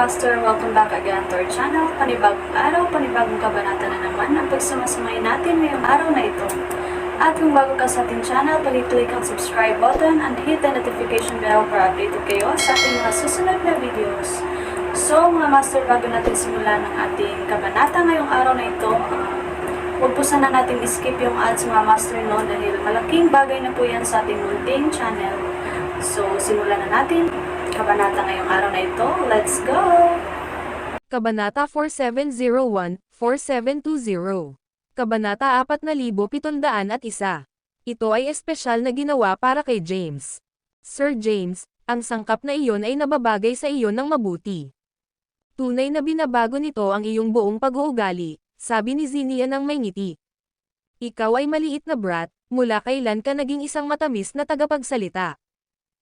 Master, welcome back again to our channel. Panibagong araw, panibagong kabanata na naman ang pagsumasumay natin ngayong araw na ito. At kung bago ka sa ating channel, pag-click ang subscribe button and hit the notification bell para updated kayo sa ating mga susunod na videos. So mga Master, bago natin simulan ang ating kabanata ngayong araw na ito, huwag po sana natin skip yung ads mga Master, no, dahil malaking bagay na po yan sa ating munting channel. So simulan na natin kabanata ngayong araw na ito. Let's go! Kabanata 4701-4720. Kabanata 4701. Ito ay espesyal na ginawa para kay James. Sir James, ang sangkap na iyon ay nababagay sa iyo ng mabuti. Tunay na binabago nito ang iyong buong pag-uugali, sabi ni Zinnia ng may ngiti. Ikaw ay maliit na brat, mula kailan ka naging isang matamis na tagapagsalita.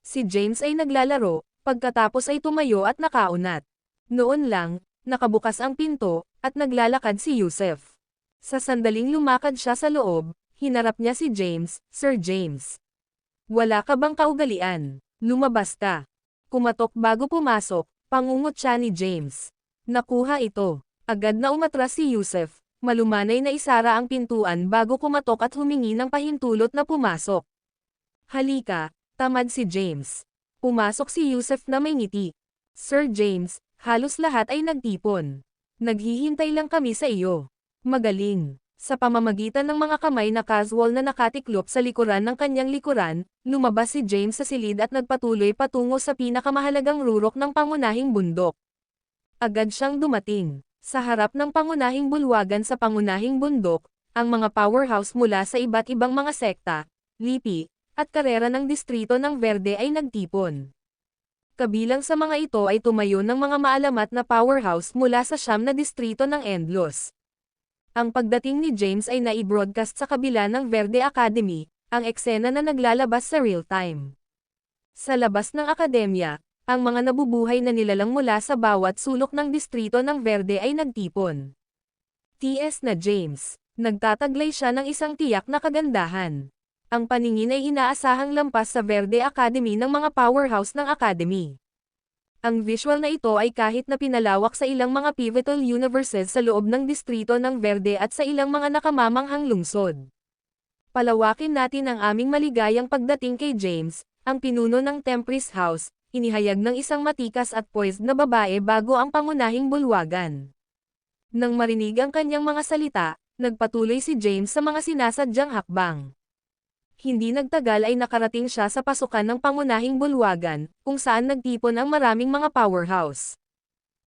Si James ay naglalaro, pagkatapos ay tumayo at nakaunat. Noon lang, nakabukas ang pinto, at naglalakad si Yusef. Sa sandaling lumakad siya sa loob, hinarap niya si James, Sir James. Wala ka bang kaugalian? Lumabas ka. Kumatok bago pumasok, pangungot siya ni James. Nakuha ito. Agad na umatras si Yusef, malumanay na isara ang pintuan bago kumatok at humingi ng pahintulot na pumasok. Halika, tamad si James. Pumasok si Yusef na may ngiti. Sir James, halos lahat ay nagtipon. Naghihintay lang kami sa iyo. Magaling. Sa pamamagitan ng mga kamay na casual na nakatiklop sa likuran ng kanyang likuran, lumabas si James sa silid at nagpatuloy patungo sa pinakamahalagang rurok ng pangunahing bundok. Agad siyang dumating. Sa harap ng pangunahing bulwagan sa pangunahing bundok, ang mga powerhouse mula sa iba't ibang mga sekta, lipi, at karera ng distrito ng Verde ay nagtipon. Kabilang sa mga ito ay tumayo ng mga maalamat na powerhouse mula sa siyam na distrito ng Endlos. Ang pagdating ni James ay nai-broadcast sa kabila ng Verde Academy, ang eksena na naglalabas sa real-time. Sa labas ng akademya, ang mga nabubuhay na nilalang mula sa bawat sulok ng distrito ng Verde ay nagtipon. TS na James, nagtataglay siya ng isang tiyak na kagandahan. Ang paningin ay inaasahang lampas sa Verde Academy ng mga powerhouse ng Academy. Ang visual na ito ay kahit na pinalawak sa ilang mga pivotal universes sa loob ng distrito ng Verde at sa ilang mga nakamamanghang lungsod. Palawakin natin ang aming maligayang pagdating kay James, ang pinuno ng Tempris House, inihayag ng isang matikas at poised na babae bago ang pangunahing bulwagan. Nang marinig ang kanyang mga salita, nagpatuloy si James sa mga sinasadyang hakbang. Hindi nagtagal ay nakarating siya sa pasukan ng pangunahing bulwagan, kung saan nagtipon ang maraming mga powerhouse.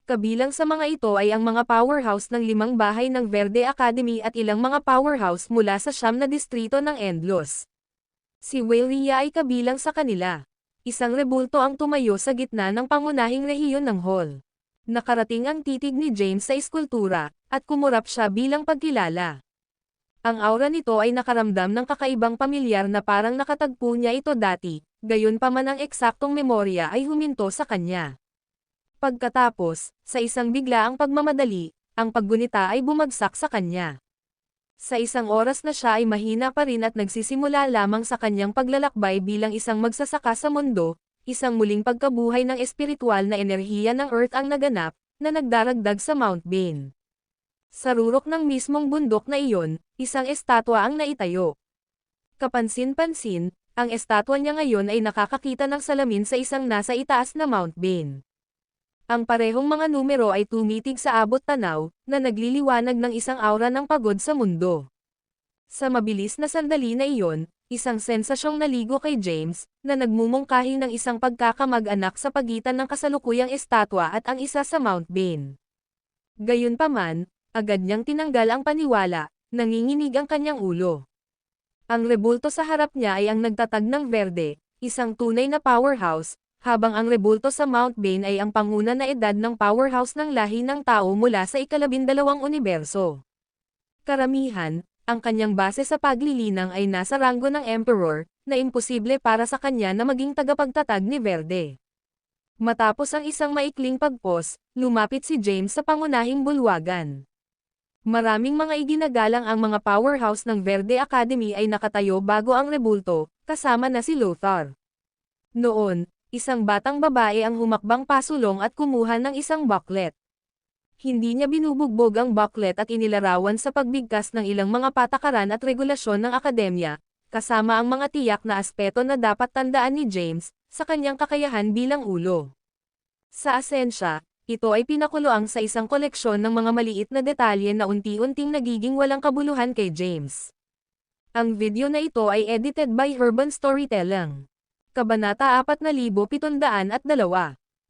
Kabilang sa mga ito ay ang mga powerhouse ng 5 bahay ng Verde Academy at ilang mga powerhouse mula sa siyam na distrito ng Endlos. Si Wailia ay kabilang sa kanila. Isang rebulto ang tumayo sa gitna ng pangunahing rehiyon ng hall. Nakarating ang titig ni James sa eskultura, at kumurap siya bilang pagkilala. Ang aura nito ay nakaramdam ng kakaibang pamilyar na parang nakatagpo niya ito dati, gayon pa man ang eksaktong memorya ay huminto sa kanya. Pagkatapos, sa isang biglaang pagmamadali, ang paggunita ay bumagsak sa kanya. Sa isang oras na siya ay mahina pa rin at nagsisimula lamang sa kanyang paglalakbay bilang isang magsasaka sa mundo, isang muling pagkabuhay ng espiritual na enerhiya ng Earth ang naganap, na nagdaragdag sa Mount Bane. Sa rurok ng mismong bundok na iyon, isang estatwa ang naitayo. Kapansin-pansin, ang estatwa niya ngayon ay nakakakita ng salamin sa isang nasa itaas na Mount Bane. Ang parehong mga numero ay tumitig sa abot tanaw, na nagliliwanag ng isang aura ng pagod sa mundo. Sa mabilis na sandali na iyon, isang sensasyong naligo kay James, na nagmumungkahi ng isang pagkakamag-anak sa pagitan ng kasalukuyang estatwa at ang isa sa Mount Bane. Gayunpaman, agad niyang tinanggal ang paniwala, nanginginig ang kanyang ulo. Ang rebulto sa harap niya ay ang nagtatag ng Verde, isang tunay na powerhouse, habang ang rebulto sa Mount Bane ay ang panguna na edad ng powerhouse ng lahi ng tao mula sa ika-12 universo. Karamihan, ang kanyang base sa paglilinang ay nasa ranggo ng Emperor, na imposible para sa kanya na maging tagapagtatag ni Verde. Matapos ang isang maikling pagpos, lumapit si James sa pangunahing bulwagan. Maraming mga iginagalang ang mga powerhouse ng Verde Academy ay nakatayo bago ang rebulto, kasama na si Lothar. Noon, Isang batang babae ang humakbang pasulong at kumuha ng isang booklet. Hindi niya binubugbog ang booklet at inilarawan sa pagbigkas ng ilang mga patakaran at regulasyon ng akademya, kasama ang mga tiyak na aspeto na dapat tandaan ni James, sa kanyang kakayahan bilang ulo. Sa asensya, ito ay pinakuloang sa isang koleksyon ng mga maliit na detalye na unti-unting nagiging walang kabuluhan kay James. Ang video na ito ay edited by Urban Storytelling. Kabanata 4702.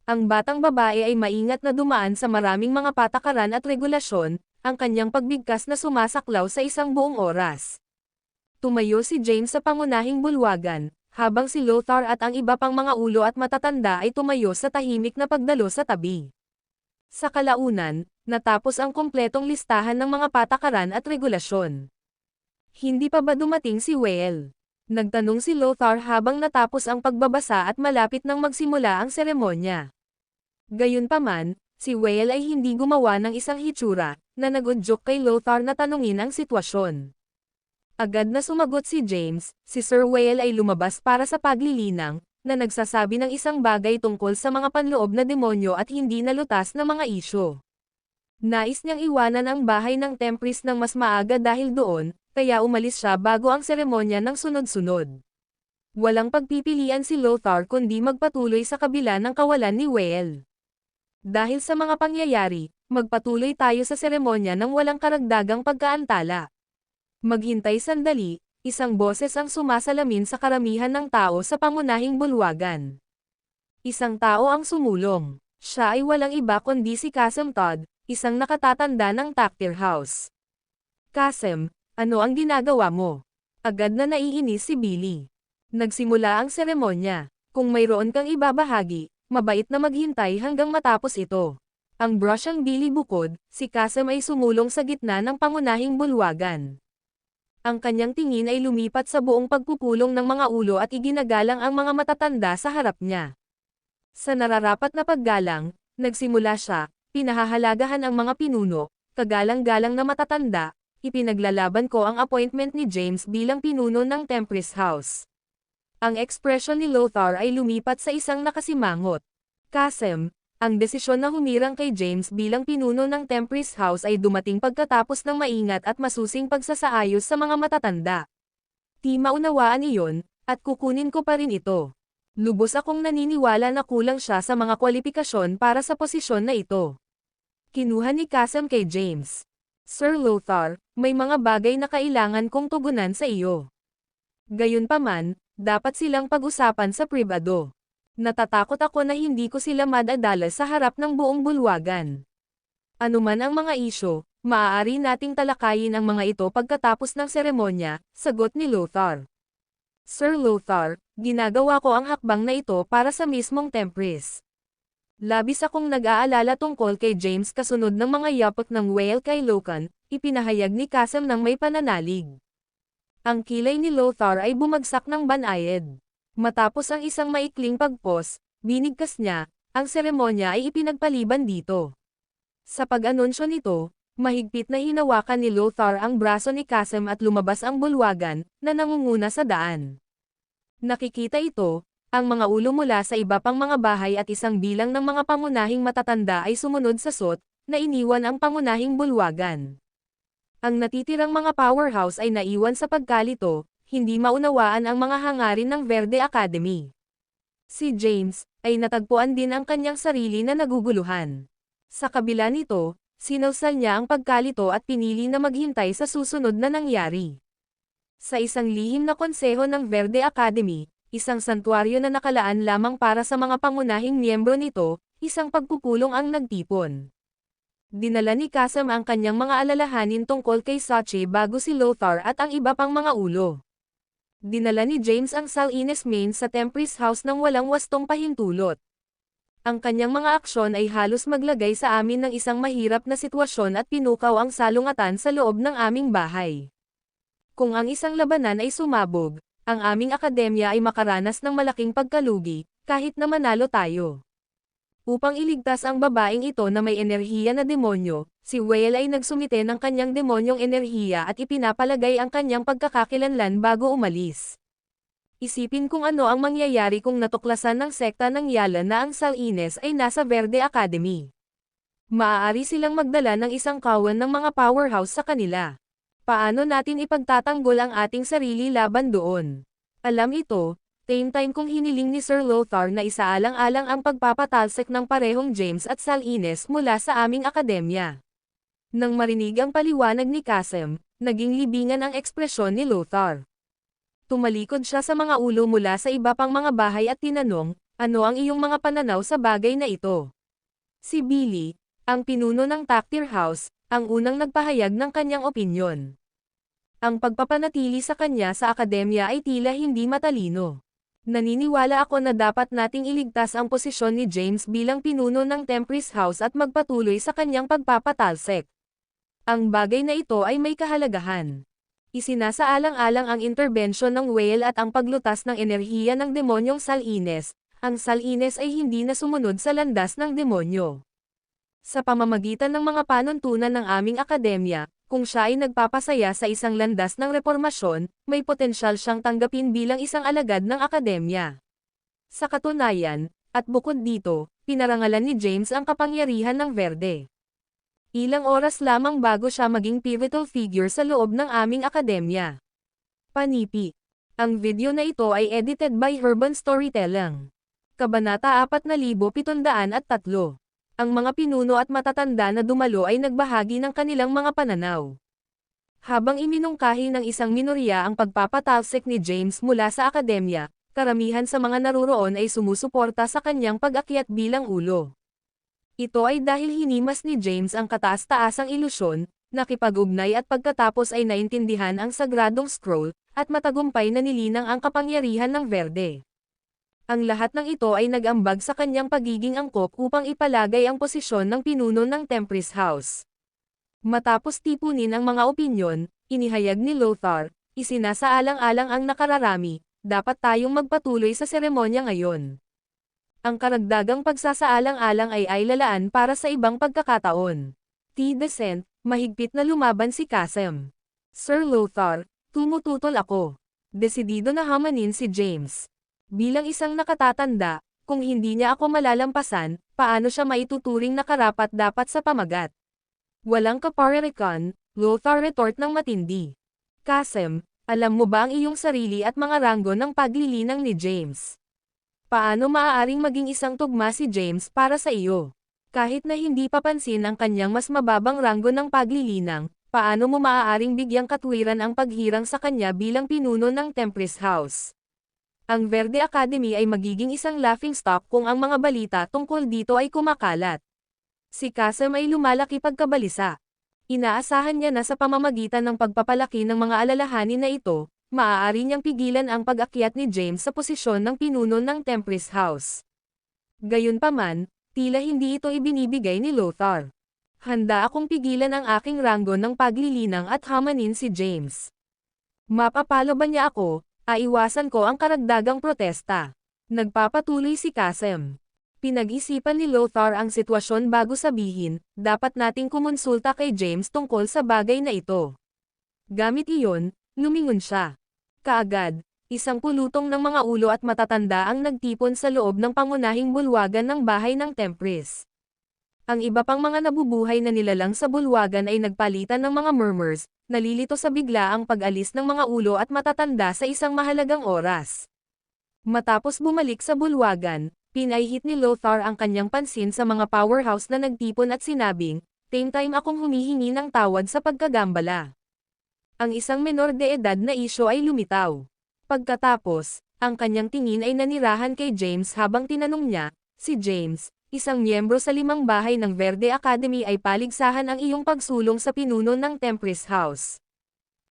Ang batang babae ay maingat na dumaan sa maraming mga patakaran at regulasyon, ang kanyang pagbigkas na sumasaklaw sa isang buong oras. Tumayo si James sa pangunahing bulwagan, habang si Lothar at ang iba pang mga ulo at matatanda ay tumayo sa tahimik na pagdalo sa tabi. Sa kalaunan, natapos ang kumpletong listahan ng mga patakaran at regulasyon. Hindi pa ba dumating si Whale? Nagtanong si Lothar habang natapos ang pagbabasa at malapit nang magsimula ang seremonya. Gayunpaman, si Whale ay hindi gumawa ng isang hitsura, na nag-udyok kay Lothar na tanungin ang sitwasyon. Agad na sumagot si James, si Sir Whale ay lumabas para sa paglilinang, na nagsasabi ng isang bagay tungkol sa mga panloob na demonyo at hindi nalutas na mga isyo. Nais niyang iwanan ang bahay ng Tempris ng mas maaga dahil doon, kaya umalis siya bago ang seremonya ng sunod-sunod. Walang pagpipilian si Lothar kundi magpatuloy sa kabila ng kawalan ni Whale. Dahil sa mga pangyayari, magpatuloy tayo sa seremonya ng walang karagdagang pagkaantala. Maghintay sandali, isang boses ang sumasalamin sa karamihan ng tao sa pangunahing bulwagan. Isang tao ang sumulong. Siya ay walang iba kundi si Casem Todd, isang nakatatanda ng Tactir House. Casem, ano ang ginagawa mo? Agad na naiinis si Billy. Nagsimula ang seremonya. Kung mayroon kang ibabahagi, mabait na maghintay hanggang matapos ito. Ang brush ang Billy bukod, si Casem ay sumulong sa gitna ng pangunahing bulwagan. Ang kanyang tingin ay lumipat sa buong pagpupulong ng mga ulo at iginagalang ang mga matatanda sa harap niya. Sa nararapat na paggalang, nagsimula siya, pinahahalagahan ang mga pinuno, kagalang-galang na matatanda, ipinaglalaban ko ang appointment ni James bilang pinuno ng Tempris House. Ang ekspresyon ni Lothar ay lumipat sa isang nakasimangot. Casem, ang desisyon na humirang kay James bilang pinuno ng Tempris House ay dumating pagkatapos ng maingat at masusing pagsasaayos sa mga matatanda. Di maunawaan iyon, at kukunin ko pa rin ito. Lubos akong naniniwala na kulang siya sa mga kwalifikasyon para sa posisyon na ito. Kinuha ni Casem kay James. Sir Lothar, may mga bagay na kailangan kong tugunan sa iyo. Gayunpaman, dapat silang pag-usapan sa pribado. Natatakot ako na hindi ko sila madadala sa harap ng buong bulwagan. Anuman ang mga isyo, maaari nating talakayin ang mga ito pagkatapos ng seremonya, sagot ni Lothar. Sir Lothar, ginagawa ko ang hakbang na ito para sa mismong Tempris. Labis akong nag-aalala tungkol kay James kasunod ng mga yapot ng Whale kay Locan, ipinahayag ni Casem ng may pananalig. Ang kilay ni Lothar ay bumagsak ng banayad. Matapos ang isang maikling pagpos, binigkas niya, ang seremonya ay ipinagpaliban dito. Sa pag-anunsyo nito, mahigpit na hinawakan ni Lothar ang braso ni Casem at lumabas ang bulwagan, na nangunguna sa daan. Nakikita ito, ang mga ulo mula sa iba pang mga bahay at isang bilang ng mga pangunahing matatanda ay sumunod sa SOT, na iniwan ang pangunahing bulwagan. Ang natitirang mga powerhouse ay naiwan sa pagkalito, hindi maunawaan ang mga hangarin ng Verde Academy. Si James, ay natagpuan din ang kanyang sarili na naguguluhan. Sa kabila nito, sinawsal niya ang pagkalito at pinili na maghintay sa susunod na nangyari. Sa isang lihim na konseho ng Verde Academy, isang santuaryo na nakalaan lamang para sa mga pangunahing miyembro nito, isang pagpupulong ang nagtipon. Dinala ni Casem ang kanyang mga alalahanin tungkol kay Sachi bago si Lothar at ang iba pang mga ulo. Dinala ni James ang Sal Ines Main sa Tempris House nang walang wastong pahintulot. Ang kanyang mga aksyon ay halos maglagay sa amin ng isang mahirap na sitwasyon at pinukaw ang salungatan sa loob ng aming bahay. Kung ang isang labanan ay sumabog, ang aming akademya ay makaranas ng malaking pagkalugi, kahit na manalo tayo. Upang iligtas ang babaeng ito na may enerhiya na demonyo, si Whale ay nagsumite ng kanyang demonyong enerhiya at ipinapalagay ang kanyang pagkakakilanlan bago umalis. Isipin kung ano ang mangyayari kung natuklasan ng sekta ng Yalan na ang Salines ay nasa Verde Academy. Maaari silang magdala ng isang kawan ng mga powerhouse sa kanila. Paano natin ipagtatanggol ang ating sarili laban doon? Alam ito, same time kung hiniling ni Sir Lothar na isaalang-alang ang pagpapatalsik ng parehong James at Salines mula sa aming akademya. Nang marinig ang paliwanag ni Kasem, naging libingan ang ekspresyon ni Lothar. Tumalikod siya sa mga ulo mula sa iba pang mga bahay at tinanong, ano ang iyong mga pananaw sa bagay na ito? Si Billy, ang pinuno ng Taktir House, ang unang nagpahayag ng kanyang opinyon. Ang pagpapanatili sa kanya sa akademya ay tila hindi matalino. Naniniwala ako na dapat nating iligtas ang posisyon ni James bilang pinuno ng Tempris House at magpatuloy sa kanyang pagpapatalsik. Ang bagay na ito ay may kahalagahan. Isinasaalang-alang ang interbensyon ng whale at ang paglutas ng enerhiya ng demonyong Salines. Ang Salines ay hindi na sumunod sa landas ng demonyo. Sa pamamagitan ng mga panuntunan ng aming akademya, kung siya ay nagpapasaya sa isang landas ng reformasyon, may potensyal siyang tanggapin bilang isang alagad ng akademya. Sa katunayan, at bukod dito, pinarangalan ni James ang kapangyarihan ng Verde. Ilang oras lamang bago siya maging pivotal figure sa loob ng aming akademya. Panipi. Ang video na ito ay edited by Herban Storytelling. Kabanata 4703. Ang mga pinuno at matatanda na dumalo ay nagbahagi ng kanilang mga pananaw. Habang iminungkahi ng isang minorya ang pagpapatalsik ni James mula sa akademya, karamihan sa mga naruroon ay sumusuporta sa kanyang pag-akyat bilang ulo. Ito ay dahil hinimas ni James ang kataas-taasang ilusyon, nakipag-ugnay at pagkatapos ay naintindihan ang sagradong scroll, at matagumpay na nilinang ang kapangyarihan ng Verde. Ang lahat ng ito ay nag-ambag sa kanyang pagiging angkop upang ipalagay ang posisyon ng pinuno ng Tempris House. Matapos tipunin ang mga opinyon, inihayag ni Lothar, isinasaalang-alang ang nakararami, dapat tayong magpatuloy sa seremonya ngayon. Ang karagdagang pagsasaalang-alang ay lalaan para sa ibang pagkakataon. T-Descent, mahigpit na lumaban si Kasem. Sir Lothar, tumututol ako. Desidido na hamanin si James. Bilang isang nakatatanda, kung hindi niya ako malalampasan, paano siya maituturing na karapat-dapat sa pamagat? Walang kaparerikan, Lothar retort ng matindi. Kasem, alam mo ba ang iyong sarili at mga ranggo ng paglilinang ni James? Paano maaaring maging isang tugma si James para sa iyo? Kahit na hindi papansin ang kanyang mas mababang ranggo ng paglilinang, paano mo maaaring bigyang katwiran ang paghirang sa kanya bilang pinuno ng Tempris House? Ang Verde Academy ay magiging isang laughingstock kung ang mga balita tungkol dito ay kumakalat. Si Kasem ay lumalaki pagkabalisa. Inaasahan niya na sa pamamagitan ng pagpapalaki ng mga alalahanin na ito, maaari niyang pigilan ang pag-akyat ni James sa posisyon ng pinuno ng Tempris House. Gayunpaman, tila hindi ito ibinibigay ni Lothar. Handa akong pigilan ang aking ranggo ng paglilinang at hamanin si James. Mapapalo ba niya ako? Aiwasan ko ang karagdagang protesta. Nagpapatuloy si Kasem. Pinag-isipan ni Lothar ang sitwasyon bago sabihin, dapat nating kumonsulta kay James tungkol sa bagay na ito. Gamit iyon, lumingon siya. Kaagad, isang pulutong ng mga ulo at matatanda ang nagtipon sa loob ng pangunahing bulwagan ng bahay ng Tempris. Ang iba pang mga nabubuhay na nilalang sa bulwagan ay nagpalitan ng mga murmurs, nalilito sa biglaang pag-alis ng mga ulo at matatanda sa isang mahalagang oras. Matapos bumalik sa bulwagan, pinaihit ni Lothar ang kanyang pansin sa mga powerhouse na nagtipon at sinabing, "Same time akong humihingi ng tawad sa pagkagambala." Ang isang menor de edad na isyo ay lumitaw. Pagkatapos, ang kanyang tingin ay nanirahan kay James habang tinanong niya, si James, isang miyembro sa 5 bahay ng Verde Academy ay paligsahan ang iyong pagsulong sa pinuno ng Tempris House.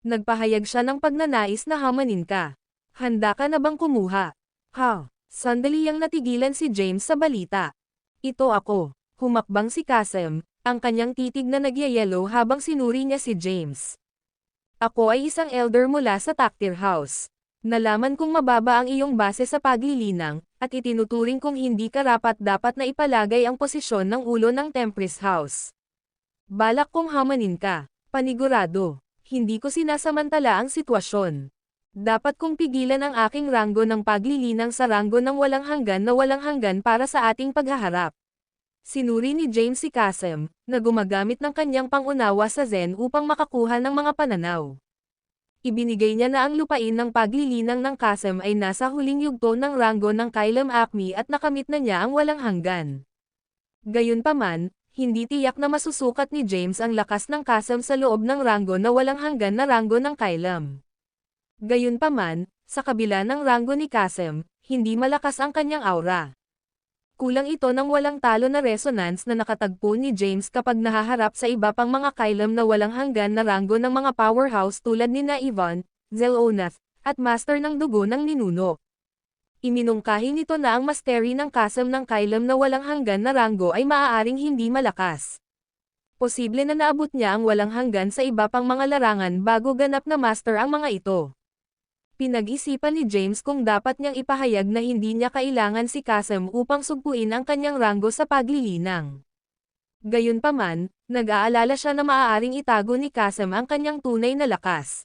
Nagpahayag siya ng pagnanais na hamanin ka. Handa ka na bang kumuha? Ha? Sandali yang natigilan si James sa balita. Ito ako. Humakbang si Kasem, ang kanyang titig na nagyayelo habang sinuri niya si James. Ako ay isang elder mula sa Taktir House. Nalaman kong mababa ang iyong base sa paglilinang, at itinuturing kong hindi karapat-dapat na ipalagay ang posisyon ng ulo ng Tempris House. Balak kong hamanin ka, panigurado. Hindi ko sinasamantala ang sitwasyon. Dapat kong pigilan ang aking ranggo ng paglilinang sa ranggo ng walang hanggan para sa ating paghaharap. Sinuri ni James si Kasem, na gumagamit ng kanyang pangunawa sa Zen upang makakuha ng mga pananaw. Ibinigay niya na ang lupain ng paglilinang ng Kasem ay nasa huling yugto ng ranggo ng Kailam Acme at nakamit na niya ang walang hanggan. Gayunpaman, hindi tiyak na masusukat ni James ang lakas ng Kasem sa loob ng ranggo na walang hanggan na ranggo ng Kailam. Gayunpaman, sa kabila ng ranggo ni Kasem, hindi malakas ang kanyang aura. Kulang ito ng walang talo na resonance na nakatagpo ni James kapag nahaharap sa iba pang mga Kailam na walang hanggan na ranggo ng mga powerhouse tulad ni Ivan, Zelonath, at Master ng Dugo ng Ninuno. Iminungkahi nito na ang mastery ng Kasem ng Kailam na walang hanggan na ranggo ay maaaring hindi malakas. Posible na naabot niya ang walang hanggan sa iba pang mga larangan bago ganap na master ang mga ito. Pinag-isipan ni James kung dapat niyang ipahayag na hindi niya kailangan si Kasem upang sugpuin ang kanyang ranggo sa paglilinang. Gayunpaman, nag-aalala siya na maaaring itago ni Kasem ang kanyang tunay na lakas.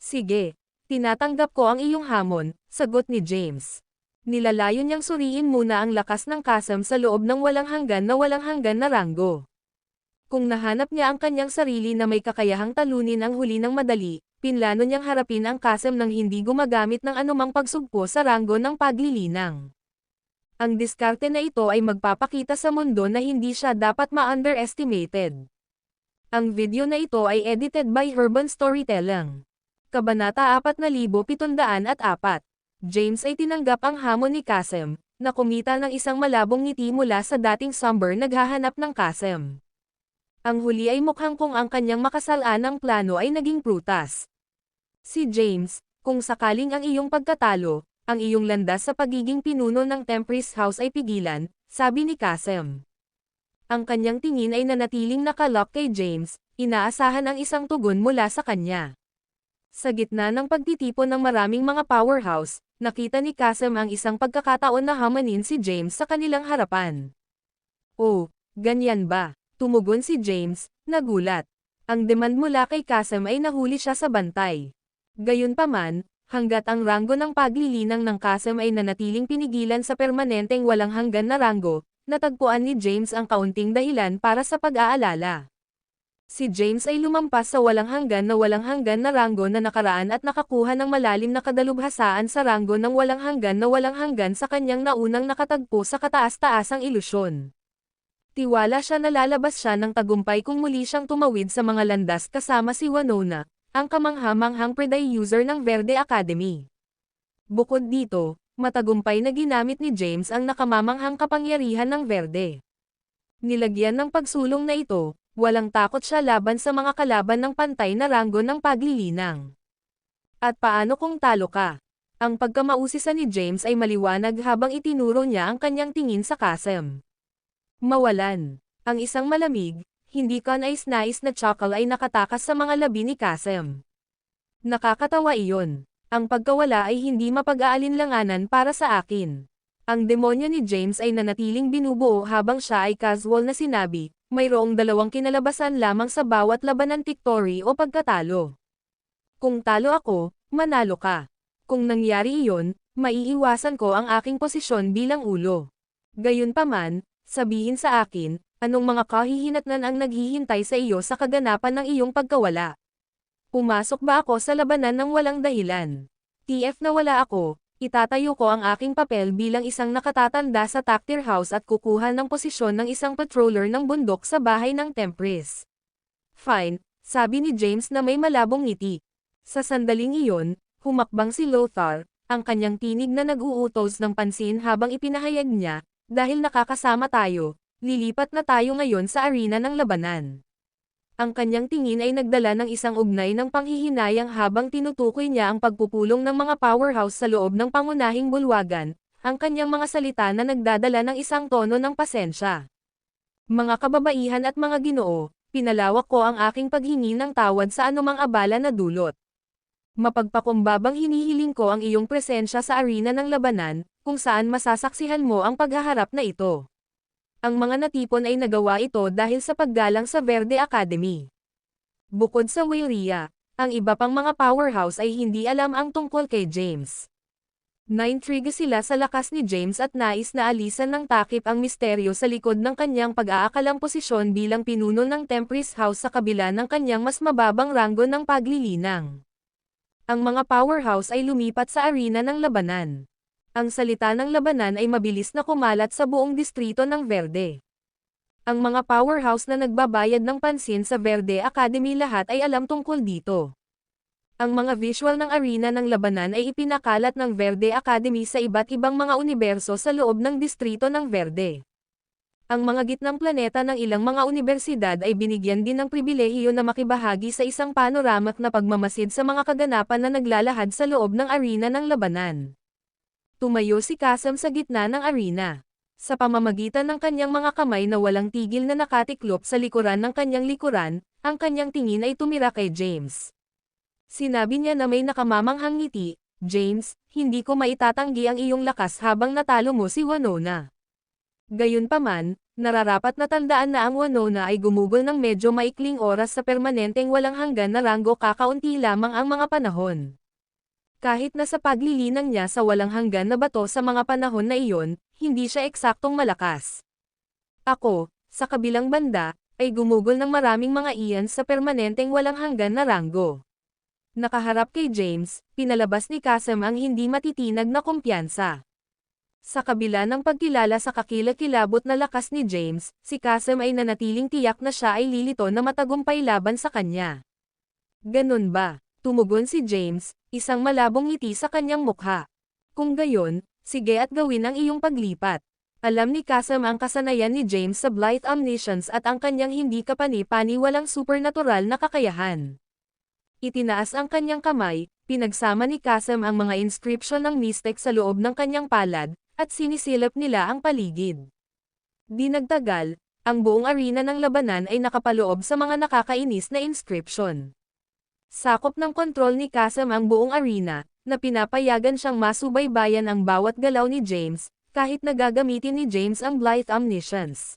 Sige, tinatanggap ko ang iyong hamon, sagot ni James. Nilalayo niyang suriin muna ang lakas ng Kasem sa loob ng walang hanggan na ranggo. Kung nahanap niya ang kanyang sarili na may kakayahang talunin ang huli ng madali, pinlano niyang harapin ang Kasem nang hindi gumagamit ng anumang pagsugpo sa ranggo ng paglilinang. Ang diskarte na ito ay magpapakita sa mundo na hindi siya dapat ma-underestimated. Ang video na ito ay edited by Urban Storytelling. Kabanata 4704. James ay tinanggap ang hamon ni Kasem, na kumita ng isang malabong ngiti mula sa dating somber naghahanap ng Kasem. Ang huli ay mukhang kung ang kanyang makasalanang plano ay naging prutas. Si James, kung sakaling ang iyong pagkatalo, ang iyong landas sa pagiging pinuno ng Tempest House ay pigilan, sabi ni Kasem. Ang kanyang tingin ay nanatiling nakalock kay James, inaasahan ang isang tugon mula sa kanya. Sa gitna ng pagtitipon ng maraming mga powerhouse, nakita ni Kasem ang isang pagkakataon na hamanin si James sa kanilang harapan. Oh, ganyan ba? Tumugon si James, nagulat. Ang demand mula kay Kasem ay nahuli siya sa bantay. Gayunpaman, hanggat ang ranggo ng paglilinang ng Kasem ay nanatiling pinigilan sa permanenteng walang hanggan na ranggo, natagpuan ni James ang kaunting dahilan para sa pag-aalala. Si James ay lumampas sa walang hanggan na ranggo na nakaraan at nakakuha ng malalim na kadalubhasaan sa ranggo ng walang hanggan sa kanyang naunang nakatagpo sa kataas-taasang ilusyon. Tiwala siya na lalabas siya ng tagumpay kung muli siyang tumawid sa mga landas kasama si Winona, ang kamangha-manghang Predi-user ng Verde Academy. Bukod dito, matagumpay na ginamit ni James ang nakamamanghang kapangyarihan ng Verde. Nilagyan ng pagsulong na ito, walang takot siya laban sa mga kalaban ng pantay na ranggo ng paglilinang. At paano kung talo ka? Ang pagkamausisa ni James ay maliwanag habang itinuro niya ang kanyang tingin sa Kasem. Mawalan. Ang isang malamig, hindi kanais-nais na chuckle ay nakatakas sa mga labi ni Kasem. Nakakatawa iyon. Ang pagkawala ay hindi mapag-aalinlanganan para sa akin. Ang demonyo ni James ay nanatiling binubuo habang siya ay casual na sinabi, mayroong dalawang kinalabasan lamang sa bawat labanan, victory o pagkatalo. Kung talo ako, manalo ka. Kung nangyari iyon, maiiwasan ko ang aking posisyon bilang ulo. Gayunpaman, sabihin sa akin, anong mga kahihinatnan ang naghihintay sa iyo sa kaganapan ng iyong pagkawala? Pumasok ba ako sa labanan ng walang dahilan? TF na wala ako, itatayo ko ang aking papel bilang isang nakatatanda sa Tactir House at kukuha ng posisyon ng isang patroller ng bundok sa bahay ng Tempest. Fine, sabi ni James na may malabong ngiti. Sa sandaling iyon, humakbang si Lothar, ang kanyang tinig na nag-uutos ng pansin habang ipinahayag niya, dahil nakakasama tayo, lilipat na tayo ngayon sa arena ng labanan. Ang kanyang tingin ay nagdala ng isang ugnay ng panghihinayang habang tinutukoy niya ang pagpupulong ng mga powerhouse sa loob ng pangunahing bulwagan, ang kanyang mga salita na nagdadala ng isang tono ng pasensya. Mga kababaihan at mga ginoo, pinalawak ko ang aking paghingi ng tawad sa anumang abala na dulot. Mapagpakumbabang hinihiling ko ang iyong presensya sa arena ng labanan, kung saan masasaksihan mo ang paghaharap na ito. Ang mga natipon ay nagawa ito dahil sa paggalang sa Verde Academy. Bukod sa Wairia, Ang iba pang mga powerhouse ay hindi alam ang tungkol kay James. Naintriga sila sa lakas ni James at nais na alisan ng takip ang misteryo sa likod ng kanyang pag-aakalang posisyon bilang pinuno ng Tempest House sa kabila ng kanyang mas mababang ranggo ng paglilinang. Ang mga powerhouse ay lumipat sa arena ng labanan. Ang salita ng labanan ay mabilis na kumalat sa buong distrito ng Verde. Ang mga powerhouse na nagbabayad ng pansin sa Verde Academy lahat ay alam tungkol dito. Ang mga visual ng arena ng labanan ay ipinakalat ng Verde Academy sa iba't ibang mga universo sa loob ng distrito ng Verde. Ang mga gitnang planeta ng ilang mga universidad ay binigyan din ng pribilehiyo na makibahagi sa isang panoramak na pagmamasid sa mga kaganapan na naglalahad sa loob ng arena ng labanan. Tumayo si Kasem sa gitna ng arena. Sa pamamagitan ng kanyang mga kamay na walang tigil na nakatiklop sa likuran ng kanyang likuran, ang kanyang tingin ay tumira kay James. Sinabi niya na may nakamamanghang ngiti, "James, hindi ko maitatanggi ang iyong lakas habang natalo mo si Winona." Gayunpaman, nararapat na tandaan na ang Winona ay gumugol ng medyo maikling oras sa permanenteng walang hanggan na ranggo kakaunti lamang ang mga panahon. Kahit na sa paglilinang niya sa walang hanggan na bato sa mga panahon na iyon, hindi siya eksaktong malakas. Ako, sa kabilang banda, ay gumugol ng maraming mga iyan sa permanenteng walang hanggan na ranggo. Nakaharap kay James, pinalabas ni Kasem ang hindi matitinag na kumpiyansa. Sa kabila ng pagkilala sa kakilakilabot na lakas ni James, si Kasem ay nanatiling tiyak na siya ay lilito na matagumpay laban sa kanya. Ganun ba? Tumugon si James, isang malabong ngiti sa kanyang mukha. Kung gayon, sige at gawin ang iyong paglipat. Alam ni Kasem ang kasanayan ni James sa Blight Omniscience at ang kanyang hindi kapani-pani walang supernatural na kakayahan. Itinaas ang kanyang kamay, pinagsama ni Kasem ang mga inscription ng Mystic sa loob ng kanyang palad, at sinisilip nila ang paligid. Di nagtagal, ang buong arena ng labanan ay nakapaloob sa mga nakakainis na inscription. Sakop ng kontrol ni Kasem ang buong arena, na pinapayagan siyang masubaybayan ang bawat galaw ni James, kahit nagagamitin ni James ang Blight Omniscience.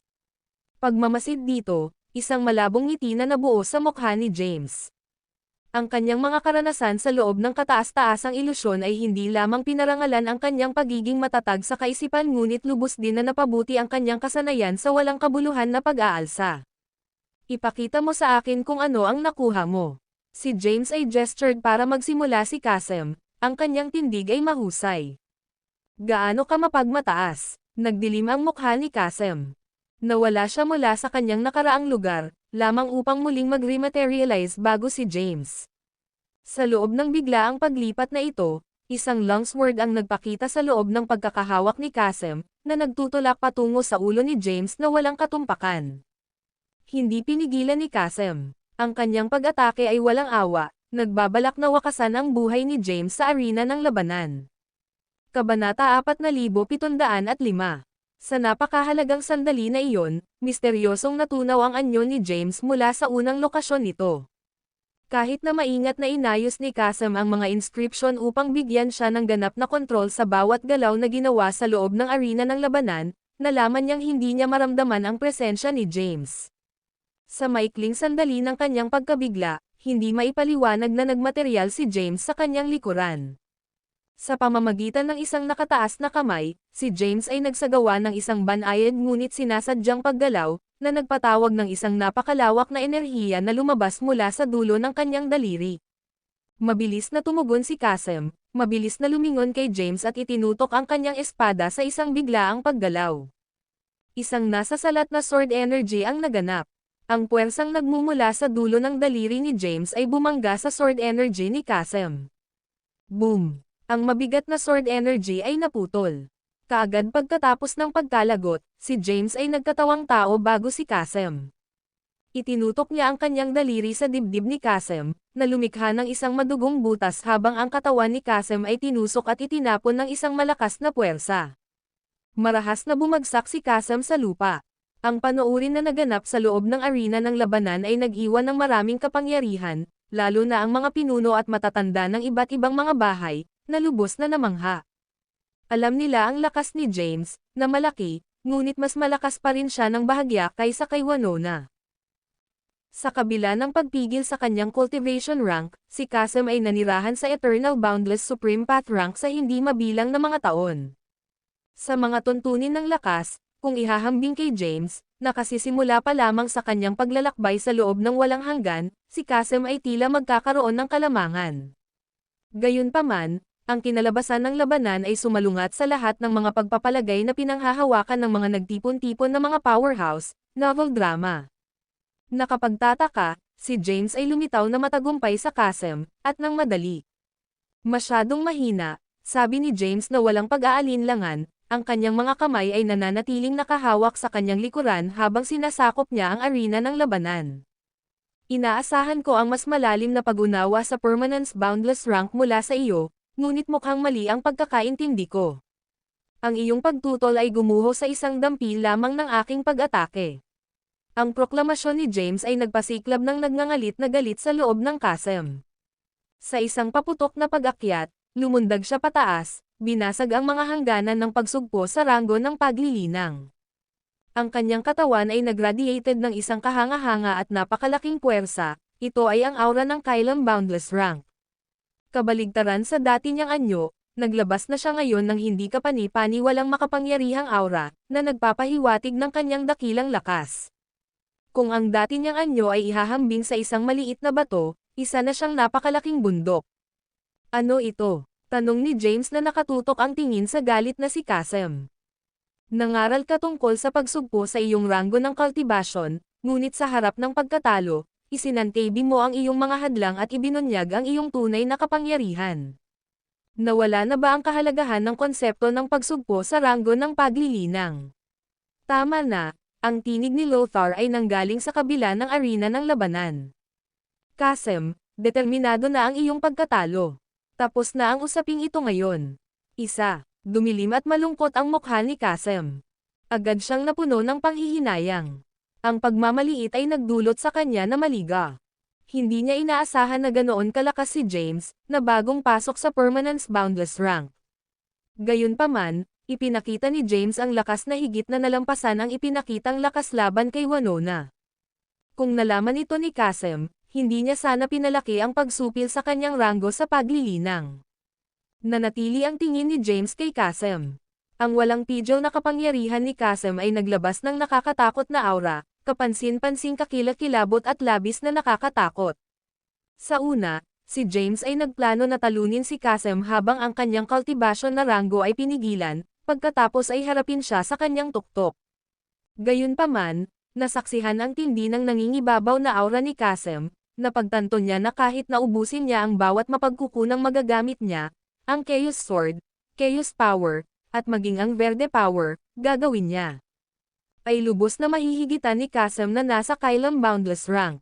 Pagmamasid dito, isang malabong ngiti na nabuo sa mukha ni James. Ang kanyang mga karanasan sa loob ng kataas-taasang ilusyon ay hindi lamang pinarangalan ang kanyang pagiging matatag sa kaisipan ngunit lubos din na napabuti ang kanyang kasanayan sa walang kabuluhan na pag-aalsa. Ipakita mo sa akin kung ano ang nakuha mo. Si James ay gestured para magsimula si Kasem, ang kanyang tindig ay mahusay. Gaano ka mapagmataas? Nagdilim ang mukha ni Kasem. Nawala siya mula sa kanyang nakaraang lugar, lamang upang muling mag-rematerialize bago si James. Sa loob ng biglaang paglipat na ito, isang longsword ang nagpakita sa loob ng pagkakahawak ni Kasem, na nagtutulak patungo sa ulo ni James na walang katumpakan. Hindi pinigilan ni Kasem. Ang kanyang pag-atake ay walang awa, nagbabalak na wakasan ang buhay ni James sa arena ng labanan. Kabanata 4705. Sa napakahalagang sandali na iyon, misteryosong natunaw ang anyo ni James mula sa unang lokasyon nito. Kahit na maingat na inayos ni Kasem ang mga inscription upang bigyan siya ng ganap na kontrol sa bawat galaw na ginawa sa loob ng arena ng labanan, nalaman niyang hindi niya maramdaman ang presensya ni James. Sa maikling sandali ng kanyang pagkabigla, hindi maipaliwanag na nagmateryal si James sa kanyang likuran. Sa pamamagitan ng isang nakataas na kamay, si James ay nagsagawa ng isang banayad ngunit sinasadyang paggalaw, na nagpatawag ng isang napakalawak na enerhiya na lumabas mula sa dulo ng kanyang daliri. Mabilis na tumugon si Kasem, mabilis na lumingon kay James at itinutok ang kanyang espada sa isang biglaang paggalaw. Isang nasasalat na sword energy ang naganap. Ang puwersang nagmumula sa dulo ng daliri ni James ay bumangga sa sword energy ni Kasem. Boom! Ang mabigat na sword energy ay naputol. Kaagad pagkatapos ng pagkalagot, si James ay nagkatawang tao bago si Kasem. Itinutok niya ang kanyang daliri sa dibdib ni Kasem, na lumikha ng isang madugong butas habang ang katawan ni Kasem ay tinusok at itinapon ng isang malakas na puwersa. Marahas na bumagsak si Kasem sa lupa. Ang panoorin na naganap sa loob ng arena ng labanan ay nag-iwan ng maraming kapangyarihan, lalo na ang mga pinuno at matatanda ng iba't ibang mga bahay, na lubos na namangha. Alam nila ang lakas ni James, na malaki, ngunit mas malakas pa rin siya ng bahagya kaysa kay Winona. Sa kabila ng pagpigil sa kanyang cultivation rank, si Kasem ay nanirahan sa Eternal Boundless Supreme Path rank sa hindi mabilang na mga taon. Sa mga tuntunin ng lakas, kung ihahambing kay James, nakasisimula pa lamang sa kanyang paglalakbay sa loob ng walang hanggan, si Kasem ay tila magkakaroon ng kalamangan. Gayunpaman, ang kinalabasan ng labanan ay sumalungat sa lahat ng mga pagpapalagay na pinanghahawakan ng mga nagtipon-tipon na mga powerhouse, novel drama. Nakapagtataka, si James ay lumitaw na matagumpay sa Kasem, at nang madali. Masyadong mahina, sabi ni James na walang pag-aalinlangan, ang kanyang mga kamay ay nananatiling nakahawak sa kanyang likuran habang sinasakop niya ang arena ng labanan. Inaasahan ko ang mas malalim na pag-unawa sa Permanence Boundless rank mula sa iyo, ngunit mukhang mali ang pagkakaintindi ko. Ang iyong pagtutol ay gumuho sa isang dampi lamang ng aking pag-atake. Ang proklamasyon ni James ay nagpasiklab ng nagngangalit na galit sa loob ng Kasem. Sa isang paputok na pag-akyat, lumundag siya pataas, binasag ang mga hangganan ng pagsugpo sa ranggo ng paglilinang. Ang kanyang katawan ay nagradiated ng isang kahanga-hanga at napakalaking puwersa, ito ay ang aura ng Kylem Boundless rank. Kabaligtaran sa dati niyang anyo, naglabas na siya ngayon ng hindi kapani-pani walang makapangyarihang aura, na nagpapahiwatig ng kanyang dakilang lakas. Kung ang dati niyang anyo ay ihahambing sa isang maliit na bato, isa na siyang napakalaking bundok. Ano ito? Tanong ni James na nakatutok ang tingin sa galit na si Kasem. Nangaral ka tungkol sa pagsugpo sa iyong ranggo ng cultivation, ngunit sa harap ng pagkatalo, isinantabi mo ang iyong mga hadlang at ibinunyag ang iyong tunay na kapangyarihan. Nawala na ba ang kahalagahan ng konsepto ng pagsugpo sa ranggo ng paglilinang? Tama na. Ang tinig ni Lothar ay nanggaling sa kabila ng arena ng labanan. Kasem, determinado na ang iyong pagkatalo. Tapos na ang usaping ito ngayon. Dumilim at malungkot ang mukha ni Kasem. Agad siyang napuno ng panghihinayang. Ang pagmamaliit ay nagdulot sa kanya na maliga. Hindi niya inaasahan na ganoon kalakas si James, na bagong pasok sa Permanence Boundless rank. Gayunpaman, ipinakita ni James ang lakas na higit na nalampasan ang ipinakitang lakas laban kay Winona. Kung nalaman ito ni Kasem, hindi niya sana pinalaki ang pagsupil sa kanyang ranggo sa paglilinang. Nanatili ang tingin ni James kay Kasem. Ang walang pidyaw na kapangyarihan ni Kasem ay naglabas ng nakakatakot na aura, kapansin-pansing kakilakilabot at labis na nakakatakot. Sa una, si James ay nagplano na talunin si Kasem habang ang kanyang cultivation na ranggo ay pinigilan, pagkatapos ay harapin siya sa kanyang tuktok. Gayunpaman, nasaksihan ang tindi ng nangingibabaw na aura ni Kasem, napagtanto niya na kahit naubusin niya ang bawat mapagkukunang magagamit niya, ang Chaos Sword, Chaos Power, at maging ang Verde Power, gagawin niya. Ay lubos na mahihigitan ni Kasem na nasa Kylem Boundless rank.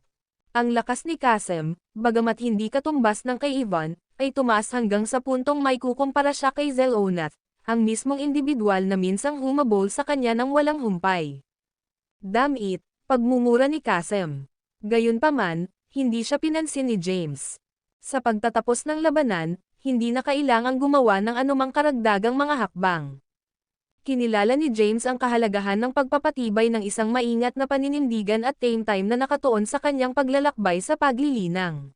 Ang lakas ni Kasem, bagamat hindi katumbas ng kay Ivan, ay tumaas hanggang sa puntong may kukumpara siya kay Zelonath, ang mismong individual na minsang humabol sa kanya ng walang humpay. Damn it, pagmumura ni Kasem. Gayunpaman, hindi siya pinansin ni James. Sa pagtatapos ng labanan, hindi na kailangang gumawa ng anumang karagdagang mga hakbang. Kinilala ni James ang kahalagahan ng pagpapatibay ng isang maingat na paninindigan at tame time na nakatuon sa kanyang paglalakbay sa paglilinang.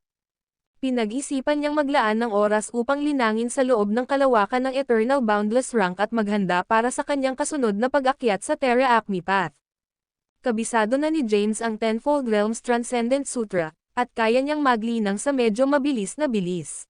Pinag-isipan niyang maglaan ng oras upang linangin sa loob ng kalawakan ng Eternal Boundless rank at maghanda para sa kanyang kasunod na pag-akyat sa Terra Acme Path. Kabisado na ni James ang Tenfold Realms Transcendent Sutra, at kaya niyang maglinang sa medyo mabilis na bilis.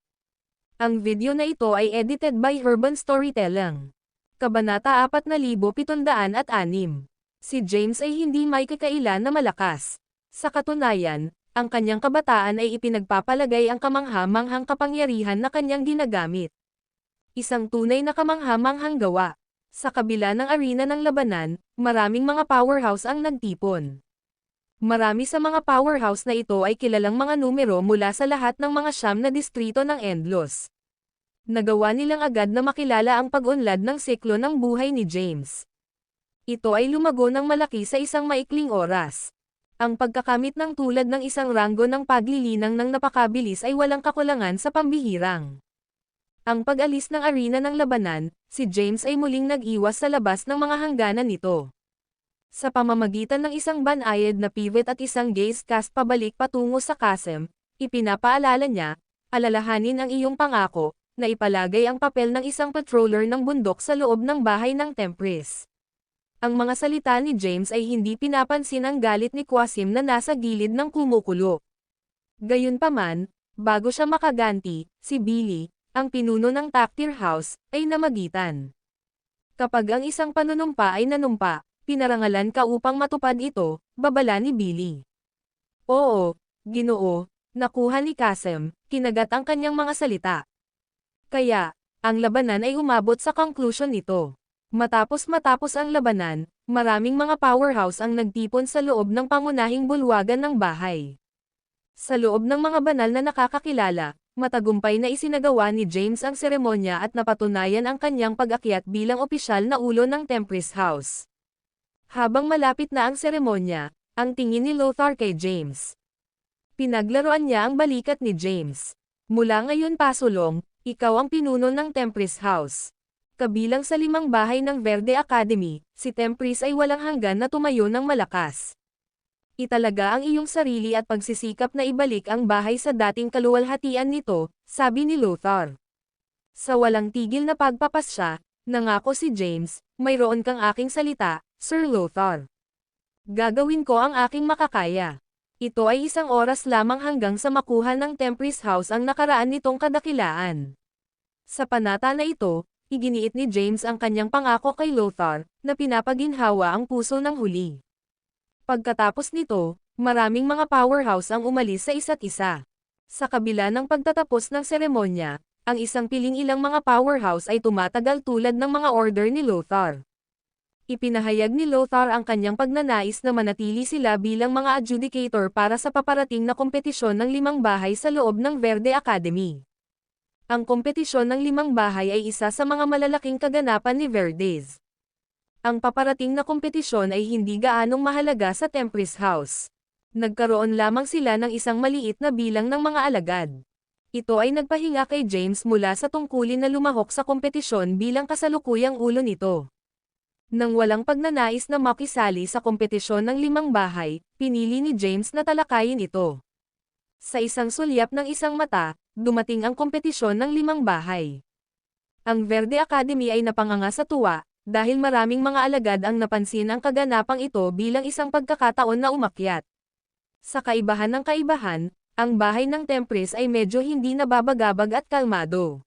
Ang video na ito ay edited by Urban Storytelling. Kabanata 4706. Si James ay hindi may kakailan na malakas. Sa katunayan, ang kanyang kabataan ay ipinagpapalagay ang kamangha-manghang kapangyarihan na kanyang ginagamit. Isang tunay na kamangha-manghang gawa. Sa kabila ng arena ng labanan, maraming mga powerhouse ang nagtipon. Marami sa mga powerhouse na ito ay kilalang mga numero mula sa lahat ng mga siyam na distrito ng Endlos. Nagawa nilang agad na makilala ang pag-unlad ng siklo ng buhay ni James. Ito ay lumago ng malaki sa isang maikling oras. Ang pagkakamit ng tulad ng isang ranggo ng paglilinang ng napakabilis ay walang kakulangan sa pambihirang. Ang pag-alis ng arena ng labanan, si James ay muling nag-iwas sa labas ng mga hangganan nito. Sa pamamagitan ng isang banayad na pivot at isang gaze cast pabalik patungo sa Kasem, ipinapaalala niya, alalahanin ang iyong pangako, na ipalagay ang papel ng isang patroller ng bundok sa loob ng bahay ng Tempris. Ang mga salita ni James ay hindi pinapansin ang galit ni Qasim na nasa gilid ng kumukulo. Gayunpaman, bago siya makaganti, si Billy, ang pinuno ng Taktir House, ay namagitan. Kapag ang isang panunumpa ay nanumpa, pinarangalan ka upang matupad ito, babala ni Billy. Oo, Ginoo, nakuha ni Kasem, kinagat ang kanyang mga salita. Kaya, ang labanan ay umabot sa conclusion nito. Matapos ang labanan, maraming mga powerhouse ang nagtipon sa loob ng pangunahing bulwagan ng bahay. Sa loob ng mga banal na nakakakilala, matagumpay na isinagawa ni James ang seremonya at napatunayan ang kanyang pag-akyat bilang opisyal na ulo ng Tempris House. Habang malapit na ang seremonya, ang tingin ni Lothar kay James. Pinaglaruan niya ang balikat ni James. Mula ngayon pasulong, ikaw ang pinuno ng Tempris House. Kabilang sa 5 bahay ng Verde Academy, si Tempris ay walang hanggan na tumayo ng malakas. Italaga ang iyong sarili at pagsisikap na ibalik ang bahay sa dating kaluwalhatian nito, sabi ni Lothar. Sa walang tigil na pagpapasya, nangako si James, mayroon kang aking salita, Sir Lothar. Gagawin ko ang aking makakaya. Ito ay 1 oras lamang hanggang sa makuha ng Tempris House ang nakaraan nitong kadakilaan. Sa panata na ito, iginiit ni James ang kanyang pangako kay Lothar, na pinapaginhawa ang puso ng huli. Pagkatapos nito, maraming mga powerhouse ang umalis sa isa't isa. Sa kabila ng pagtatapos ng seremonya, ang isang piling ilang mga powerhouse ay tumatagal tulad ng mga order ni Lothar. Ipinahayag ni Lothar ang kanyang pagnanais na manatili sila bilang mga adjudicator para sa paparating na kompetisyon ng 5 bahay sa loob ng Verde Academy. Ang kompetisyon ng 5 bahay ay isa sa mga malalaking kaganapan ni Verdes. Ang paparating na kompetisyon ay hindi gaanong mahalaga sa Tempris House. Nagkaroon lamang sila ng isang maliit na bilang ng mga alagad. Ito ay nagpahinga kay James mula sa tungkulin na lumahok sa kompetisyon bilang kasalukuyang ulo nito. Nang walang pagnanais na makisali sa kompetisyon ng 5 bahay, pinili ni James na talakayin ito. Sa isang sulyap ng isang mata, dumating ang kompetisyon ng 5 bahay. Ang Verde Academy ay napanganga sa tuwa, dahil maraming mga alagad ang napansin ang kaganapang ito bilang isang pagkakataon na umakyat. Sa kaibahan ng kaibahan, ang bahay ng Tempris ay medyo hindi nababagabag at kalmado.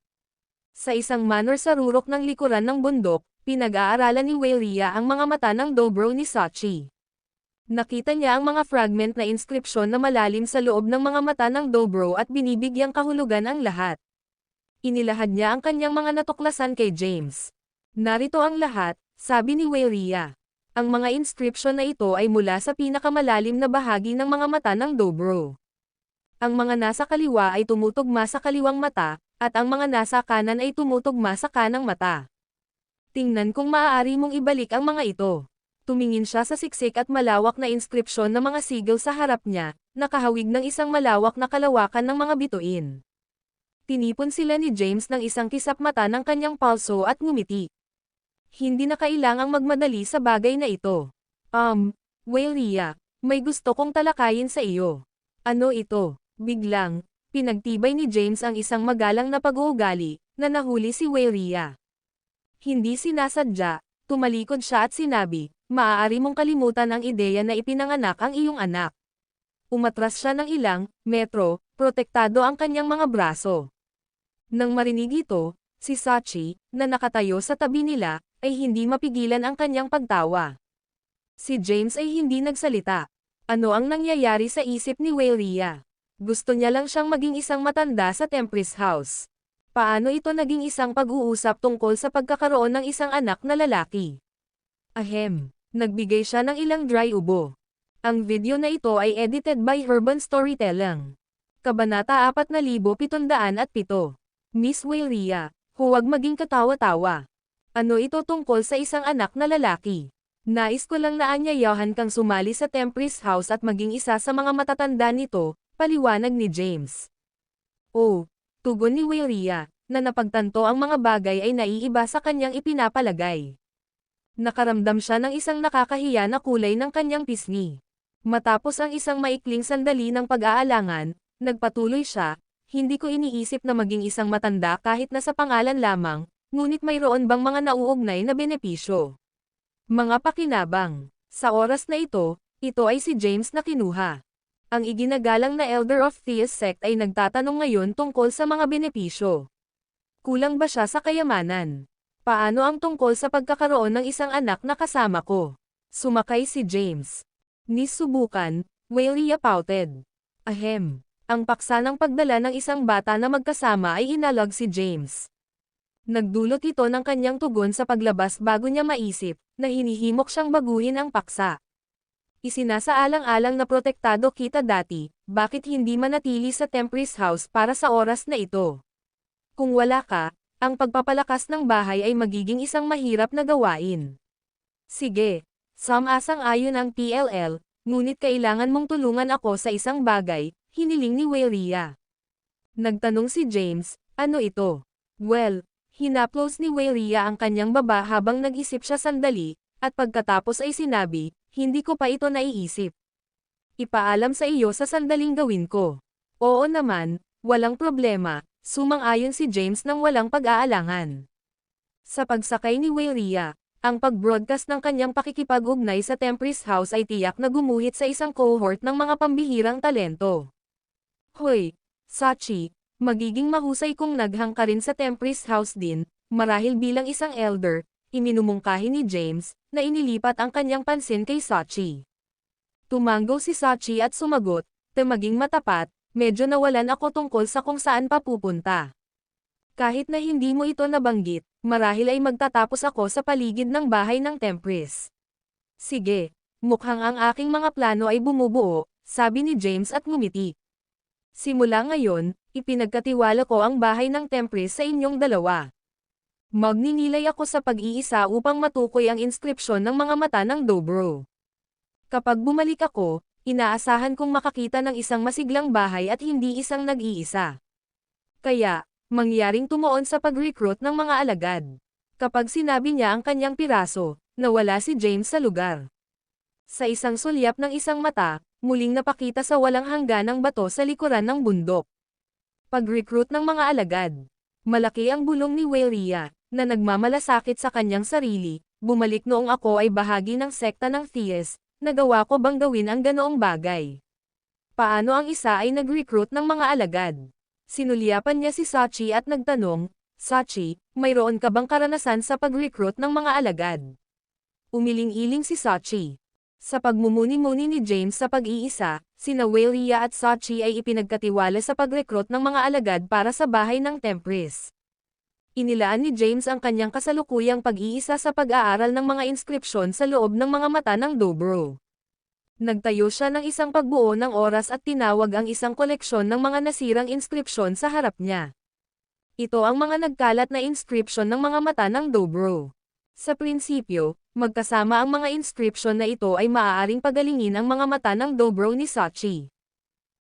Sa isang manor sa rurok ng likuran ng bundok, pinag-aaralan ni Wayria ang mga mata ng Dobro ni Sachi. Nakita niya ang mga fragment na inskripsyon na malalim sa loob ng mga mata ng Dobro at binibigyang kahulugan ang lahat. Inilahad niya ang kanyang mga natuklasan kay James. Narito ang lahat, sabi ni Wayria. Ang mga inscription na ito ay mula sa pinakamalalim na bahagi ng mga mata ng Dobro. Ang mga nasa kaliwa ay tumutugma sa kaliwang mata, at ang mga nasa kanan ay tumutugma sa kanang mata. Tingnan kung maaari mong ibalik ang mga ito. Tumingin siya sa siksik at malawak na inskripsyon ng mga sigil sa harap niya, nakahawig ng isang malawak na kalawakan ng mga bituin. Tinipon sila ni James ng isang kisap mata ng kanyang palso at ngumiti. Hindi na kailangang magmadali sa bagay na ito. Wayria, may gusto kong talakayin sa iyo. Ano ito? Biglang, pinagtibay ni James ang isang magalang na pag-uugali, na nahuli si Wayria. Hindi sinasadya, tumalikod siya at sinabi, maaari mong kalimutan ang ideya na ipinanganak ang iyong anak. Umatras siya ng ilang metro, protektado ang kanyang mga braso. Nang marinig ito, si Sachi, na nakatayo sa tabi nila, ay hindi mapigilan ang kanyang pagtawa. Si James ay hindi nagsalita. Ano ang nangyayari sa isip ni Wayria? Gusto niya lang siyang maging isang matanda sa Tempris House. Paano ito naging isang pag-uusap tungkol sa pagkakaroon ng isang anak na lalaki? Nagbigay siya ng ilang dry ubo. Ang video na ito ay edited by Urban Storytelling. Kabanata 4707. Miss Wayria, huwag maging katawa-tawa. Ano ito tungkol sa isang anak na lalaki? Nais ko lang naanyayahan kang sumali sa Tempris House at maging isa sa mga matatanda nito, paliwanag ni James. Oh, tugon ni Wayria, na napagtanto ang mga bagay ay naiiba sa kanyang ipinapalagay. Nakaramdam siya ng isang nakakahiya na kulay ng kanyang pisngi. Matapos ang isang maikling sandali ng pag-aalangan, nagpatuloy siya, hindi ko iniisip na maging isang matanda kahit na sa pangalan lamang, ngunit mayroon bang mga nauugnay na benepisyo? Mga pakinabang. Sa oras na ito ay si James na kinuha. Ang iginagalang na Elder of Theus sect ay nagtatanong ngayon tungkol sa mga benepisyo. Kulang ba siya sa kayamanan? Paano ang tungkol sa pagkakaroon ng isang anak na kasama ko? Sumakay si James. Nisubukan, Walia pouted. Ahem. Ang paksa ng pagdala ng isang bata na magkasama ay hinalog si James. Nagdulot ito ng kanyang tugon sa paglabas bago niya maisip na hinihimok siyang baguhin ang paksa. Isinasaalang-alang na protektado kita dati, bakit hindi manatili sa Tempest House para sa oras na ito? Kung wala ka, ang pagpapalakas ng bahay ay magiging isang mahirap na gawain. Sige, sumasang-ayon ang PLL, ngunit kailangan mong tulungan ako sa isang bagay, hiniling ni Walia. Nagtanong si James, ano ito? Well, hinaplos ni Walia ang kanyang baba habang nag-isip siya sandali, at pagkatapos ay sinabi, hindi ko pa ito naiisip. Ipaalam sa iyo sa sandaling gawin ko. Oo naman, walang problema, sumang-ayon si James nang walang pag-aalangan. Sa pagsakay ni Walia, ang pag-broadcast ng kanyang pakikipag-ugnay sa Tempest House ay tiyak na gumuhit sa isang cohort ng mga pambihirang talento. Hoy, Sachi, magiging mahusay kung naghang ka rin sa Tempest House din, marahil bilang isang elder, iminumungkahi ni James, na inilipat ang kanyang pansin kay Sachi. Tumango si Sachi at sumagot, maging matapat, medyo nawalan ako tungkol sa kung saan papupunta. Kahit na hindi mo ito nabanggit, marahil ay magtatapos ako sa paligid ng bahay ng Tempest. Sige, mukhang ang aking mga plano ay bumubuo, sabi ni James at ngumiti. Simula ngayon, ipinagkatiwala ko ang bahay ng Tempest sa inyong dalawa. Magninilay ako sa pag-iisa upang matukoy ang inskripsyon ng mga mata ng Dobro. Kapag bumalik ako, inaasahan kong makakita ng isang masiglang bahay at hindi isang nag-iisa. Kaya, mangyaring tumuon sa pag-recruit ng mga alagad. Kapag sinabi niya ang kanyang piraso, nawala si James sa lugar. Sa isang sulyap ng isang mata, muling napakita sa walang hangganang bato sa likuran ng bundok. Pag-recruit ng mga alagad. Malaki ang bulong ni Walia, na nagmamalasakit sa kanyang sarili, bumalik noong ako ay bahagi ng sekta ng Theus, nagawa ko bang gawin ang ganoong bagay? Paano ang isa ay nag-recruit ng mga alagad? Sinulyapan niya si Sachi at nagtanong, Sachi, mayroon ka bang karanasan sa pag-recruit ng mga alagad? Umiling-iling si Sachi. Sa pagmumuni-muni ni James sa pag-iisa, sina Walia at Sachi ay ipinagkatiwala sa pag-recruit ng mga alagad para sa bahay ng Tempest. Inilaan ni James ang kanyang kasalukuyang pag-iisa sa pag-aaral ng mga inskripsyon sa loob ng mga mata ng Dobro. Nagtayo siya ng isang pagbuo ng oras at tinawag ang isang koleksyon ng mga nasirang inskripsyon sa harap niya. Ito ang mga nagkalat na inskripsyon ng mga mata ng Dobro. Sa prinsipyo, magkasama ang mga inskripsyon na ito ay maaaring pagalingin ang mga mata ng Dobro ni Sachi.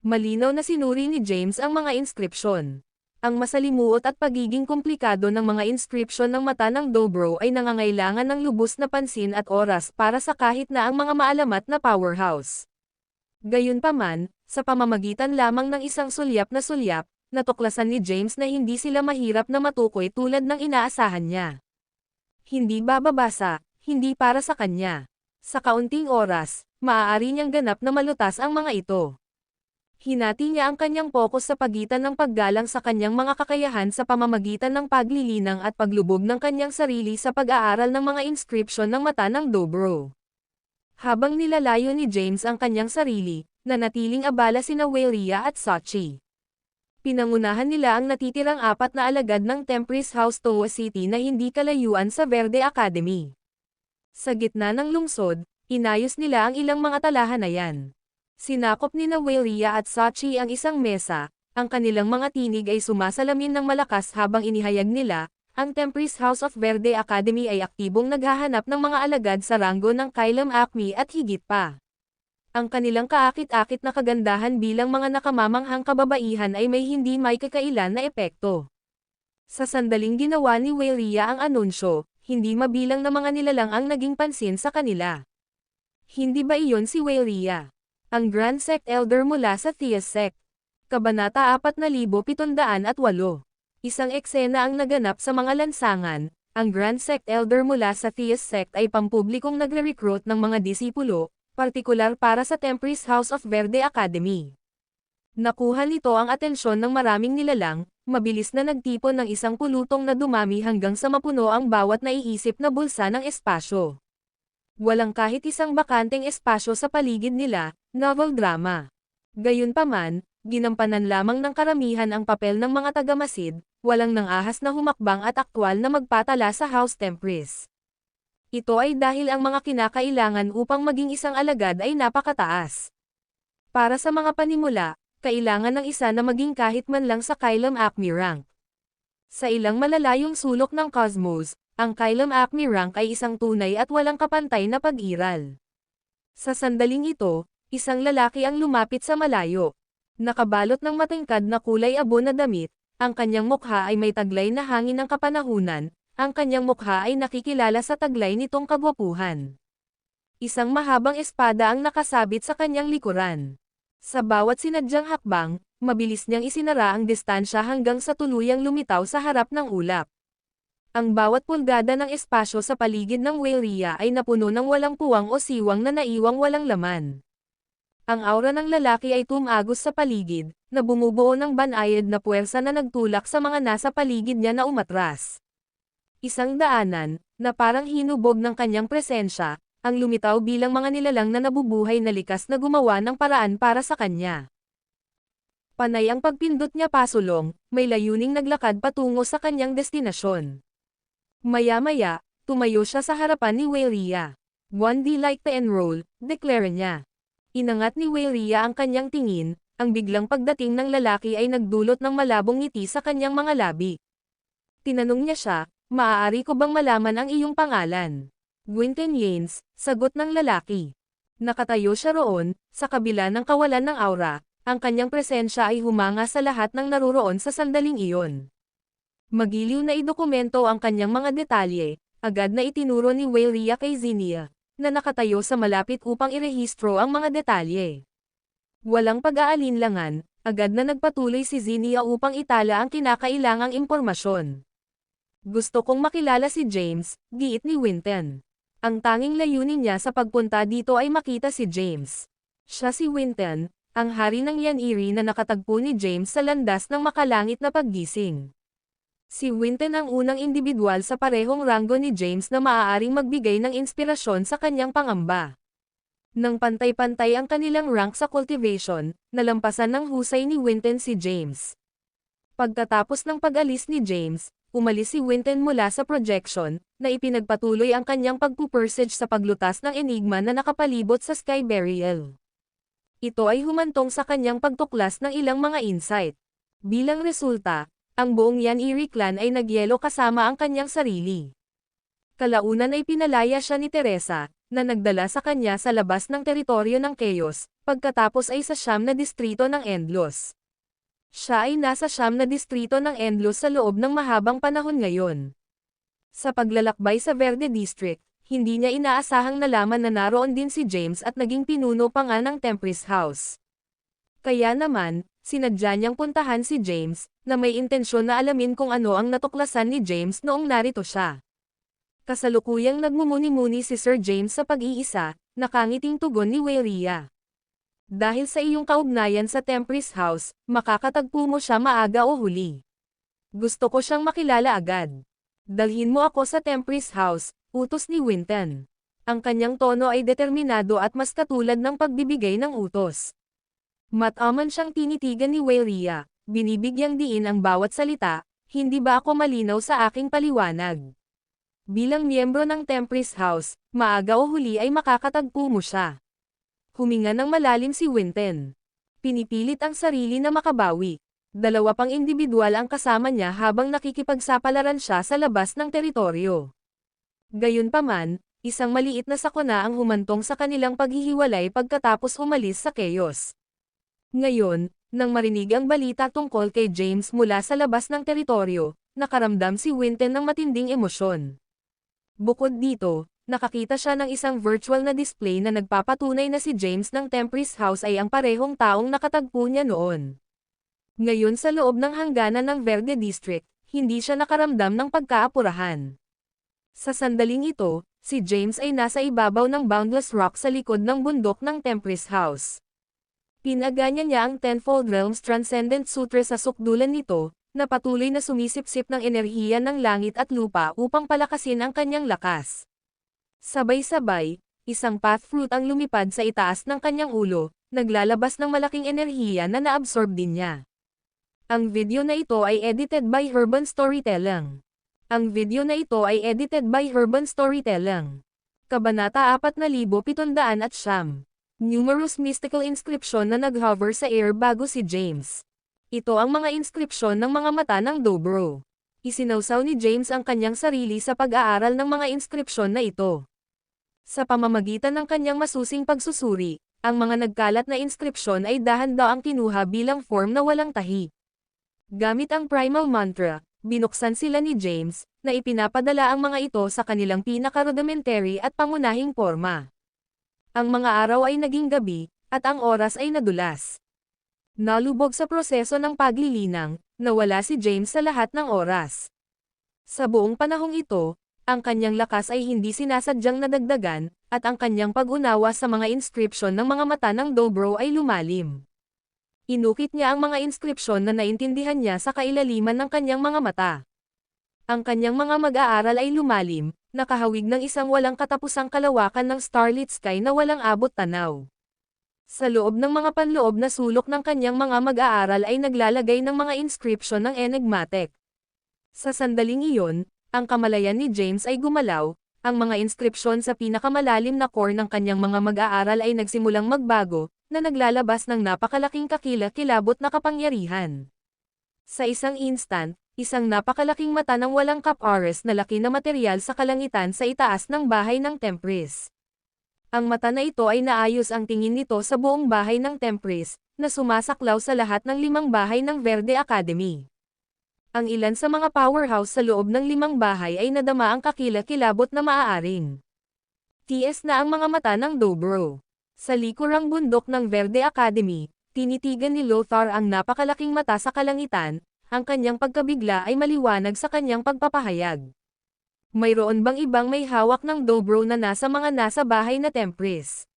Malinaw na sinuri ni James ang mga inskripsyon. Ang masalimuot at pagiging komplikado ng mga inskripsyon ng mata ng Dobro ay nangangailangan ng lubos na pansin at oras para sa kahit na ang mga maalamat na powerhouse. Gayunpaman, sa pamamagitan lamang ng isang sulyap, natuklasan ni James na hindi sila mahirap na matukoy tulad ng inaasahan niya. Hindi bababasa, hindi para sa kanya. Sa kaunting oras, maaari niyang ganap na malutas ang mga ito. Hinati niya ang kanyang pokus sa pagitan ng paggalang sa kanyang mga kakayahan sa pamamagitan ng paglilinang at paglubog ng kanyang sarili sa pag-aaral ng mga inskripsyon ng mata ng Dobro. Habang nilalayo ni James ang kanyang sarili, nanatiling abala sina Walia at Sachi. Pinangunahan nila ang natitirang 4 na alagad ng Tempest House Towa City na hindi kalayuan sa Verde Academy. Sa gitna ng lungsod, inayos nila ang ilang mga talahanayan. Sinakop ni Walia at Sachi ang isang mesa, ang kanilang mga tinig ay sumasalamin ng malakas habang inihayag nila, ang Tempest House of Verde Academy ay aktibong naghahanap ng mga alagad sa ranggo ng Kailam Acme at higit pa. Ang kanilang kaakit-akit na kagandahan bilang mga nakamamanghang kababaihan ay may hindi may kakailan na epekto. Sa sandaling ginawa ni Walia ang anunsyo, hindi mabilang na mga nilalang ang naging pansin sa kanila. Hindi ba iyon si Weylia? Ang Grand Sect Elder mula sa Theas Sect. Kabanata 4708. Isang eksena ang naganap sa mga lansangan. Ang Grand Sect Elder mula sa Theas Sect ay pampublikong nagre-recruit ng mga disipulo, partikular para sa Tempris House of Verde Academy. Nakuha nito ang atensyon ng maraming nilalang, mabilis na nagtipon ng isang pulutong na dumami hanggang sa mapuno ang bawat naiisip na bulsa ng espasyo. Walang kahit isang bakanteng espasyo sa paligid nila, novel drama. Gayunpaman, ginampanan lamang ng karamihan ang papel ng mga tagamasid, walang nangahas na humakbang at aktwal na magpatala sa House Tempris. Ito ay dahil ang mga kinakailangan upang maging isang alagad ay napakataas. Para sa mga panimula, kailangan ng isa na maging kahit man lang sa Kylum Acme rank. Sa ilang malalayong sulok ng cosmos, ang Kylum Acme rank ay isang tunay at walang kapantay na pag-iral. Sa sandaling ito, isang lalaki ang lumapit sa malayo. Nakabalot ng matingkad na kulay abo na damit, ang kanyang mukha ay may taglay na hangin ng kapanahunan, ang kanyang mukha ay nakikilala sa taglay nitong kagwapuhan. Isang mahabang espada ang nakasabit sa kanyang likuran. Sa bawat sinadyang hakbang, mabilis niyang isinara ang distansya hanggang sa tuluyang lumitaw sa harap ng ulap. Ang bawat pulgada ng espasyo sa paligid ng Weylia ay napuno ng walang puwang o siwang na naiwang walang laman. Ang aura ng lalaki ay tumagos sa paligid, na bumubuo ng banayad na puwersa na nagtulak sa mga nasa paligid niya na umatras. Isang daanan, na parang hinubog ng kanyang presensya, ang lumitaw bilang mga nilalang na nabubuhay na likas na gumawa ng paraan para sa kanya. Panay ang pagpindot niya pasulong, may layuning naglakad patungo sa kanyang destinasyon. Maya-maya, tumayo siya sa harapan ni Weylia. "One D like to enroll," deklara niya. Inangat ni Weylia ang kanyang tingin, ang biglang pagdating ng lalaki ay nagdulot ng malabong ngiti sa kanyang mga labi. Tinanong niya siya, "Maaari ko bang malaman ang iyong pangalan?" "Gwynten Yanes," sagot ng lalaki. Nakatayo siya roon, sa kabila ng kawalan ng aura, ang kanyang presensya ay humanga sa lahat ng naruroon sa sandaling iyon. Magiliw na idokumento ang kanyang mga detalye, agad na itinuro ni Weylia kay Zinnia, na nakatayo sa malapit upang irehistro ang mga detalye. Walang pag-aalinlangan, agad na nagpatuloy si Zinnia upang itala ang kinakailangang impormasyon. "Gusto kong makilala si James," giit ni Winton. Ang tanging layunin niya sa pagpunta dito ay makita si James. Siya si Winton, ang hari ng Yaniri na nakatagpo ni James sa landas ng makalangit na paggising. Si Winton ang unang individual sa parehong ranggo ni James na maaaring magbigay ng inspirasyon sa kanyang pangamba. Nang pantay-pantay ang kanilang rank sa cultivation, nalampasan ng husay ni Winton si James. Pagkatapos ng pag-alis ni James, umalis si Winton mula sa projection, na ipinagpatuloy ang kanyang pagpupursage sa paglutas ng enigma na nakapalibot sa Sky Burial. Ito ay humantong sa kanyang pagtuklas ng ilang mga insight. Bilang resulta, ang buong Yaniri clan ay nagyelo kasama ang kanyang sarili. Kalaunan ay pinalaya siya ni Teresa, na nagdala sa kanya sa labas ng teritoryo ng Chaos, pagkatapos ay sa siyam na distrito ng Endlos. Siya ay nasa siyam na distrito ng Endlos sa loob ng mahabang panahon ngayon. Sa paglalakbay sa Verde District, hindi niya inaasahang nalaman na naroon din si James at naging pinuno pa nga ng Tempris House. Kaya naman, sinadya niyang puntahan si James, na may intensyon na alamin kung ano ang natuklasan ni James noong narito siya. Kasalukuyang nagmumuni-muni si Sir James sa pag-iisa, nakangiting tugon ni Weylia. "Dahil sa iyong kaugnayan sa Tempris House, makakatagpo mo siya maaga o huli. Gusto ko siyang makilala agad. Dalhin mo ako sa Tempris House," utos ni Winton. Ang kanyang tono ay determinado at mas katulad ng pagbibigay ng utos. Mataman siyang tinitigan ni Weylia, binibigyang diin ang bawat salita, "Hindi ba ako malinaw sa aking paliwanag? Bilang miyembro ng Tempris House, maaga o huli ay makakatagpo mo siya." Huminga ng malalim si Winton. Pinipilit ang sarili na makabawi. Dalawa pang individual ang kasama niya habang nakikipagsapalaran siya sa labas ng teritoryo. Gayunpaman, isang maliit na sakuna ang humantong sa kanilang paghihiwalay pagkatapos umalis sa Chaos. Ngayon, nang marinig ang balita tungkol kay James mula sa labas ng teritoryo, nakaramdam si Winton ng matinding emosyon. Bukod dito, nakakita siya ng isang virtual na display na nagpapatunay na si James ng Tempris House ay ang parehong taong nakatagpo niya noon. Ngayon sa loob ng hangganan ng Verde District, hindi siya nakaramdam ng pagkaapurahan. Sa sandaling ito, si James ay nasa ibabaw ng Boundless Rock sa likod ng bundok ng Tempris House. Pinaganya niya ang Tenfold Realms Transcendent Sutra sa sukdulan nito, na patuloy na sumisipsip ng enerhiya ng langit at lupa upang palakasin ang kanyang lakas. Sabay-sabay, isang path fruit ang lumipad sa itaas ng kanyang ulo, naglalabas ng malaking enerhiya na naabsorb din niya. Ang video na ito ay edited by Herban Storytelling. Kabanata 4700. Numerous mystical inscription na nag-hover sa air bago si James. Ito ang mga inskripsyon ng mga mata ng Dobro. Isinawsaw ni James ang kanyang sarili sa pag-aaral ng mga inskripsyon na ito. Sa pamamagitan ng kanyang masusing pagsusuri, ang mga nagkalat na inskripsyon ay dahan-daang kinuha bilang form na walang tahi. Gamit ang primal mantra, binuksan sila ni James, na ipinapadala ang mga ito sa kanilang pinaka-rudimentary at pangunahing forma. Ang mga araw ay naging gabi, at ang oras ay nadulas. Nalubog sa proseso ng paglilinang, nawala si James sa lahat ng oras. Sa buong panahong ito, ang kanyang lakas ay hindi sinasadyang nadagdagan, at ang kanyang pag-unawa sa mga inscription ng mga mata ng Dobro ay lumalim. Inukit niya ang mga inskripsyon na naintindihan niya sa kailaliman ng kanyang mga mata. Ang kanyang mga mag-aaral ay lumalim, nakahawig ng isang walang katapusang kalawakan ng starlit sky na walang abot tanaw. Sa loob ng mga panloob na sulok ng kanyang mga mag-aaral ay naglalagay ng mga inscription ng enigmatic. Sa sandaling iyon, ang kamalayan ni James ay gumalaw, ang mga inskripsyon sa pinakamalalim na core ng kanyang mga mag-aaral ay nagsimulang magbago, na naglalabas ng napakalaking kakila-kilabot na kapangyarihan. Sa isang instant, isang napakalaking mata ng walang kapares na laki na material sa kalangitan sa itaas ng bahay ng Tempris. Ang mata na ito ay naayos ang tingin nito sa buong bahay ng Tempris, na sumasaklaw sa lahat ng 5 bahay ng Verde Academy. Ang ilan sa mga powerhouse sa loob ng 5 bahay ay nadama ang kakila-kilabot na maaaring. Tiis na ang mga mata ng Dobro. Sa likurang bundok ng Verde Academy, tinitigan ni Lothar ang napakalaking mata sa kalangitan, ang kanyang pagkabigla ay maliwanag sa kanyang pagpapahayag. Mayroon bang ibang may hawak ng Dobro na nasa bahay na Tempris?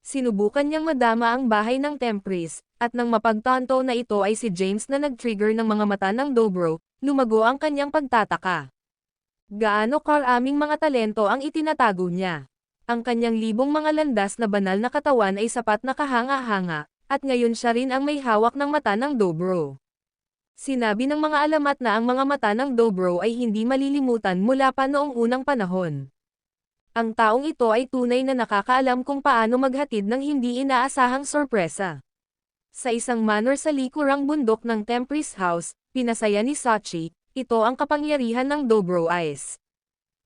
Sinubukan niyang madama ang bahay ng Tempris, at nang mapagtanto na ito ay si James na nag-trigger ng mga mata ng Dobro, lumago ang kanyang pagtataka. Gaano karaming mga talento ang itinatago niya? Ang kanyang libong mga landas na banal na katawan ay sapat na kahanga-hanga, at ngayon siya rin ang may hawak ng mata ng Dobro. Sinabi ng mga alamat na ang mga mata ng Dobro ay hindi malilimutan mula pa noong unang panahon. Ang taong ito ay tunay na nakakaalam kung paano maghatid ng hindi inaasahang sorpresa. Sa isang manor sa likurang bundok ng Tempris House, pinasaya ni Sachi, ito ang kapangyarihan ng Dobro Eyes.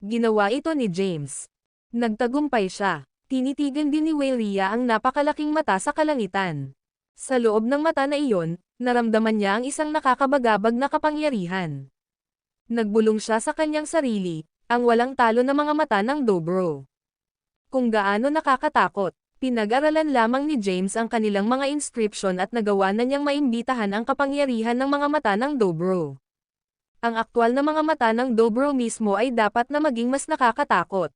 Ginawa ito ni James. Nagtagumpay siya. Tinitigan din ni Wayria ang napakalaking mata sa kalangitan. Sa loob ng mata na iyon, naramdaman niya ang isang nakakabagabag na kapangyarihan. Nagbulong siya sa kanyang sarili, ang walang talo na mga mata ng Dobro. Kung gaano nakakatakot, pinag-aralan lamang ni James ang kanilang mga inscription at nagawa na niyang maimbitahan ang kapangyarihan ng mga mata ng Dobro. Ang aktwal na mga mata ng Dobro mismo ay dapat na maging mas nakakatakot.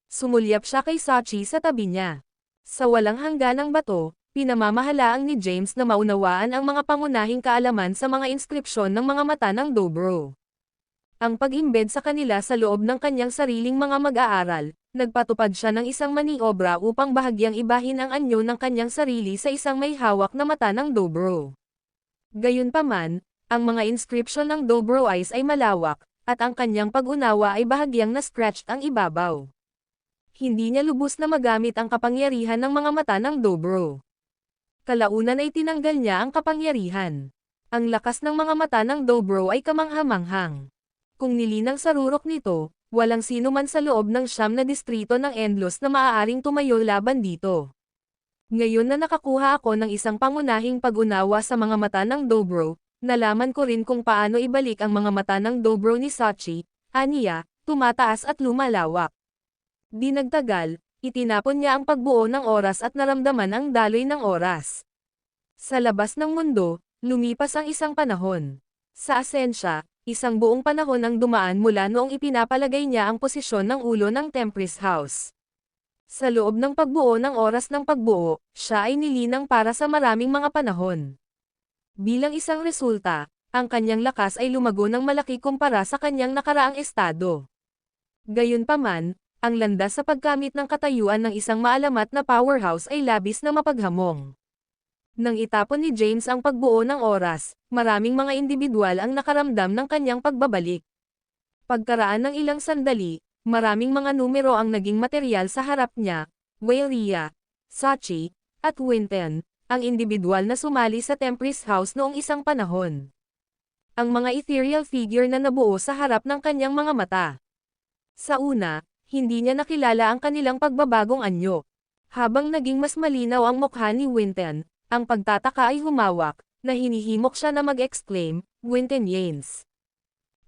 Sumulyap siya kay Sachi sa tabi niya. Sa walang hangganang bato, pinamamahalaang ni James na maunawaan ang mga pangunahing kaalaman sa mga inskripsyon ng mga mata ng Dobro. Ang pag-imbed sa kanila sa loob ng kanyang sariling mga mag-aaral, nagpatupad siya ng isang maniobra upang bahagyang ibahin ang anyo ng kanyang sarili sa isang may hawak na mata ng Dobro. Gayunpaman, ang mga inskripsyon ng Dobro Eyes ay malawak, at ang kanyang pag-unawa ay bahagyang na-scratched ang ibabaw. Hindi niya lubos na magamit ang kapangyarihan ng mga mata ng Dobro. Kalaunan ay tinanggal niya ang kapangyarihan. Ang lakas ng mga mata ng Dobro ay kamangha-manghang. Kung nilinang sa rurok nito, walang sino man sa loob ng 9 na distrito ng Endlos na maaaring tumayo laban dito. Ngayon na nakakuha ako ng isang pangunahing pag-unawa sa mga mata ng Dobro, nalaman ko rin kung paano ibalik ang mga mata ng Dobro ni Sachi, aniya, tumataas at lumalawak. Di nagtagal, itinapon niya ang pagbuo ng oras at naramdaman ang daloy ng oras. Sa labas ng mundo, lumipas ang isang panahon. Sa asensya, isang buong panahon ang dumaan mula noong ipinapalagay niya ang posisyon ng ulo ng Tempest House. Sa loob ng pagbuo ng oras ng pagbuo, siya ay nilinang para sa maraming mga panahon. Bilang isang resulta, ang kanyang lakas ay lumago ng malaki kumpara sa kanyang nakaraang estado. Gayunpaman, ang landas sa pagkamit ng katayuan ng isang maalamat na powerhouse ay labis na mapaghamong. Nang itapon ni James ang pagbuo ng oras, maraming mga individual ang nakaramdam ng kanyang pagbabalik. Pagkaraan ng ilang sandali, maraming mga numero ang naging material sa harap niya, Wailia, Sachi, at Winten, ang individual na sumali sa Tempest House noong isang panahon. Ang mga ethereal figure na nabuo sa harap ng kanyang mga mata. Sa una, hindi niya nakilala ang kanilang pagbabagong anyo. Habang naging mas malinaw ang mukha ni Winten, ang pagtataka ay humawak, na hinihimok siya na mag-exclaim, Winten Yanes.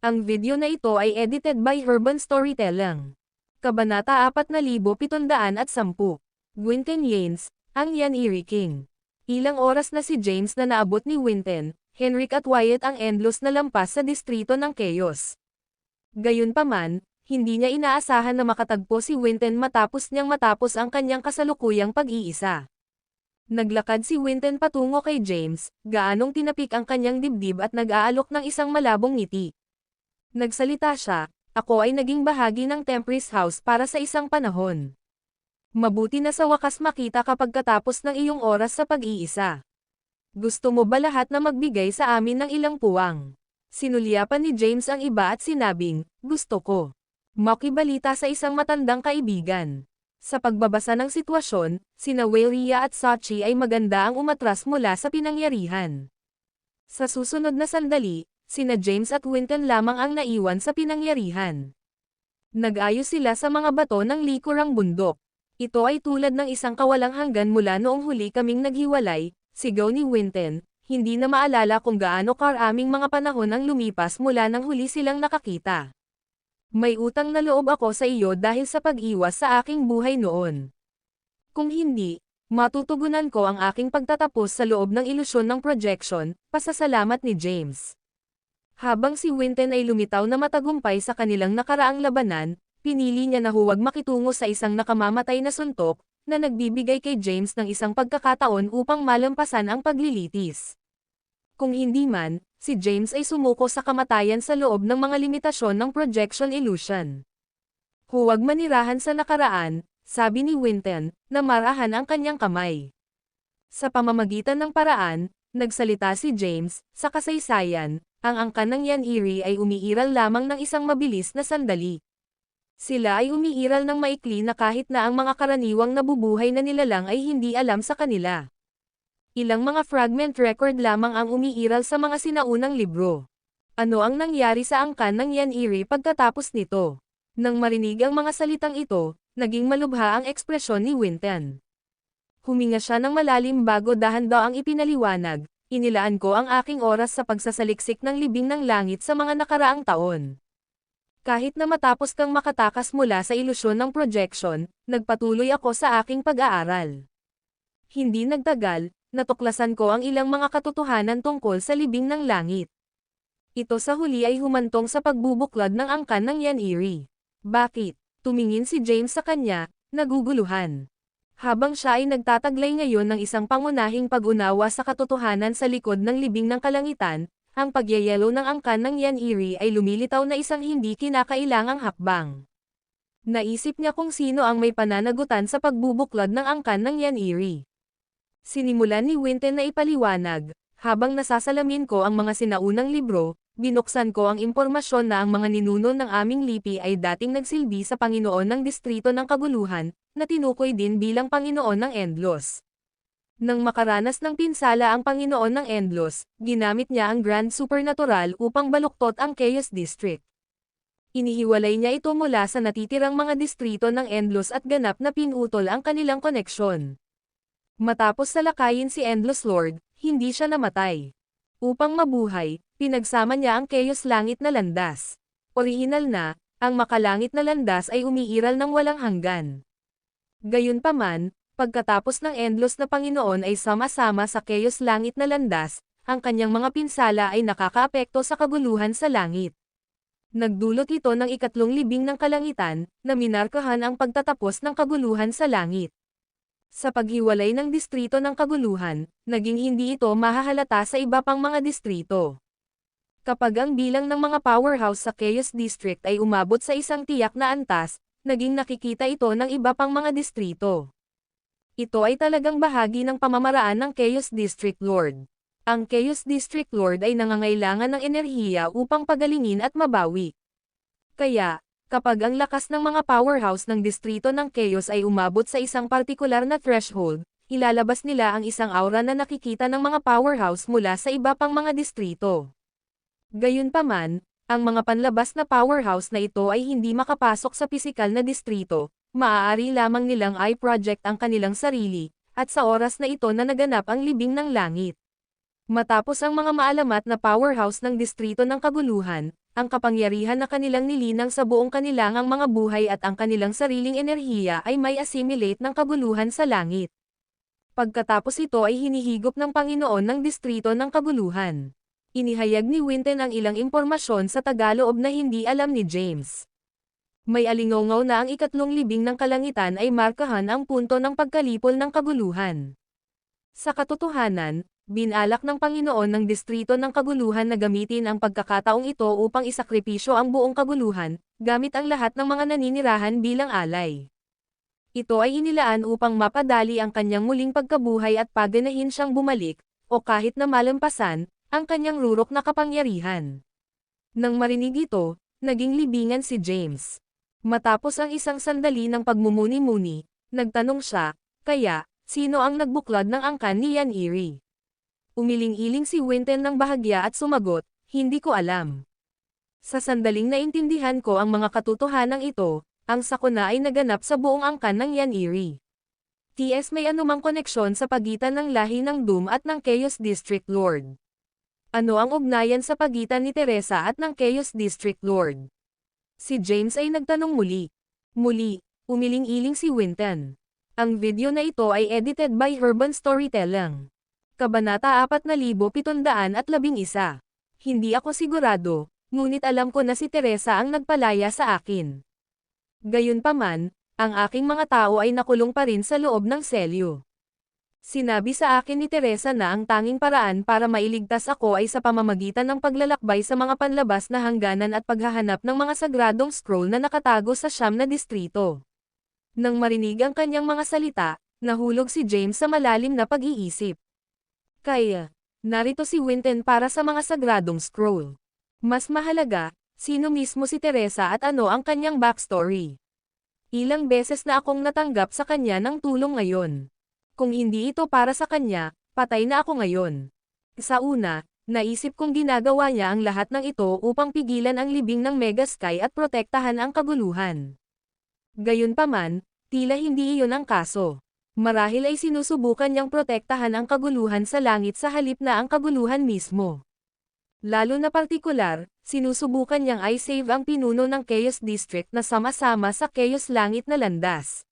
Ang video na ito ay edited by Urban Storytelling. Kabanata 4710. Winten Yanes, ang Yan'Eri King. Ilang oras na si James na naabot ni Winten, Henrik at Wyatt ang endless na lampas sa distrito ng Chaos. Gayunpaman, hindi niya inaasahan na makatagpo si Winten matapos ang kanyang kasalukuyang pag-iisa. Naglakad si Winten patungo kay James, gaanong tinapik ang kanyang dibdib at nag-aalok ng isang malabong ngiti. Nagsalita siya, "Ako ay naging bahagi ng Tempest House para sa isang panahon. Mabuti na sa wakas makita kapag katapos ng iyong oras sa pag-iisa. Gusto mo ba lahat na magbigay sa amin ng ilang puwang?" Sinulyapan ni James ang iba at sinabing, "Gusto ko makibalita sa isang matandang kaibigan." Sa pagbabasa ng sitwasyon, sina Wailia at Sachi ay maganda ang umatras mula sa pinangyarihan. Sa susunod na sandali, sina James at Winten lamang ang naiwan sa pinangyarihan. Nag-ayos sila sa mga bato ng likurang bundok. "Ito ay tulad ng isang kawalang hanggan mula noong huli kaming naghiwalay," sigaw ni Winten, hindi na maalala kung gaano karaming mga panahon ang lumipas mula nang huli silang nakakita. "May utang na loob ako sa iyo dahil sa pag-iwas sa aking buhay noon. Kung hindi, matutugunan ko ang aking pagtatapos sa loob ng ilusyon ng projection," pasasalamat ni James. Habang si Winten ay lumitaw na matagumpay sa kanilang nakaraang labanan, pinili niya na huwag makitungo sa isang nakamamatay na suntok, na nagbibigay kay James ng isang pagkakataon upang malampasan ang paglilitis. Kung hindi man, si James ay sumuko sa kamatayan sa loob ng mga limitasyon ng projection illusion. "Huwag manirahan sa nakaraan," sabi ni Winten, na marahan ang kanyang kamay. Sa pamamagitan ng paraan, nagsalita si James, sa kasaysayan, ang angkan ng Yan'Eri ay umiiral lamang ng isang mabilis na sandali. Sila ay umiiral ng maikli na kahit na ang mga karaniwang nabubuhay na nilalang ay hindi alam sa kanila. Ilang mga fragment record lamang ang umiiral sa mga sinaunang libro. Ano ang nangyari sa angkan ng Yan'Eri pagkatapos nito? Nang marinig ang mga salitang ito, naging malubha ang ekspresyon ni Winten. Huminga siya ng malalim bago dahan-daang ipinaliwanag, "Inilaan ko ang aking oras sa pagsasaliksik ng libing ng langit sa mga nakaraang taon. Kahit na matapos kang makatakas mula sa ilusyon ng projection, nagpatuloy ako sa aking pag-aaral. Hindi nagtagal, natuklasan ko ang ilang mga katotohanan tungkol sa libing ng langit. Ito sa huli ay humantong sa pagbubuklod ng angkan ng Yan'Eri." "Bakit?" tumingin si James sa kanya, naguguluhan. Habang siya ay nagtataglay ngayon ng isang pangunahing pag-unawa sa katotohanan sa likod ng libing ng kalangitan, ang pagyayelo ng angkan ng Yan'Eri ay lumilitaw na isang hindi kinakailangang hakbang. Naisip niya kung sino ang may pananagutan sa pagbubuklod ng angkan ng Yan'Eri. Sinimulan ni Winten na ipaliwanag, "Habang nasasalamin ko ang mga sinaunang libro, binuksan ko ang impormasyon na ang mga ninuno ng aming lipi ay dating nagsilbi sa Panginoon ng Distrito ng Kaguluhan, na tinukoy din bilang Panginoon ng Endlos. Nang makaranas ng pinsala ang Panginoon ng Endlos, ginamit niya ang Grand Supernatural upang baluktot ang Chaos District. Inihiwalay niya ito mula sa natitirang mga distrito ng Endlos at ganap na pinutol ang kanilang koneksyon. Matapos salakayin si Endless Lord, hindi siya namatay. Upang mabuhay, pinagsama niya ang Chaos Langit na landas. Orihinal na, ang makalangit na landas ay umiiral ng walang hanggan. Gayunpaman, pagkatapos ng endless na Panginoon ay sama-sama sa chaos langit na landas, ang kanyang mga pinsala ay nakakaapekto sa kaguluhan sa langit. Nagdulot ito ng ikatlong libing ng kalangitan, na minarkahan ang pagtatapos ng kaguluhan sa langit. Sa paghiwalay ng distrito ng kaguluhan, naging hindi ito mahahalata sa iba pang mga distrito. Kapag ang bilang ng mga powerhouse sa Chaos District ay umabot sa isang tiyak na antas, naging nakikita ito ng iba pang mga distrito. Ito ay talagang bahagi ng pamamaraan ng Chaos District Lord. Ang Chaos District Lord ay nangangailangan ng enerhiya upang pagalingin at mabawi. Kaya, kapag ang lakas ng mga powerhouse ng distrito ng Chaos ay umabot sa isang partikular na threshold, ilalabas nila ang isang aura na nakikita ng mga powerhouse mula sa iba pang mga distrito. Gayunpaman, ang mga panlabas na powerhouse na ito ay hindi makapasok sa pisikal na distrito, maaari lamang nilang i-project ang kanilang sarili, at sa oras na ito na naganap ang libing ng langit. Matapos ang mga maalamat na powerhouse ng distrito ng kaguluhan, ang kapangyarihan na kanilang nilinang sa buong kanilangang mga buhay at ang kanilang sariling enerhiya ay may assimilate ng kaguluhan sa langit. Pagkatapos ito ay hinihigop ng Panginoon ng distrito ng kaguluhan. Inihayag ni Winton ang ilang impormasyon sa Tagaloob na hindi alam ni James. May alingaw na ang ikatlong libing ng kalangitan ay markahan ang punto ng pagkalipol ng kaguluhan. Sa katotohanan, binalak ng Panginoon ng distrito ng kaguluhan na gamitin ang pagkakataong ito upang isakripisyo ang buong kaguluhan, gamit ang lahat ng mga naninirahan bilang alay. Ito ay inilaan upang mapadali ang kanyang muling pagkabuhay at paganahin siyang bumalik, o kahit na malampasan, ang kanyang rurok na kapangyarihan. Nang marinig ito, naging libingan si James. Matapos ang isang sandali ng pagmumuni-muni, nagtanong siya, kaya, sino ang nagbuklod ng angkan ni Yan Eerie? Umiling-iling si Winton ng bahagya at sumagot, hindi ko alam. Sa sandaling naintindihan ko ang mga katotohanang ito, ang sakuna ay naganap sa buong angkan ng Yan Eerie. T.S. may anumang koneksyon sa pagitan ng lahi ng Doom at ng Chaos District Lord. Ano ang ugnayan sa pagitan ni Teresa at ng Chaos District Lord? Si James ay nagtanong muli. Muli, umiling-iling si Winton. Ang video na ito ay edited by Urban Storytelling. Kabanata 4711. Hindi ako sigurado, ngunit alam ko na si Teresa ang nagpalaya sa akin. Gayunpaman, ang aking mga tao ay nakulong pa rin sa loob ng selyo. Sinabi sa akin ni Teresa na ang tanging paraan para mailigtas ako ay sa pamamagitan ng paglalakbay sa mga panlabas na hangganan at paghahanap ng mga sagradong scroll na nakatago sa siyam na distrito. Nang marinig ang kanyang mga salita, nahulog si James sa malalim na pag-iisip. Kaya, narito si Winton para sa mga sagradong scroll. Mas mahalaga, sino mismo si Teresa at ano ang kanyang backstory. Ilang beses na akong natanggap sa kanya ng tulong ngayon. Kung hindi ito para sa kanya, patay na ako ngayon. Sa una, naisip kong ginagawa niya ang lahat ng ito upang pigilan ang libing ng Megasky at protektahan ang kaguluhan. Gayunpaman, tila hindi iyon ang kaso. Marahil ay sinusubukan niyang protektahan ang kaguluhan sa langit sa halip na ang kaguluhan mismo. Lalo na partikular, sinusubukan niyang i-save ang pinuno ng Chaos District na sama-sama sa Chaos Langit na landas.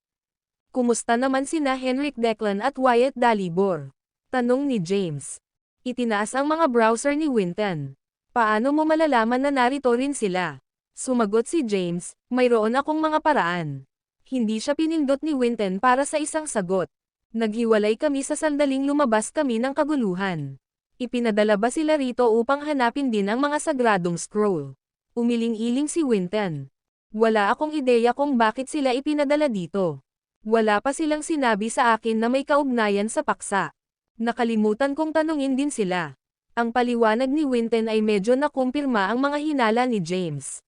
Kumusta naman sina Henrik Declan at Wyatt Dalibor? Tanong ni James. Itinaas ang mga browser ni Winton. Paano mo malalaman na narito rin sila? Sumagot si James, mayroon akong mga paraan. Hindi siya pinindot ni Winton para sa isang sagot. Naghiwalay kami sa sandaling lumabas kami ng kaguluhan. Ipinadala ba sila rito upang hanapin din ang mga sagradong scroll? Umiling-iling si Winton. Wala akong ideya kung bakit sila ipinadala dito. Wala pa silang sinabi sa akin na may kaugnayan sa paksa. Nakalimutan kong tanungin din sila. Ang paliwanag ni Winton ay medyo nakumpirma ang mga hinala ni James.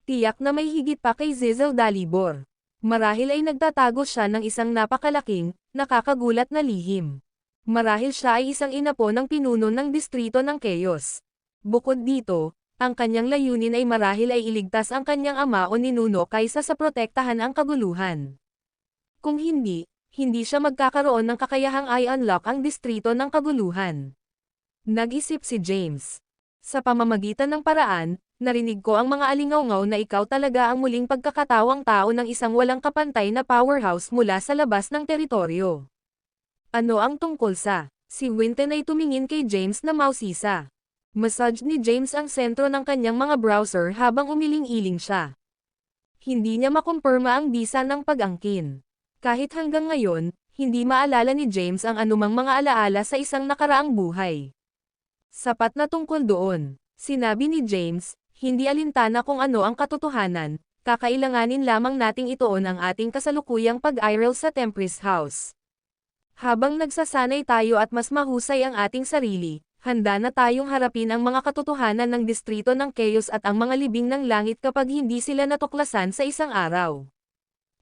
Tiyak na may higit pa kay Zizel Dalibor. Marahil ay nagtatago siya ng isang napakalaking, nakakagulat na lihim. Marahil siya ay isang inapo ng pinuno ng distrito ng Chaos. Bukod dito, ang kanyang layunin ay marahil ay iligtas ang kanyang ama o ninuno kaysa sa protektahan ang kaguluhan. Kung hindi, hindi siya magkakaroon ng kakayahang i-unlock ang distrito ng kaguluhan. Nag-isip si James. Sa pamamagitan ng paraan, Narinig ko ang mga alingaw-ngaw na ikaw talaga ang muling pagkakatawang tao ng isang walang kapantay na powerhouse mula sa labas ng teritoryo. Ano ang tungkol sa? Si Winton ay tumingin kay James na mausisa. Massage ni James ang sentro ng kanyang mga browser habang umiling-iling siya. Hindi niya makumpirma ang bisa ng pag-angkin. Kahit hanggang ngayon, hindi maalala ni James ang anumang mga alaala sa isang nakaraang buhay. Sapat na tungkol doon, sinabi ni James, hindi alintana kung ano ang katotohanan, kakailanganin lamang nating ituon ang ating kasalukuyang pag-iral sa Tempest House. Habang nagsasanay tayo at mas mahusay ang ating sarili, handa na tayong harapin ang mga katotohanan ng distrito ng Chaos at ang mga libing ng langit kapag hindi sila natuklasan sa isang araw.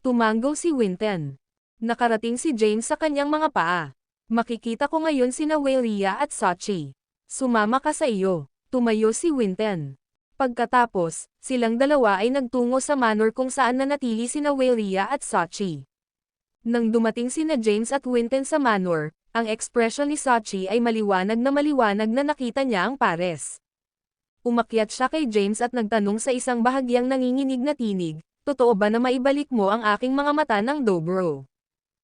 Tumango si Winton. Nakarating si James sa kanyang mga paa. Makikita ko ngayon sina Waylia at Sachi. Sumama ka sa iyo. Tumayo si Winton. Pagkatapos, silang dalawa ay nagtungo sa manor kung saan nanatili sina Waylia at Sachi. Nang dumating sina James at Winton sa manor, ang ekspresyon ni Sachi ay maliwanag na nakita niya ang pares. Umakyat siya kay James at nagtanong sa isang bahagyang nanginginig na tinig, totoo ba na maibalik mo ang aking mga mata ng dobro?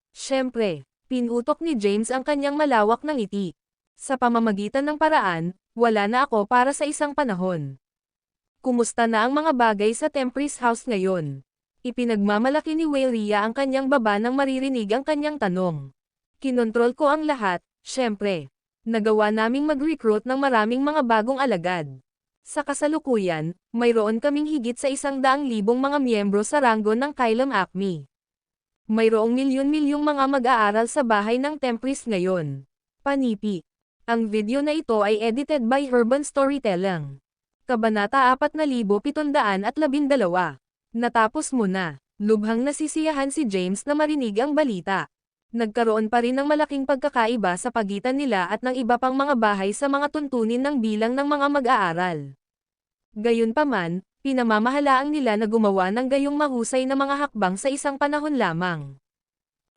Siyempre, pinutok ni James ang kanyang malawak na ngiti. Sa pamamagitan ng paraan, wala na ako para sa isang panahon. Kumusta na ang mga bagay sa Tempest House ngayon? Ipinagmamalaki ni Waylia ang kanyang baba nang maririnig ang kanyang tanong. Kinontrol ko ang lahat, syempre. Nagawa naming mag-recruit ng maraming mga bagong alagad. Sa kasalukuyan, mayroon kaming higit sa 100,000 mga miyembro sa ranggo ng Kylum Acme. Mayroong milyon-milyong mga mag-aaral sa bahay ng Tempest ngayon. Panipi. Ang video na ito ay edited by Urban Storytelling. Kabanata 4712. Natapos mo na. Lubhang nasisiyahan si James na marinig ang balita. Nagkaroon pa rin ng malaking pagkakaiba sa pagitan nila at ng iba pang mga bahay sa mga tuntunin ng bilang ng mga mag-aaral. Gayunpaman, pinamamahalaang nila na gumawa ng gayong mahusay na mga hakbang sa isang panahon lamang.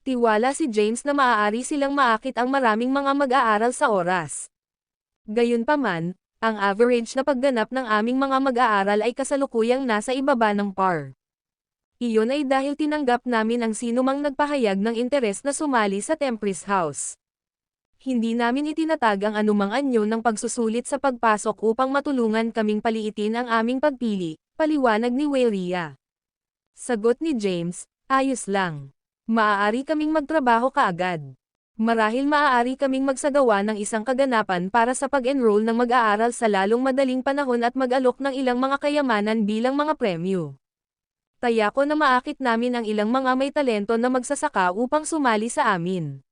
Tiwala si James na maaari silang maakit ang maraming mga mag-aaral sa oras. Gayunpaman, ang average na pagganap ng aming mga mag-aaral ay kasalukuyang nasa ibaba ng par. Iyon ay dahil tinanggap namin ang sinumang nagpahayag ng interes na sumali sa Tempest House. Hindi namin itinatag ang anumang anyo ng pagsusulit sa pagpasok upang matulungan kaming paliitin ang aming pagpili, paliwanag ni Waylia. Sagot ni James, ayos lang. Maaari kaming magtrabaho kaagad. Marahil maaari kaming magsagawa ng isang kaganapan para sa pag-enroll ng mag-aaral sa lalong madaling panahon at mag-alok ng ilang mga kayamanan bilang mga premyo. Tayako na maakit namin ang ilang mga may talento na magsasaka upang sumali sa amin.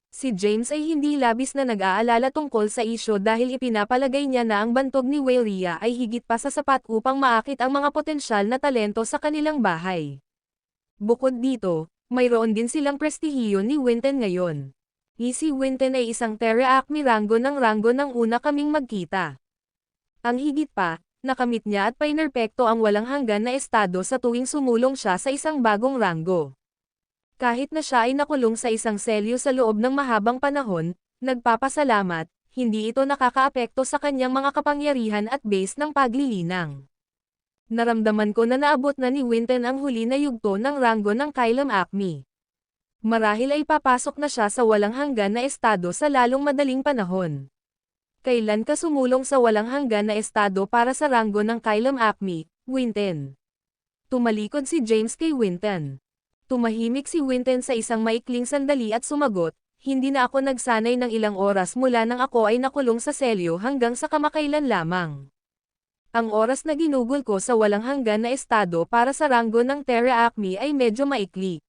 Si James ay hindi labis na nag-aalala tungkol sa isyo dahil ipinapalagay niya na ang bantog ni Waylia ay higit pa sa sapat upang maakit ang mga potensyal na talento sa kanilang bahay. Bukod dito, mayroon din silang prestihiyo ni Winton ngayon. Si Winton ay isang Terra Acme ranggo ng una kaming magkita. Ang higit pa, nakamit niya at painerpekto ang walang hanggan na estado sa tuwing sumulong siya sa isang bagong ranggo. Kahit na siya ay nakulong sa isang selyo sa loob ng mahabang panahon, nagpapasalamat, hindi ito nakakaapekto sa kanyang mga kapangyarihan at base ng paglilinang. Naramdaman ko na naabot na ni Winton ang huli na yugto ng ranggo ng Kylum Acme. Marahil ay papasok na siya sa walang hanggan na estado sa lalong madaling panahon. Kailan ka sumulong sa walang hanggan na estado para sa ranggo ng Kylum Acme, Winton? Tumalikod si James kay Winton. Tumahimik si Winton sa isang maikling sandali at sumagot, hindi na ako nagsanay ng ilang oras mula nang ako ay nakulong sa selyo hanggang sa kamakailan lamang. Ang oras na ginugol ko sa walang hanggan na estado para sa ranggo ng Terra Acme ay medyo maikli.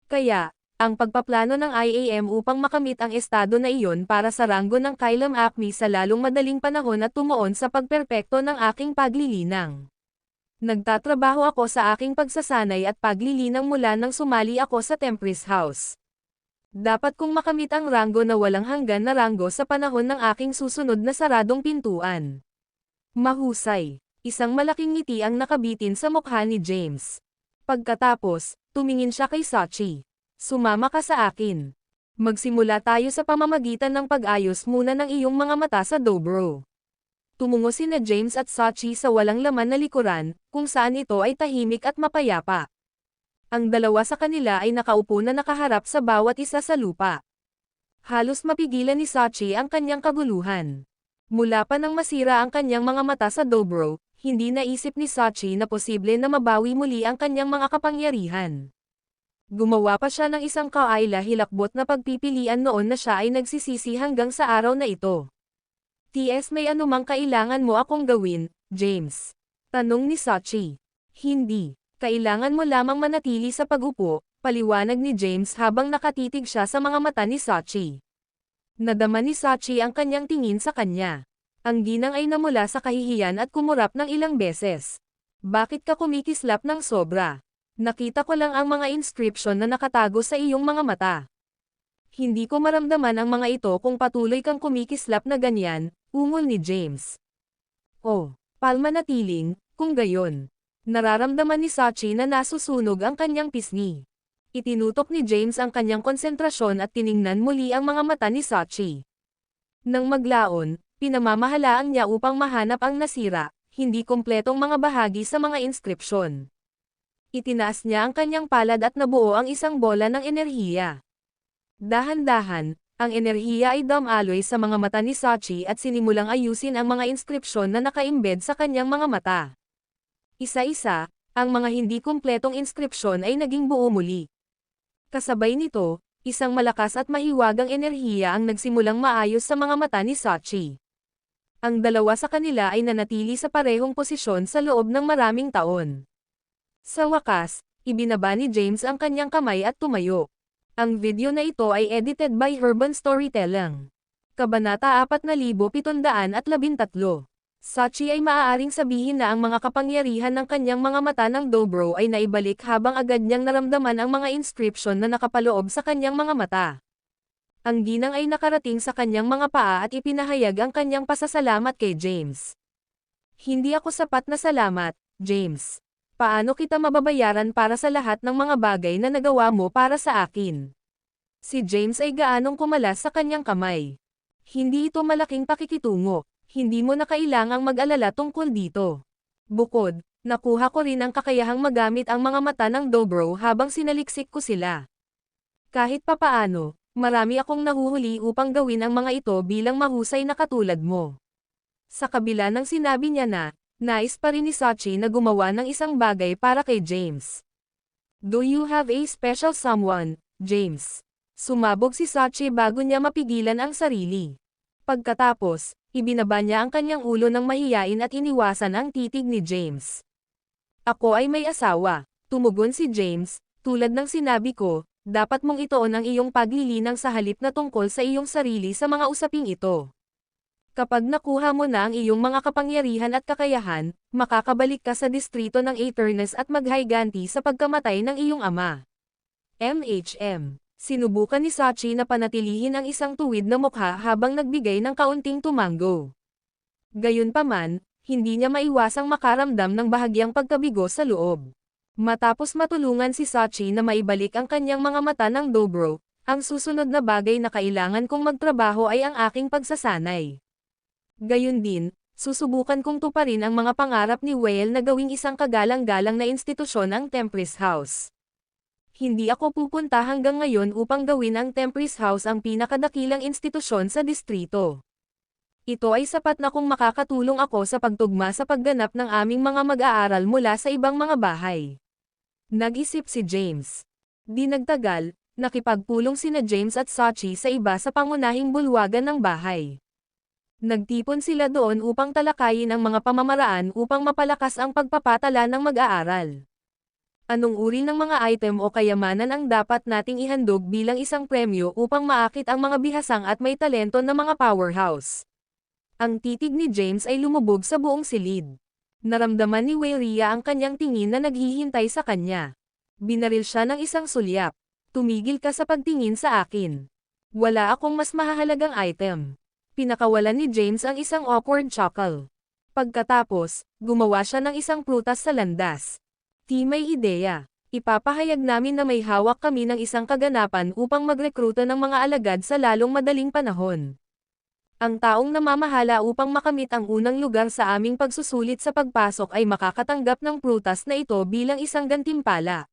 Kaya, ang pagpaplano ng IAM upang makamit ang estado na iyon para sa ranggo ng Kylum Acme sa lalong madaling panahon at tumuon sa pagperpekto ng aking paglilinang. Nagtatrabaho ako sa aking pagsasanay at paglilinang mula nang sumali ako sa Tempest House. Dapat kong makamit ang ranggo na walang hanggan na ranggo sa panahon ng aking susunod na saradong pintuan. Mahusay. Isang malaking ngiti ang nakabitin sa mukha ni James. Pagkatapos, tumingin siya kay Sachi. Sumama ka sa akin. Magsimula tayo sa pamamagitan ng pag-ayos muna ng iyong mga mata sa dobro. Tumungo sina James at Sachi sa walang laman na likuran, kung saan ito ay tahimik at mapayapa. Ang dalawa sa kanila ay nakaupo na nakaharap sa bawat isa sa lupa. Halos mapigilan ni Sachi ang kanyang kaguluhan. Mula pa nang masira ang kanyang mga mata sa Dobro, hindi naisip ni Sachi na posible na mabawi muli ang kanyang mga kapangyarihan. Gumawa pa siya ng isang kaila-hilakbot na pagpipilian noon na siya ay nagsisisi hanggang sa araw na ito. "TS, may anumang kailangan mo akong gawin, James?" tanong ni Sachi. "Hindi. Kailangan mo lamang manatili sa pag-upo," paliwanag ni James habang nakatitig siya sa mga mata ni Sachi. Nadama ni Sachi ang kanyang tingin sa kanya. Ang ginang ay namula sa kahihiyan at kumurap ng ilang beses. "Bakit ka kumikislap ng sobra? Nakita ko lang ang mga inscription na nakatago sa iyong mga mata. Hindi ko maramdaman ang mga ito kung patuloy kang kumikislap na ganyan," ungol ni James. "Oh, palmanatiling, kung gayon." Nararamdaman ni Sachi na nasusunog ang kanyang pisngi. Itinutok ni James ang kanyang konsentrasyon at tiningnan muli ang mga mata ni Sachi. Nang maglaon, pinamamahalaan niya upang mahanap ang nasira, hindi kumpletong mga bahagi sa mga inskripsyon. Itinaas niya ang kanyang palad at nabuo ang isang bola ng enerhiya. Dahan-dahan, ang enerhiya ay dumaloy sa mga mata ni Sachi at sinimulang ayusin ang mga inskripsyon na nakaimbed sa kanyang mga mata. Isa-isa, ang mga hindi kumpletong inskripsyon ay naging buo muli. Kasabay nito, isang malakas at mahiwagang enerhiya ang nagsimulang maayos sa mga mata ni Sachi. Ang dalawa sa kanila ay nanatili sa parehong posisyon sa loob ng maraming taon. Sa wakas, ibinaba ni James ang kanyang kamay at tumayo. Ang video na ito ay edited by Urban Storytelling. Kabanata 4713. Sachi ay maaaring sabihin na ang mga kapangyarihan ng kanyang mga mata ng Dobro ay naibalik habang agad niyang naramdaman ang mga inscription na nakapaloob sa kanyang mga mata. Ang ginang ay nakarating sa kanyang mga paa at ipinahayag ang kanyang pasasalamat kay James. "Hindi ako sapat na salamat, James. Paano kita mababayaran para sa lahat ng mga bagay na nagawa mo para sa akin?" Si James ay gaanong kumalas sa kanyang kamay. "Hindi ito malaking pakikitungo. Hindi mo na kailangang mag-alala tungkol dito. Bukod, nakuha ko rin ang kakayahang magamit ang mga mata ng Dobro habang sinaliksik ko sila. Kahit papaano, marami akong nahuhuli upang gawin ang mga ito bilang mahusay na katulad mo." Sa kabila ng sinabi niya na, nais pa rin ni Sachi na gumawa ng isang bagay para kay James. "Do you have a special someone, James?" Sumabog si Sachi bago niya mapigilan ang sarili. Pagkatapos, ibinaba niya ang kanyang ulo ng mahiyain at iniwasan ang titig ni James. "Ako ay may asawa," tumugon si James, "tulad ng sinabi ko, dapat mong itoon ang iyong paglilinang sa halip na tungkol sa iyong sarili sa mga usaping ito. Kapag nakuha mo na ang iyong mga kapangyarihan at kakayahan, makakabalik ka sa distrito ng Aeternus at maghayganti sa pagkamatay ng iyong ama." MHM. Sinubukan ni Sachi na panatilihin ang isang tuwid na mukha habang nagbigay ng kaunting tumango. Gayunpaman, hindi niya maiwasang makaramdam ng bahagyang pagkabigo sa loob. Matapos matulungan si Sachi na maibalik ang kanyang mga mata ng Dobro, ang susunod na bagay na kailangan kong magtrabaho ay ang aking pagsasanay. Gayon din, susubukan kong tuparin ang mga pangarap ni Whale na gawing isang kagalang-galang na institusyon ang Tempris House. Hindi ako pupunta hanggang ngayon upang gawin ang Tempris House ang pinakadakilang institusyon sa distrito. Ito ay sapat na kung makakatulong ako sa pagtugma sa pagganap ng aming mga mag-aaral mula sa ibang mga bahay. Nag-isip si James. Di nagtagal, nakipagpulong sina James at Sachi sa iba sa pangunahing bulwagan ng bahay. Nagtipon sila doon upang talakayin ang mga pamamaraan upang mapalakas ang pagpapatala ng mag-aaral. Anong uri ng mga item o kayamanan ang dapat nating ihandog bilang isang premyo upang maakit ang mga bihasang at may talento na mga powerhouse? Ang titig ni James ay lumubog sa buong silid. Naramdaman ni Wayria ang kanyang tingin na naghihintay sa kanya. Binaril siya ng isang sulyap. "Tumigil ka sa pagtingin sa akin. Wala akong mas mahahalagang item." Pinakawalan ni James ang isang awkward chuckle. Pagkatapos, gumawa siya ng isang prutas sa landas. "Di may ideya. Ipapahayag namin na may hawak kami ng isang kaganapan upang magrekruta ng mga alagad sa lalong madaling panahon. Ang taong namamahala upang makamit ang unang lugar sa aming pagsusulit sa pagpasok ay makakatanggap ng prutas na ito bilang isang gantimpala.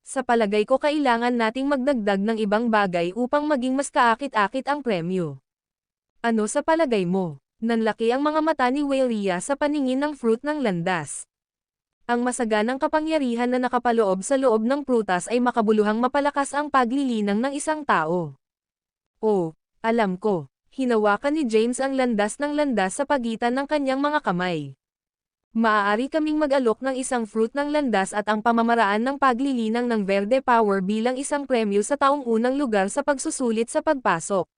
Sa palagay ko kailangan nating magdagdag ng ibang bagay upang maging mas kaakit-akit ang premyo. Ano sa palagay mo? Nanlaki ang mga mata ni Waylia sa paningin ng fruit ng landas. Ang masaganang kapangyarihan na nakapaloob sa loob ng prutas ay makabuluhang mapalakas ang paglilinang ng isang tao. Oh, alam ko. Hinawakan ni James ang landas ng landas sa pagitan ng kanyang mga kamay. Maaari kaming mag-alok ng isang fruit ng landas at ang pamamaraan ng paglilinang ng Verde Power bilang isang premyo sa taong unang lugar sa pagsusulit sa pagpasok.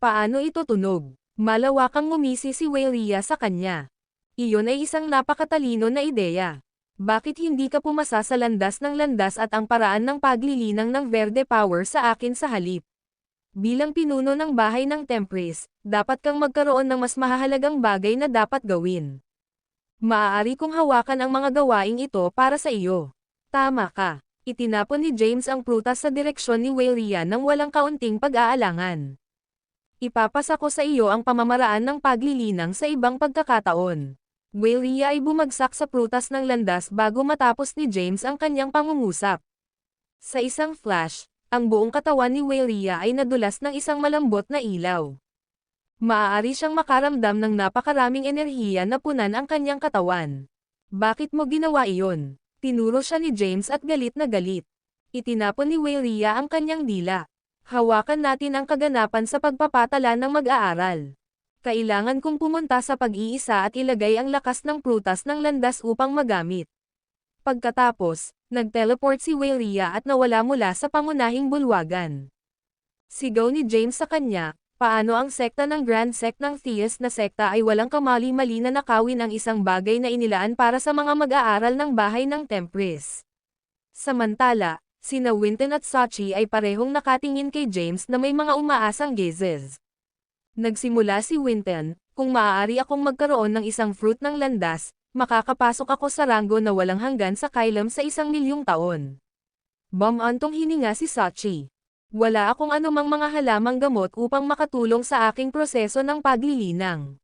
Paano ito tunog? Malawakang ngumisi si Waylia sa kanya. Iyon ay isang napakatalino na ideya. Bakit hindi ka pumasa sa landas ng landas at ang paraan ng paglilinang ng Verde Power sa akin sa halip? Bilang pinuno ng bahay ng Tempris, dapat kang magkaroon ng mas mahahalagang bagay na dapat gawin. Maaari kong hawakan ang mga gawaing ito para sa iyo. Tama ka. Itinapon ni James ang prutas sa direksyon ni Waylia nang walang kaunting pag-aalangan. Ipapasa ko sa iyo ang pamamaraan ng paglilinang sa ibang pagkakataon. Waylia ay bumagsak sa prutas ng landas bago matapos ni James ang kanyang pangungusap. Sa isang flash, ang buong katawan ni Waylia ay nadulas ng isang malambot na ilaw. Maaari siyang makaramdam ng napakaraming enerhiya na punan ang kanyang katawan. Bakit mo ginawa iyon? Tinuro siya ni James at galit na galit. Itinapon ni Waylia ang kanyang dila. Hawakan natin ang kaganapan sa pagpapatala ng mag-aaral. Kailangan kong pumunta sa pag-iisa at ilagay ang lakas ng prutas ng landas upang magamit. Pagkatapos, nag-teleport si Waylia at nawala mula sa pangunahing bulwagan. Sigaw ni James sa kanya, paano ang sekta ng Grand Sect ng Theist na sekta ay walang kamali-mali na nakawin ang isang bagay na inilaan para sa mga mag-aaral ng bahay ng Tempris. Samantala, sina Winton at Sachi ay parehong nakatingin kay James na may mga umaasang gazes. Nagsimula si Winton, kung maaari akong magkaroon ng isang fruit ng landas, makakapasok ako sa ranggo na walang hanggan sa kailam sa 1,000,000 taon. Bumantong hininga si Sachi. Wala akong anumang mga halamang gamot upang makatulong sa aking proseso ng paglilinang.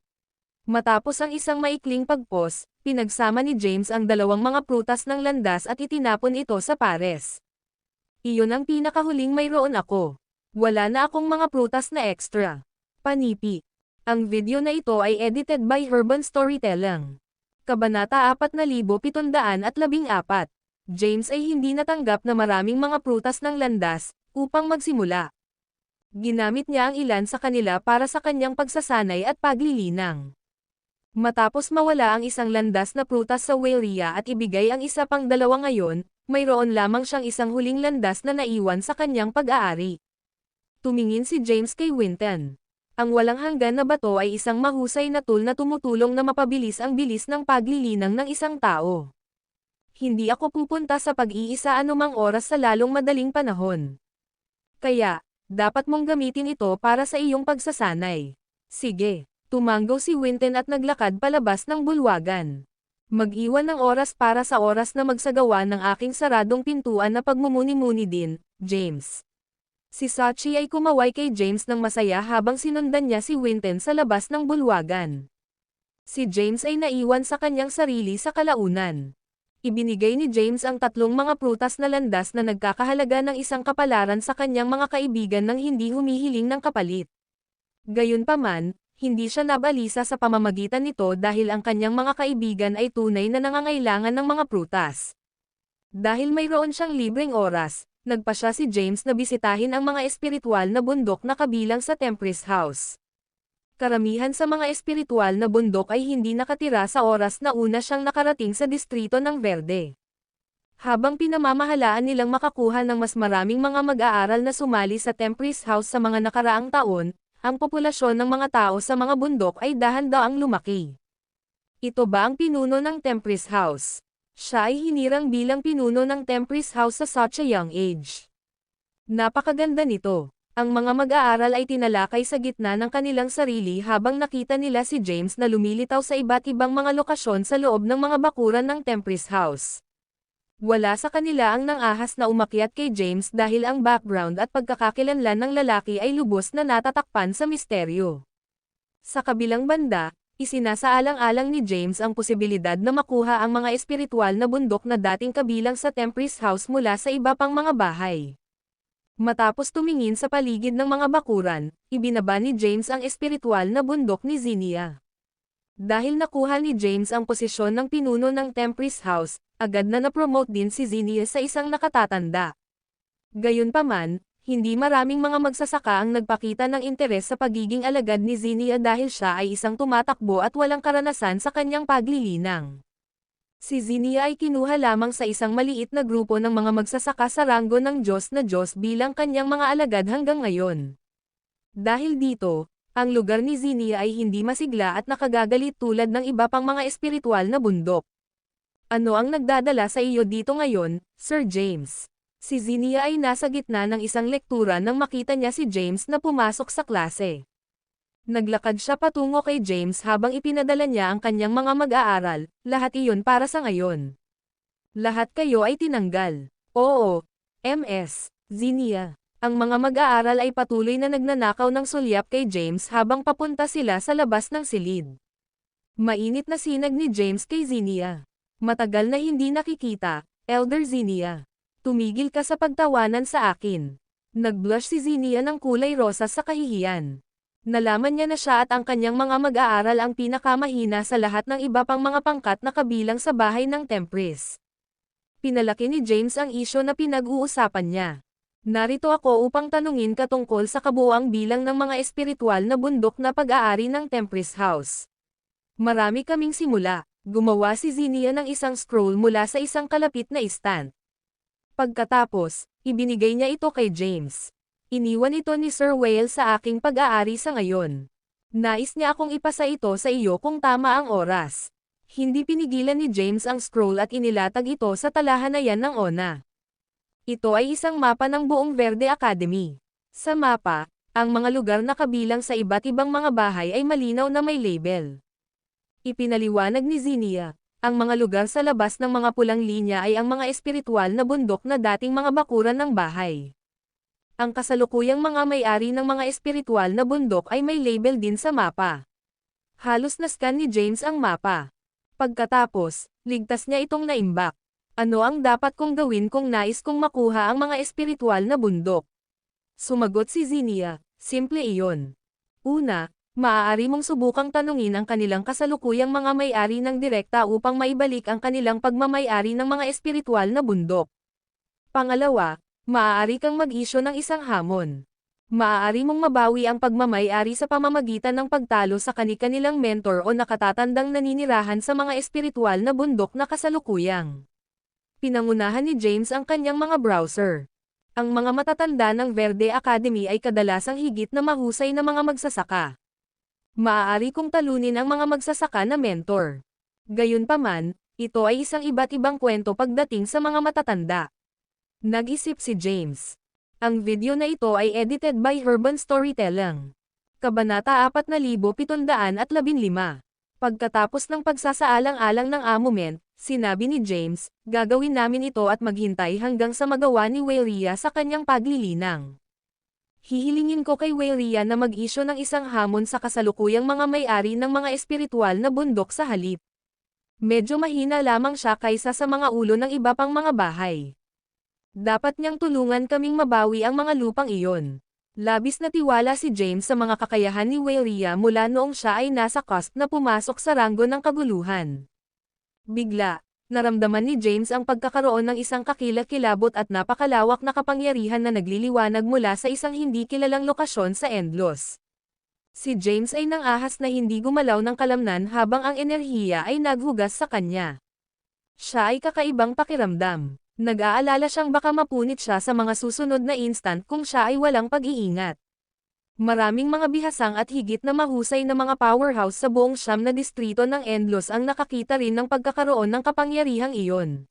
Matapos ang isang maikling pagpos, pinagsama ni James ang dalawang mga prutas ng landas at itinapon ito sa pares. Iyon ang pinakahuling mayroon ako. Wala na akong mga prutas na extra. Panipi. Ang video na ito ay edited by Herban Storytelling. Kabanata 4714. James ay hindi natanggap na maraming mga prutas ng landas, upang magsimula. Ginamit niya ang ilan sa kanila para sa kanyang pagsasanay at paglilinang. Matapos mawala ang isang landas na prutas sa Waylia at ibigay ang isa pang dalawa ngayon, mayroon lamang siyang isang huling landas na naiwan sa kanyang pag-aari. Tumingin si James kay Winton. Ang walang hanggan na bato ay isang mahusay na tool na tumutulong na mapabilis ang bilis ng paglilinang ng isang tao. Hindi ako pupunta sa pag-iisa anumang oras sa lalong madaling panahon. Kaya, dapat mong gamitin ito para sa iyong pagsasanay. Sige, tumanggo si Winton at naglakad palabas ng bulwagan. Mag-iwan ng oras para sa oras na magsagawa ng aking saradong pintuan na pagmumuni-muni din, James. Si Sachi ay kumaway kay James ng masaya habang sinundan niya si Winton sa labas ng bulwagan. Si James ay naiwan sa kanyang sarili sa kalaunan. Ibinigay ni James ang tatlong mga prutas na landas na nagkakahalaga ng isang kapalaran sa kanyang mga kaibigan nang hindi humihiling ng kapalit. Gayunpaman, hindi siya nabalisa sa pamamagitan nito dahil ang kanyang mga kaibigan ay tunay na nangangailangan ng mga prutas. Dahil mayroon siyang libreng oras, nagpasya si James na bisitahin ang mga espiritual na bundok na kabilang sa Tempris House. Karamihan sa mga espiritual na bundok ay hindi nakatira sa oras na una siyang nakarating sa distrito ng Verde. Habang pinamamahalaan nilang makakuha ng mas maraming mga mag-aaral na sumali sa Tempris House sa mga nakaraang taon, ang populasyon ng mga tao sa mga bundok ay dahan-daang lumaki. Ito ba ang pinuno ng Tempris House? Siya ay hinirang bilang pinuno ng Tempris House sa such a young age. Napakaganda nito. Ang mga mag-aaral ay tinalakay sa gitna ng kanilang sarili habang nakita nila si James na lumilitaw sa iba't ibang mga lokasyon sa loob ng mga bakuran ng Tempris House. Wala sa kanila ang nangahas na umakyat kay James dahil ang background at pagkakakilanlan ng lalaki ay lubos na natatakpan sa misteryo. Sa kabilang banda, isinasaalang-alang ni James ang posibilidad na makuha ang mga espiritual na bundok na dating kabilang sa Tempest House mula sa iba pang mga bahay. Matapos tumingin sa paligid ng mga bakuran, ibinaba ni James ang espiritual na bundok ni Zinnia. Dahil nakuha ni James ang posisyon ng pinuno ng Tempest House, agad na napromote din si Zinnia sa isang nakatatanda. Gayunpaman, hindi maraming mga magsasaka ang nagpakita ng interes sa pagiging alagad ni Zinnia dahil siya ay isang tumatakbo at walang karanasan sa kanyang paglilinang. Si Zinnia ay kinuha lamang sa isang maliit na grupo ng mga magsasaka sa ranggo ng Diyos na Diyos bilang kanyang mga alagad hanggang ngayon. Dahil dito, ang lugar ni Zinnia ay hindi masigla at nakagagalit tulad ng iba pang mga espiritual na bundok. Ano ang nagdadala sa iyo dito ngayon, Sir James? Si Zinnia ay nasa gitna ng isang lektura nang makita niya si James na pumasok sa klase. Naglakad siya patungo kay James habang ipinadala niya ang kanyang mga mag-aaral, lahat iyon para sa ngayon. Lahat kayo ay tinanggal. Oo, Ms. Zinnia. Ang mga mag-aaral ay patuloy na nagnanakaw ng sulyap kay James habang papunta sila sa labas ng silid. Mainit na sinag ni James kay Zinnia. Matagal na hindi nakikita, Elder Zinnia. Tumigil ka sa pagtawanan sa akin. Nag-blush si Zinnia ng kulay rosas sa kahihiyan. Nalaman niya na siya at ang kanyang mga mag-aaral ang pinakamahina sa lahat ng iba pang mga pangkat na kabilang sa bahay ng Tempest. Pinalaki ni James ang isyo na pinag-uusapan niya. Narito ako upang tanungin ka tungkol sa kabuuang bilang ng mga espiritual na bundok na pag-aari ng Tempest House. Marami kaming simula. Gumawa si Zinnia ng isang scroll mula sa isang kalapit na istant. Pagkatapos, ibinigay niya ito kay James. Iniwan ito ni Sir Whale sa aking pag-aari sa ngayon. Nais niya akong ipasa ito sa iyo kung tama ang oras. Hindi pinigilan ni James ang scroll at inilatag ito sa talahanayan ng Ona. Ito ay isang mapa ng buong Verde Academy. Sa mapa, ang mga lugar na kabilang sa iba't ibang mga bahay ay malinaw na may label. Ipinaliwanag ni Zinnia, ang mga lugar sa labas ng mga pulang linya ay ang mga espiritual na bundok na dating mga bakuran ng bahay. Ang kasalukuyang mga may-ari ng mga espiritual na bundok ay may label din sa mapa. Halos nascan ni James ang mapa. Pagkatapos, ligtas niya itong naimbak. Ano ang dapat kong gawin kung nais kong makuha ang mga espiritual na bundok? Sumagot si Zinnia, simple iyon. Una, maaari mong subukang tanungin ang kanilang kasalukuyang mga may-ari ng direkta upang maibalik ang kanilang pagmamay-ari ng mga espiritual na bundok. Pangalawa, maaari kang mag-isyo ng isang hamon. Maaari mong mabawi ang pagmamay-ari sa pamamagitan ng pagtalo sa kani-kanilang mentor o nakatatandang naninirahan sa mga espiritual na bundok na kasalukuyang. Pinangunahan ni James ang kanyang mga browser. Ang mga matatanda ng Verde Academy ay kadalasang higit na mahusay na mga magsasaka. Maaari kong talunin ang mga magsasaka na mentor. Gayunpaman, ito ay isang iba't ibang kwento pagdating sa mga matatanda. Nag-isip si James. Ang video na ito ay edited by Urban Storytelling. Kabanata 4715. Pagkatapos ng pagsasaalang-alang ng amument, sinabi ni James, gagawin namin ito at maghintay hanggang sa magawa ni Wayria sa kanyang paglilinang. Hihilingin ko kay Wayria na mag-isyo ng isang hamon sa kasalukuyang mga may-ari ng mga espiritual na bundok sa halip. Medyo mahina lamang siya kaysa sa mga ulo ng iba pang mga bahay. Dapat niyang tulungan kaming mabawi ang mga lupang iyon. Labis na tiwala si James sa mga kakayahan ni Wayria mula noong siya ay nasa cusp na pumasok sa ranggo ng kaguluhan. Bigla, naramdaman ni James ang pagkakaroon ng isang kakilakilabot at napakalawak na kapangyarihan na nagliliwanag mula sa isang hindi kilalang lokasyon sa Endlos. Si James ay nangahas na hindi gumalaw ng kalamnan habang ang enerhiya ay naghugas sa kanya. Siya ay kakaibang pakiramdam. Nag-aalala siyang baka mapunit siya sa mga susunod na instant kung siya ay walang pag-iingat. Maraming mga bihasang at higit na mahusay na mga powerhouse sa buong siyam na distrito ng Endlos ang nakakita rin ng pagkakaroon ng kapangyarihang iyon.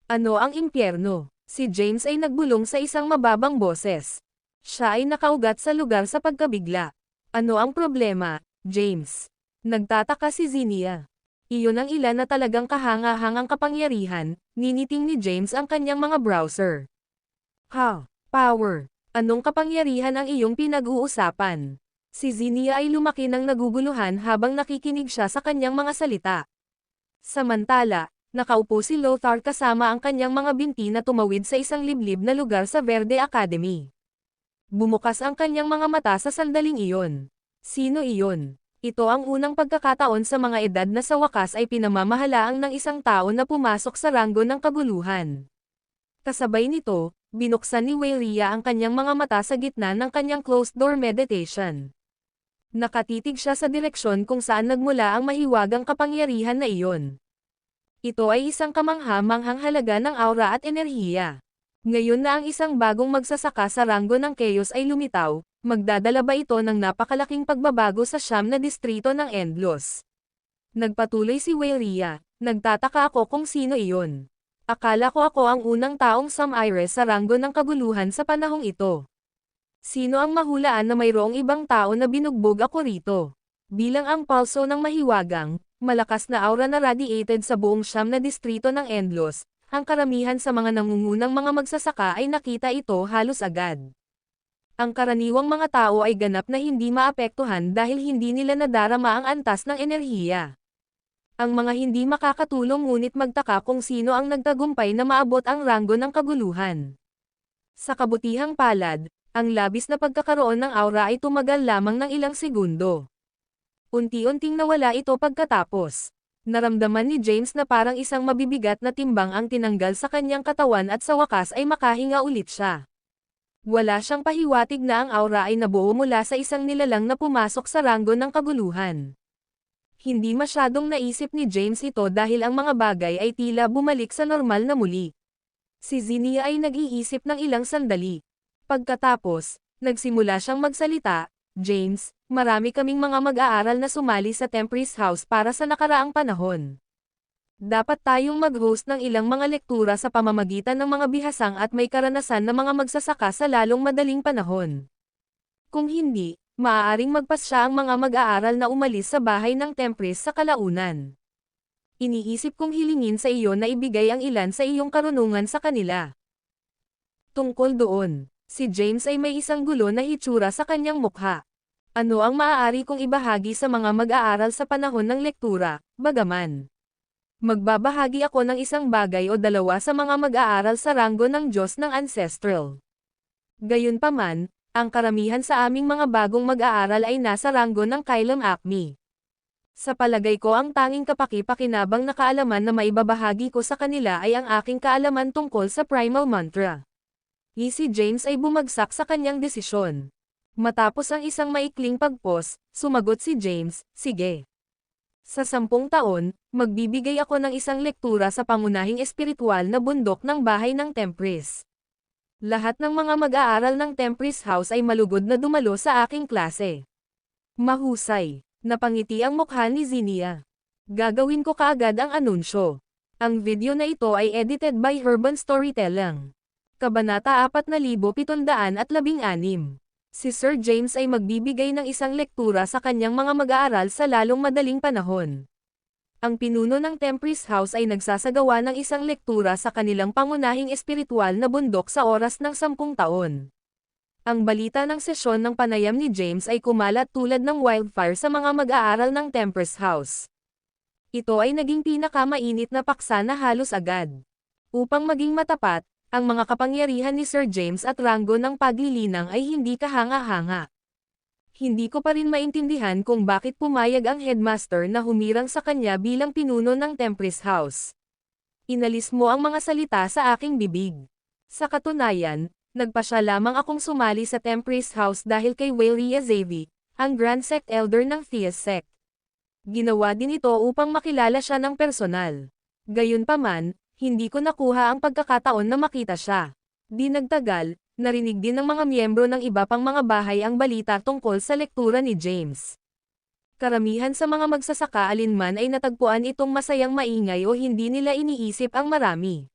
Ano ang impyerno? Si James ay nagbulong sa isang mababang boses. Siya ay nakaugat sa lugar sa pagkabigla. Ano ang problema, James? Nagtataka si Zinnia. Iyon ang ilan na talagang kahanga-hangang kapangyarihan, niniting ni James ang kanyang mga browser. Ha, power. Anong kapangyarihan ang iyong pinag-uusapan? Si Zinnia ay lumaki ng naguguluhan habang nakikinig siya sa kanyang mga salita. Samantala, nakaupo si Lothar kasama ang kanyang mga binti na tumawid sa isang liblib na lugar sa Verde Academy. Bumukas ang kanyang mga mata sa sandaling iyon. Sino iyon? Ito ang unang pagkakataon sa mga edad na sa wakas ay pinamamahalaang ng isang tao na pumasok sa ranggo ng kaguluhan. Kasabay nito, binuksan ni Weyria ang kanyang mga mata sa gitna ng kanyang closed-door meditation. Nakatitig siya sa direksyon kung saan nagmula ang mahiwagang kapangyarihan na iyon. Ito ay isang kamangha-manghang halaga ng aura at enerhiya. Ngayon na ang isang bagong magsasaka sa ranggo ng Chaos ay lumitaw, magdadala ba ito ng napakalaking pagbabago sa siyam na distrito ng Endlos? Nagpatuloy si Weyria, nagtataka ako kung sino iyon. Akala ko ako ang unang taong Sumires sa ranggo ng kaguluhan sa panahong ito. Sino ang mahulaan na mayroong ibang tao na binugbog ako rito? Bilang ang pulso ng mahiwagang, malakas na aura na radiated sa buong siyam na distrito ng Endlos, ang karamihan sa mga nangungunang mga magsasaka ay nakita ito halos agad. Ang karaniwang mga tao ay ganap na hindi maapektuhan dahil hindi nila nadarama ang antas ng enerhiya. Ang mga hindi makakatulong ngunit magtaka kung sino ang nagtagumpay na maabot ang ranggo ng kaguluhan. Sa kabutihang palad, ang labis na pagkakaroon ng aura ay tumagal lamang ng ilang segundo. Unti-unting nawala ito pagkatapos. Naramdaman ni James na parang isang mabibigat na timbang ang tinanggal sa kanyang katawan at sa wakas ay makahinga ulit siya. Wala siyang pahiwatig na ang aura ay nabuo mula sa isang nilalang na pumasok sa ranggo ng kaguluhan. Hindi masyadong naisip ni James ito dahil ang mga bagay ay tila bumalik sa normal na muli. Si Zinnia ay nag-iisip ng ilang sandali. Pagkatapos, nagsimula siyang magsalita, James, marami kaming mga mag-aaral na sumali sa Tempris House para sa nakaraang panahon. Dapat tayong mag-host ng ilang mga lektura sa pamamagitan ng mga bihasang at may karanasan na mga magsasaka sa lalong madaling panahon. Kung hindi, maaaring magpasya ang mga mag-aaral na umalis sa bahay ng Tempris sa kalaunan. Iniisip kong hilingin sa iyo na ibigay ang ilan sa iyong karunungan sa kanila. Tungkol doon, si James ay may isang gulo na hitsura sa kanyang mukha. Ano ang maaari kong ibahagi sa mga mag-aaral sa panahon ng lektura, bagaman? Magbabahagi ako ng isang bagay o dalawa sa mga mag-aaral sa ranggo ng Diyos ng Ancestral. Gayunpaman, ang karamihan sa aming mga bagong mag-aaral ay nasa ranggo ng Kylum Acme. Sa palagay ko ang tanging kapaki-pakinabang na kaalaman na maibabahagi ko sa kanila ay ang aking kaalaman tungkol sa Primal Mantra. Si James ay bumagsak sa kanyang desisyon. Matapos ang isang maikling pagpos, sumagot si James, sige. Sa 10 taon, magbibigay ako ng isang lektura sa pangunahing espiritual na bundok ng bahay ng Tempris. Lahat ng mga mag-aaral ng Tempris House ay malugod na dumalo sa aking klase. Mahusay. Napangiti ang mukha ni Zinnia. Gagawin ko kaagad ang anunsyo. Ang video na ito ay edited by Urban Storytelling. Kabanata 4716. Si Sir James ay magbibigay ng isang lektura sa kanyang mga mag-aaral sa lalong madaling panahon. Ang pinuno ng Tempris House ay nagsasagawa ng isang lektura sa kanilang pangunahing espiritual na bundok sa oras ng 10 taon. Ang balita ng sesyon ng panayam ni James ay kumalat tulad ng wildfire sa mga mag-aaral ng Tempris House. Ito ay naging pinakamainit na paksa na halos agad. Upang maging matapat, ang mga kapangyarihan ni Sir James at ranggo ng paglilinang ay hindi kahanga-hanga. Hindi ko pa rin maintindihan kung bakit pumayag ang headmaster na humirang sa kanya bilang pinuno ng Tempris House. Inalis mo ang mga salita sa aking bibig. Sa katunayan, nagpasya lamang akong sumali sa Tempris House dahil kay Weyria Zevi, ang Grand Sect Elder ng Theas Sect. Ginawa din ito upang makilala siya ng personal. Gayunpaman, hindi ko nakuha ang pagkakataon na makita siya. Di nagtagal, narinig din ng mga miyembro ng iba pang mga bahay ang balita tungkol sa lektura ni James. Karamihan sa mga magsasaka alinman ay natagpuan itong masayang maingay o hindi nila iniisip ang marami.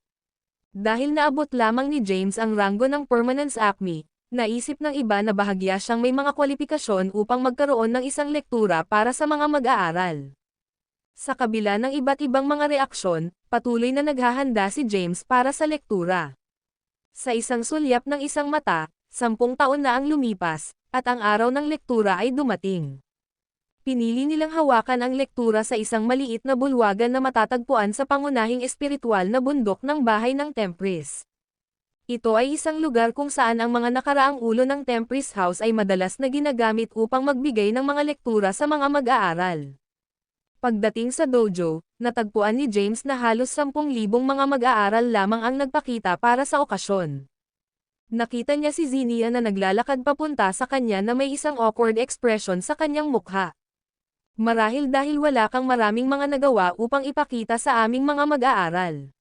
Dahil naabot lamang ni James ang ranggo ng Permanence Acme, naisip ng iba na bahagya siyang may mga kwalifikasyon upang magkaroon ng isang lektura para sa mga mag-aaral. Sa kabila ng iba't ibang mga reaksyon, patuloy na naghahanda si James para sa lektura. Sa isang sulyap ng isang mata, 10 taon na ang lumipas, at ang araw ng lektura ay dumating. Pinili nilang hawakan ang lektura sa isang maliit na bulwagan na matatagpuan sa pangunahing espiritual na bundok ng bahay ng Tempris. Ito ay isang lugar kung saan ang mga nakaraang ulo ng Tempris House ay madalas na ginagamit upang magbigay ng mga lektura sa mga mag-aaral. Pagdating sa dojo, natagpuan ni James na halos 10,000 mga mag-aaral lamang ang nagpakita para sa okasyon. Nakita niya si Zinnia na naglalakad papunta sa kanya na may isang awkward expression sa kanyang mukha. Marahil dahil wala kang maraming mga nagawa upang ipakita sa aming mga mag-aaral.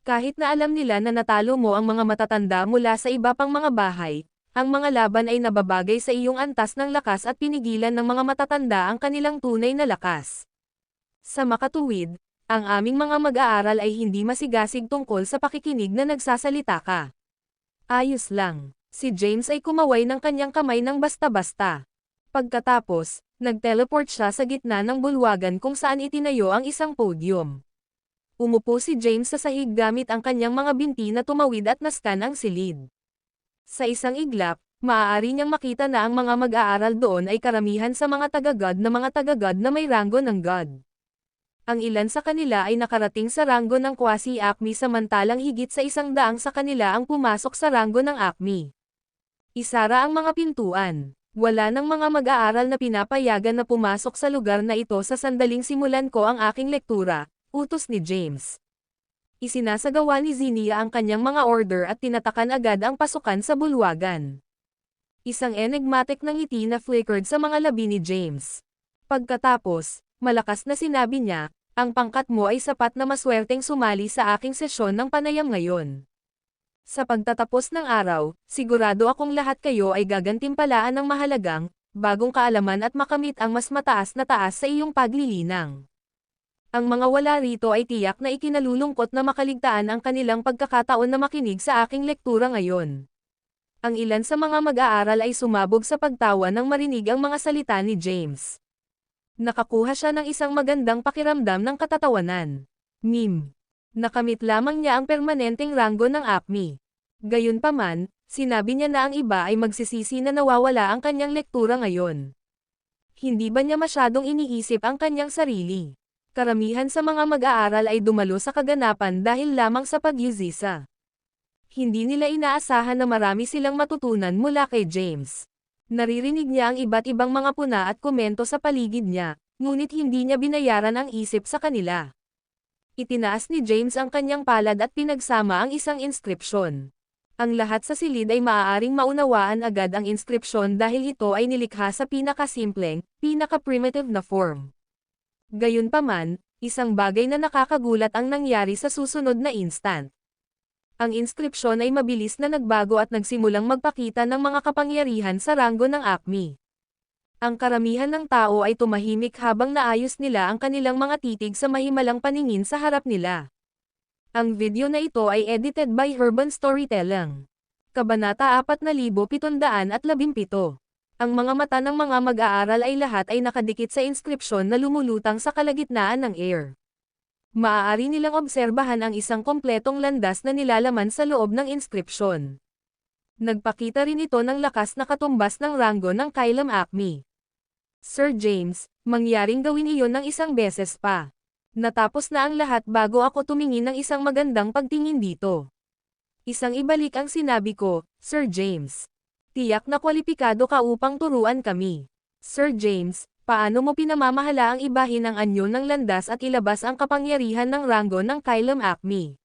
Kahit na alam nila na natalo mo ang mga matatanda mula sa iba pang mga bahay, ang mga laban ay nababagay sa iyong antas ng lakas at pinigilan ng mga matatanda ang kanilang tunay na lakas. Sa makatuwid, ang aming mga mag-aaral ay hindi masigasig tungkol sa pakikinig na nagsasalita ka. Ayos lang. Si James ay kumaway ng kanyang kamay ng basta-basta. Pagkatapos, nag-teleport siya sa gitna ng bulwagan kung saan itinayo ang isang podium. Umupo si James sa sahig gamit ang kanyang mga binti na tumawid at naskan ang silid. Sa isang iglap, maaari niyang makita na ang mga mag-aaral doon ay karamihan sa mga taga-god na may ranggo ng god. Ang ilan sa kanila ay nakarating sa ranggo ng quasi-acme samantalang higit sa 100 sa kanila ang pumasok sa ranggo ng acme. Isara ang mga pintuan. Wala ng mga mag-aaral na pinapayagan na pumasok sa lugar na ito sa sandaling simulan ko ang aking lektura, utos ni James. Isinasagawa ni Zinnia ang kanyang mga order at tinatakan agad ang pasukan sa bulwagan. Isang enigmatic na ngiti na flickered sa mga labi ni James. Pagkatapos, malakas na sinabi niya, ang pangkat mo ay sapat na maswerteng sumali sa aking sesyon ng panayam ngayon. Sa pagtatapos ng araw, sigurado akong lahat kayo ay gagantimpalaan ng mahalagang, bagong kaalaman at makamit ang mas mataas na taas sa iyong paglilinang. Ang mga wala rito ay tiyak na ikinalulungkot na makaligtaan ang kanilang pagkakataon na makinig sa aking lektura ngayon. Ang ilan sa mga mag-aaral ay sumabog sa pagtawa nang marinig ang mga salita ni James. Nakakuha siya ng isang magandang pakiramdam ng katatawanan. Meme. Nakamit lamang niya ang permanenteng ranggo ng acme. Gayunpaman, sinabi niya na ang iba ay magsisisi na nawawala ang kanyang lektura ngayon. Hindi ba niya masyadong iniisip ang kanyang sarili? Karamihan sa mga mag-aaral ay dumalo sa kaganapan dahil lamang sa pagyuzisa. Hindi nila inaasahan na marami silang matutunan mula kay James. Naririnig niya ang iba't ibang mga puna at komento sa paligid niya, ngunit hindi niya binayaran ang isip sa kanila. Itinaas ni James ang kanyang palad at pinagsama ang isang inskripsyon. Ang lahat sa silid ay maaaring maunawaan agad ang inskripsyon dahil ito ay nilikha sa pinakasimpleng, pinaka-primitive na form. Gayunpaman, isang bagay na nakakagulat ang nangyari sa susunod na instant. Ang inskripsyon ay mabilis na nagbago at nagsimulang magpakita ng mga kapangyarihan sa ranggo ng acme. Ang karamihan ng tao ay tumahimik habang naayos nila ang kanilang mga titig sa mahimalang paningin sa harap nila. Ang video na ito ay edited by Urban Storytelling. Kabanata 4717. Ang mga mata ng mga mag-aaral ay lahat ay nakadikit sa inskripsyon na lumulutang sa kalagitnaan ng air. Maaari nilang obserbahan ang isang kompletong landas na nilalaman sa loob ng inskripsyon. Nagpakita rin ito ng lakas na katumbas ng ranggo ng kailam acme. Sir James, mangyaring gawin iyon ng isang beses pa. Natapos na ang lahat bago ako tumingin ng isang magandang pagtingin dito. Isang ibalik ang sinabi ko, Sir James. Tiyak na kwalipikado ka upang turuan kami. Sir James, paano mo pinamamahala ang ibahin ang anyo ng landas at ilabas ang kapangyarihan ng ranggo ng kailam acme?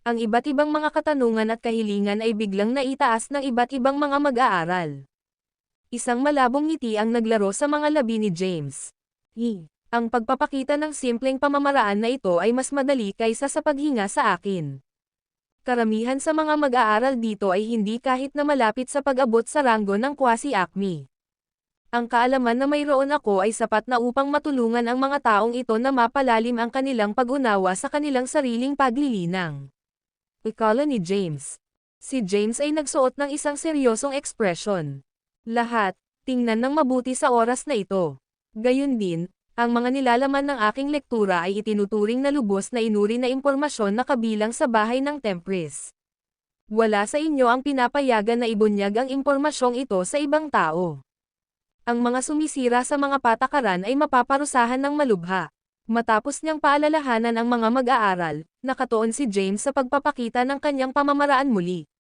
Ang iba't ibang mga katanungan at kahilingan ay biglang naitaas ng iba't ibang mga mag-aaral. Isang malabong ngiti ang naglaro sa mga labi ni James. Ang pagpapakita ng simpleng pamamaraan na ito ay mas madali kaysa sa paghinga sa akin. Karamihan sa mga mag-aaral dito ay hindi kahit na malapit sa pag-abot sa ranggo ng quasi-acme. Ang kaalaman na mayroon ako ay sapat na upang matulungan ang mga taong ito na mapalalim ang kanilang pag-unawa sa kanilang sariling paglilinang. Ikala ni James. Si James ay nagsuot ng isang seryosong ekspresyon. Lahat, tingnan ng mabuti sa oras na ito. Gayun din, Ang mga nilalaman ng aking lektura ay itinuturing na lubos na inuri na impormasyon na kabilang sa bahay ng Tempris. Wala sa inyo ang pinapayagan na ibunyag ang impormasyong ito sa ibang tao. Ang mga sumisira sa mga patakaran ay mapaparusahan ng malubha. Matapos niyang paalalahanan ang mga mag-aaral, nakatuon si James sa pagpapakita ng kanyang pamamaraan muli.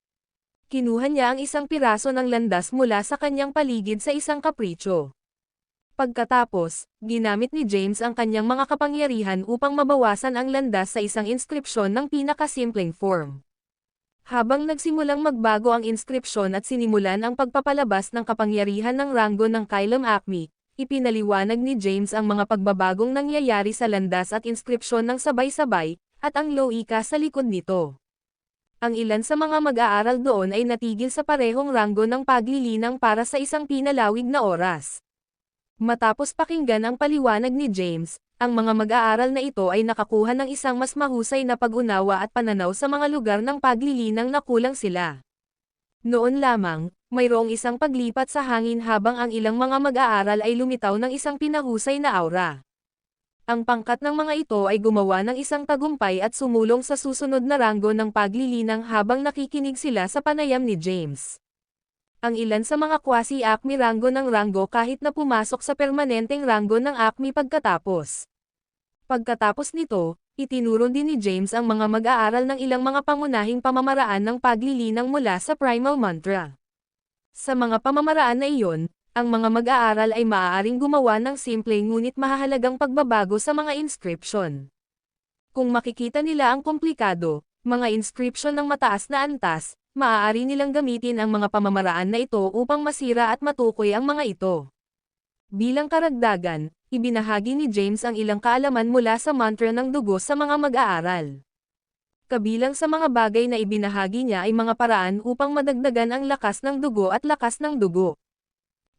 Kinuha niya ang isang piraso ng landas mula sa kanyang paligid sa isang kapritsyo. Pagkatapos, ginamit ni James ang kanyang mga kapangyarihan upang mabawasan ang landas sa isang inskripsyon ng pinakasimpleng form. Habang nagsimulang magbago ang inskripsyon at sinimulan ang pagpapalabas ng kapangyarihan ng ranggo ng Kylum Acme, ipinaliwanag ni James ang mga pagbabagong nangyayari sa landas at inskripsyon ng sabay-sabay, at ang loika sa likod nito. Ang ilan sa mga mag-aaral doon ay natigil sa parehong ranggo ng paglilinang para sa isang pinalawig na oras. Matapos pakinggan ang paliwanag ni James, ang mga mag-aaral na ito ay nakakuha ng isang mas mahusay na pag-unawa at pananaw sa mga lugar ng paglilinang na kulang sila. Noon lamang, mayroong isang paglipat sa hangin habang ang ilang mga mag-aaral ay lumitaw ng isang pinahusay na aura. Ang pangkat ng mga ito ay gumawa ng isang tagumpay at sumulong sa susunod na ranggo ng paglilinang habang nakikinig sila sa panayam ni James. Ang ilan sa mga quasi-acme ranggo ng ranggo kahit na pumasok sa permanenteng ranggo ng acme pagkatapos. Pagkatapos nito, itinuro din ni James ang mga mag-aaral ng ilang mga pangunahing pamamaraan ng paglilinang mula sa primal mantra. Sa mga pamamaraan na iyon, ang mga mag-aaral ay maaaring gumawa ng simple ngunit mahahalagang pagbabago sa mga inscription. Kung makikita nila ang komplikado, mga inscription ng mataas na antas, maaari nilang gamitin ang mga pamamaraan na ito upang masira at matukoy ang mga ito. Bilang karagdagan, ibinahagi ni James ang ilang kaalaman mula sa mantra ng dugo sa mga mag-aaral. Kabilang sa mga bagay na ibinahagi niya ay mga paraan upang madagdagan ang lakas ng dugo at lakas ng dugo.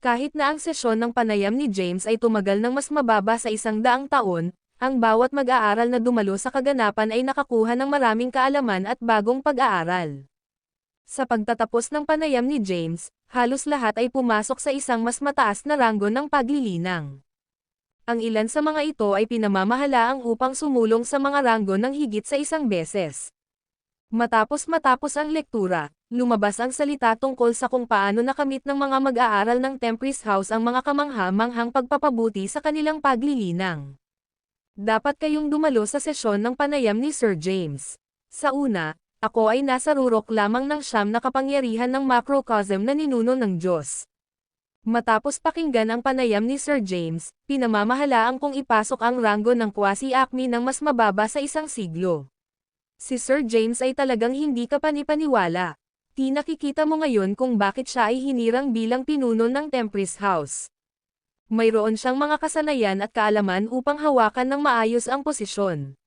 Kahit na ang sesyon ng panayam ni James ay tumagal ng mas mababa sa 100 taon, ang bawat mag-aaral na dumalo sa kaganapan ay nakakuha ng maraming kaalaman at bagong pag-aaral. Sa pagtatapos ng panayam ni James, halos lahat ay pumasok sa isang mas mataas na ranggo ng paglilinang. Ang ilan sa mga ito ay pinamamahalaang upang sumulong sa mga ranggo ng higit sa 1 beses. Matapos ang lektura, lumabas ang salita tungkol sa kung paano nakamit ng mga mag-aaral ng Tempris House ang mga kamangha-manghang pagpapabuti sa kanilang paglilinang. Dapat kayong dumalo sa sesyon ng panayam ni Sir James. Sa una, ako ay nasa rurok lamang ng siyam na kapangyarihan ng macrocosm na ninuno ng Diyos. Matapos pakinggan ang panayam ni Sir James, pinamamahalaang kong ipasok ang ranggo ng quasi-acme ng mas mababa sa 1 siglo. Si Sir James ay talagang hindi ka panipaniwala. Nakikita mo ngayon kung bakit siya ay hinirang bilang pinuno ng Tempris House. Mayroon siyang mga kasanayan at kaalaman upang hawakan ng maayos ang posisyon.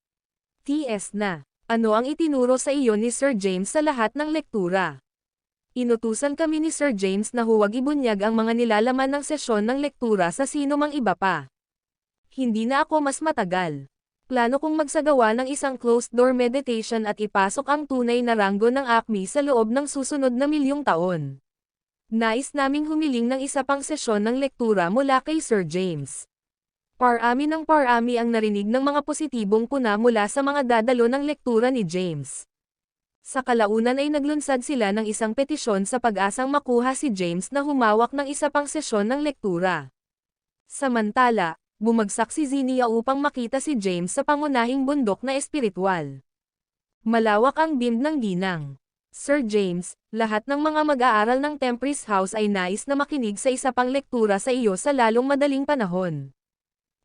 TS na. Ano ang itinuro sa iyo ni Sir James sa lahat ng lektura? Inutusan kami ni Sir James na huwag ibunyag ang mga nilalaman ng sesyon ng lektura sa sino mang iba pa. Hindi na ako mas matagal. Plano kong magsagawa ng isang closed-door meditation at ipasok ang tunay na ranggo ng acme sa loob ng susunod na 1,000,000 taon. Nais naming humiling ng isa pang sesyon ng lektura mula kay Sir James. Parami ng parami ang narinig ng mga positibong puna mula sa mga dadalo ng lektura ni James. Sa kalaunan ay naglunsad sila ng isang petisyon sa pag-asang makuha si James na humawak ng isa pang sesyon ng lektura. Samantala, bumagsak si Zinnia upang makita si James sa pangunahing bundok na espiritual. Malawak ang beam ng ginang. Sir James, lahat ng mga mag-aaral ng Tempris House ay nais na makinig sa isa pang lektura sa iyo sa lalong madaling panahon.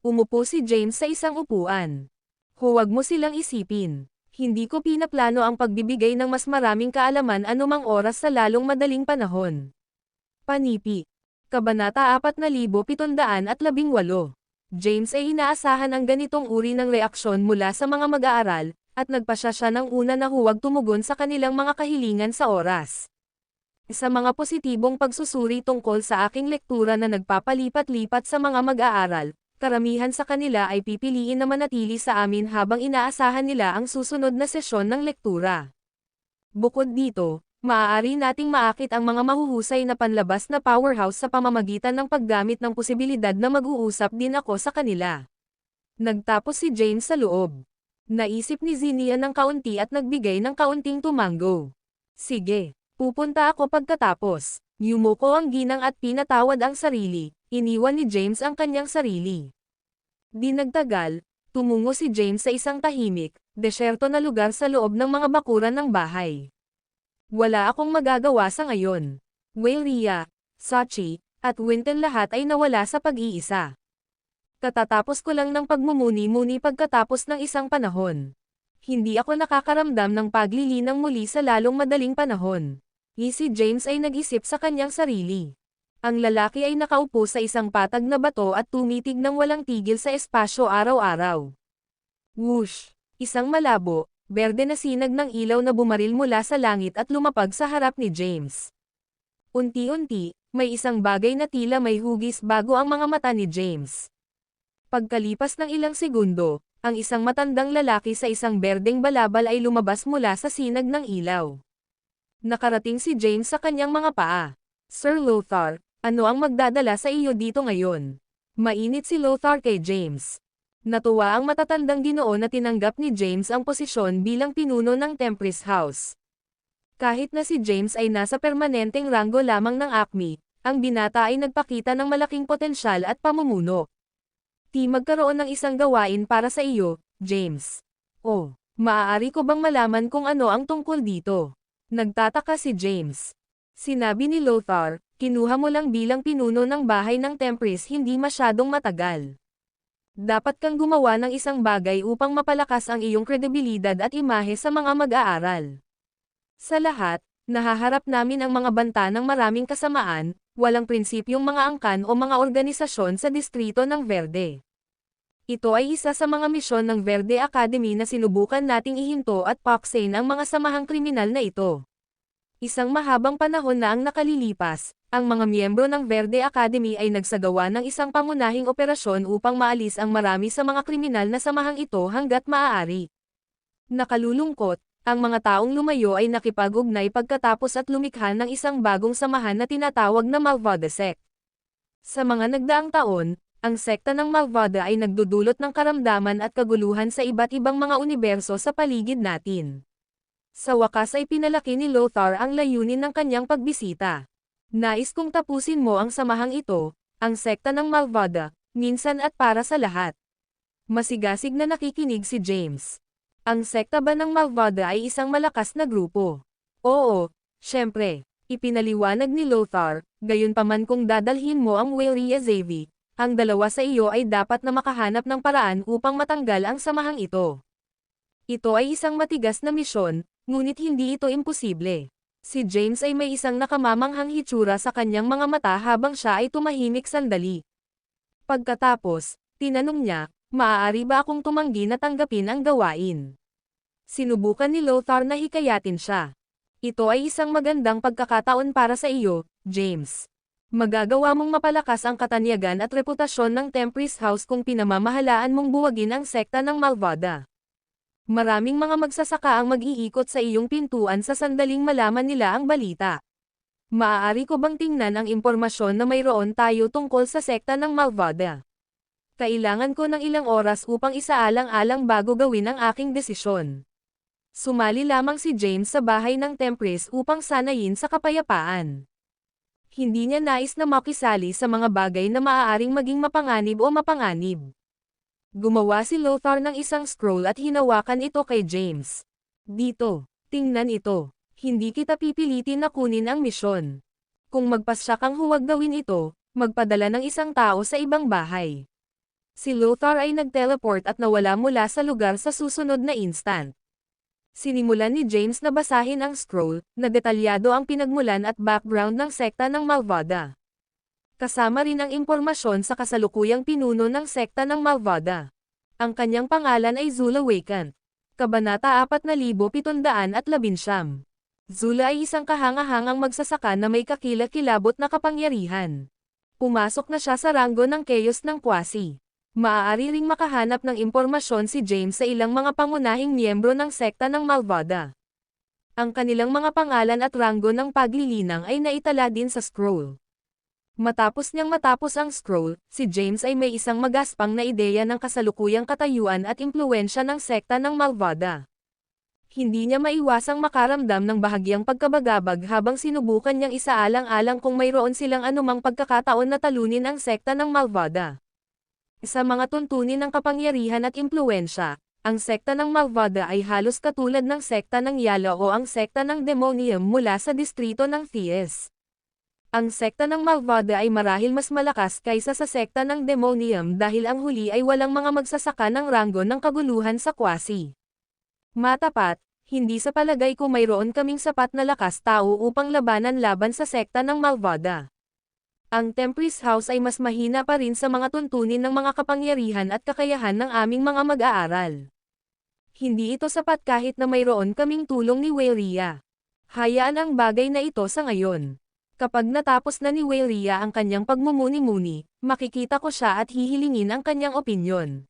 Umupo si James sa isang upuan. Huwag mo silang isipin. Hindi ko pinaplano ang pagbibigay ng mas maraming kaalaman anumang oras sa lalong madaling panahon. Panipi. Kabanata 4718. James ay inaasahan ang ganitong uri ng reaksyon mula sa mga mag-aaral, at nagpasya siya ng una na huwag tumugon sa kanilang mga kahilingan sa oras. Sa mga positibong pagsusuri tungkol sa aking lektura na nagpapalipat-lipat sa mga mag-aaral, karamihan sa kanila ay pipiliin na manatili sa amin habang inaasahan nila ang susunod na sesyon ng lektura. Bukod dito, maaari nating maakit ang mga mahuhusay na panlabas na powerhouse sa pamamagitan ng paggamit ng posibilidad na mag-uusap din ako sa kanila. Nagtapos si James sa loob. Naisip ni Zinnia ng kaunti at nagbigay ng kaunting tumango. Sige, pupunta ako pagkatapos. Yumuko ang ginang at pinatawad ang sarili. Iniwan ni James ang kanyang sarili. Di nagtagal, tumungo si James sa isang tahimik, desyerto na lugar sa loob ng mga bakuran ng bahay. Wala akong magagawa sa ngayon. Weyria, Sachi, at Winton lahat ay nawala sa pag-iisa. Katatapos ko lang ng pagmumuni-muni pagkatapos ng isang panahon. Hindi ako nakakaramdam ng paglilinang muli sa lalong madaling panahon. Si James ay nag-isip sa kanyang sarili. Ang lalaki ay nakaupo sa isang patag na bato at tumitig ng walang tigil sa espasyo araw-araw. Whoosh! Isang malabo, berde na sinag ng ilaw na bumaril mula sa langit at lumapag sa harap ni James. Unti-unti, may isang bagay na tila may hugis bago ang mga mata ni James. Pagkalipas ng ilang segundo, ang isang matandang lalaki sa isang berdeng balabal ay lumabas mula sa sinag ng ilaw. Nakarating si James sa kanyang mga paa. Sir Lothar, ano ang magdadala sa iyo dito ngayon? Mainit si Lothar kay James. Natuwa ang matatandang ginoo na tinanggap ni James ang posisyon bilang pinuno ng Tempest House. Kahit na si James ay nasa permanenteng ranggo lamang ng ACME, ang binata ay nagpakita ng malaking potensyal at pamumuno. Magkaroon ng isang gawain para sa iyo, James. Oh, maaari ko bang malaman kung ano ang tungkol dito? Nagtataka si James. Sinabi ni Lothar, kinuha mo lang bilang pinuno ng bahay ng Tempest hindi masyadong matagal. Dapat kang gumawa ng isang bagay upang mapalakas ang iyong kredibilidad at imahe sa mga mag-aaral. Sa lahat, nahaharap namin ang mga banta ng maraming kasamaan, walang prinsipyong mga angkan o mga organisasyon sa distrito ng Verde. Ito ay isa sa mga misyon ng Verde Academy na sinubukan nating ihinto at paksain ang mga samahang kriminal na ito. Isang mahabang panahon na ang nakalilipas, ang mga miyembro ng Verde Academy ay nagsagawa ng isang pangunahing operasyon upang maalis ang marami sa mga kriminal na samahang ito hanggat maaari. Nakalulungkot, ang mga taong lumayo ay nakipag-ugnay pagkatapos at lumikha ng isang bagong samahan na tinatawag na Malvada Sect. Sa mga nagdaang taon, ang sekta ng Malvada ay nagdudulot ng karamdaman at kaguluhan sa iba't ibang mga universo sa paligid natin. Sa wakas ay pinalaki ni Lothar ang layunin ng kanyang pagbisita. Nais kong tapusin mo ang samahang ito, ang sekta ng Malvada, minsan at para sa lahat. Masigasig na nakikinig si James. Ang sekta ba ng Malvada ay isang malakas na grupo? Oo, syempre, ipinaliwanag ni Lothar, gayunpaman kung dadalhin mo ang Weyria Xavi, ang dalawa sa iyo ay dapat na makahanap ng paraan upang matanggal ang samahang ito. Ito ay isang matigas na misyon, ngunit hindi ito imposible. Si James ay may isang nakamamanghang hitsura sa kanyang mga mata habang siya ay tumahimik sandali. Pagkatapos, tinanong niya, maaari ba akong tumanggi na tanggapin ang gawain? Sinubukan ni Lothar na hikayatin siya. Ito ay isang magandang pagkakataon para sa iyo, James. Magagawa mong mapalakas ang katanyagan at reputasyon ng Tempest House kung pinamamahalaan mong buwagin ang sekta ng Malvada. Maraming mga magsasaka ang mag-iikot sa iyong pintuan sa sandaling malaman nila ang balita. Maaari ko bang tingnan ang impormasyon na mayroon tayo tungkol sa sekta ng Malvada? Kailangan ko ng ilang oras upang isaalang-alang bago gawin ang aking desisyon. Sumali lamang si James sa bahay ng Tempest upang sanayin sa kapayapaan. Hindi niya nais na makisali sa mga bagay na maaaring maging mapanganib o mapanganib. Gumawa si Lothar ng isang scroll at hinawakan ito kay James. Dito, tingnan ito. Hindi kita pipilitin na kunin ang misyon. Kung magpasya kang huwag gawin ito, magpadala ng isang tao sa ibang bahay. Si Lothar ay nag-teleport at nawala mula sa lugar sa susunod na instant. Sinimulan ni James na basahin ang scroll, na detalyado ang pinagmulan at background ng sekta ng Malvada. Kasama rin ang impormasyon sa kasalukuyang pinuno ng sekta ng Malvada. Ang kanyang pangalan ay Zula Wakant. Kabanata 4719. Zula ay isang kahanga-hangang magsasaka na may kakilakilabot na kapangyarihan. Pumasok na siya sa ranggo ng Chaos ng Kwasi. Maaari ring makahanap ng impormasyon si James sa ilang mga pangunahing miyembro ng sekta ng Malvada. Ang kanilang mga pangalan at ranggo ng paglilinang ay naitala din sa scroll. Matapos ang scroll, si James ay may isang magaspang na ideya ng kasalukuyang katayuan at impluwensya ng sekta ng Malvada. Hindi niya maiwasang makaramdam ng bahagyang pagkabagabag habang sinubukan niyang isaalang-alang kung mayroon silang anumang pagkakataon na talunin ang sekta ng Malvada. Sa mga tuntunin ng kapangyarihan at impluwensya, ang sekta ng Malvada ay halos katulad ng sekta ng Yala o ang sekta ng Demonium mula sa distrito ng Thies. Ang sekta ng Malvada ay marahil mas malakas kaysa sa sekta ng Demonium dahil ang huli ay walang mga magsasaka ng ranggo ng kaguluhan sa Kwasi. Matapat, hindi sa palagay ko mayroon kaming sapat na lakas tao upang labanan laban sa sekta ng Malvada. Ang Tempest House ay mas mahina pa rin sa mga tuntunin ng mga kapangyarihan at kakayahan ng aming mga mag-aaral. Hindi ito sapat kahit na mayroon kaming tulong ni Weyria. Hayaan ang bagay na ito sa ngayon. Kapag natapos na ni Weyria ang kanyang pagmumuni-muni, makikita ko siya at hihilingin ang kanyang opinyon.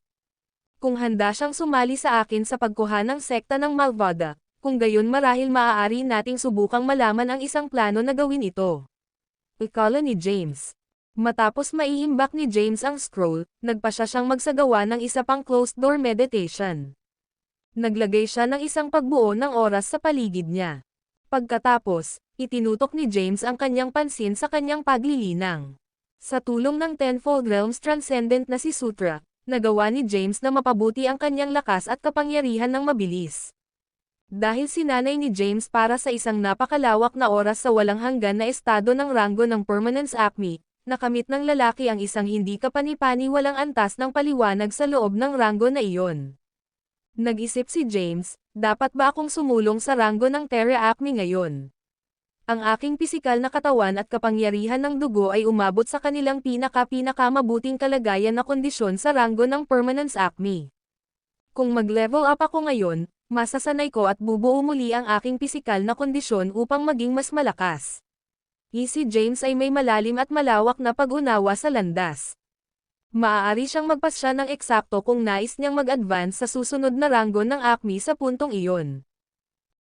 Kung handa siyang sumali sa akin sa pagkuha ng sekta ng Malvada, kung gayon marahil maaari nating subukang malaman ang isang plano na gawin ito. Ikala ni James. Matapos maihimbak ni James ang scroll, nagpasya siyang magsagawa ng isa pang closed-door meditation. Naglagay siya ng isang pagbuo ng oras sa paligid niya. Pagkatapos, itinutok ni James ang kanyang pansin sa kanyang paglilinang. Sa tulong ng Tenfold Realms Transcendent na si Sutra, nagawa ni James na mapabuti ang kanyang lakas at kapangyarihan ng mabilis. Dahil sinanay ni James para sa isang napakalawak na oras sa walang hanggan na estado ng ranggo ng Permanence Acme, nakamit ng lalaki ang isang hindi kapani-pani walang antas ng paliwanag sa loob ng ranggo na iyon. Nag-isip si James, dapat ba akong sumulong sa ranggo ng Terra Acme ngayon? Ang aking pisikal na katawan at kapangyarihan ng dugo ay umabot sa kanilang pinaka-mabuting kalagayan na kondisyon sa ranggo ng Permanence Acme. Kung mag-level up ako ngayon, masasanay ko at bubuo muli ang aking pisikal na kondisyon upang maging mas malakas. Si James ay may malalim at malawak na pag-unawa sa landas. Maaari siyang magpasya ng eksakto kung nais niyang mag-advance sa susunod na ranggo ng Acme sa puntong iyon.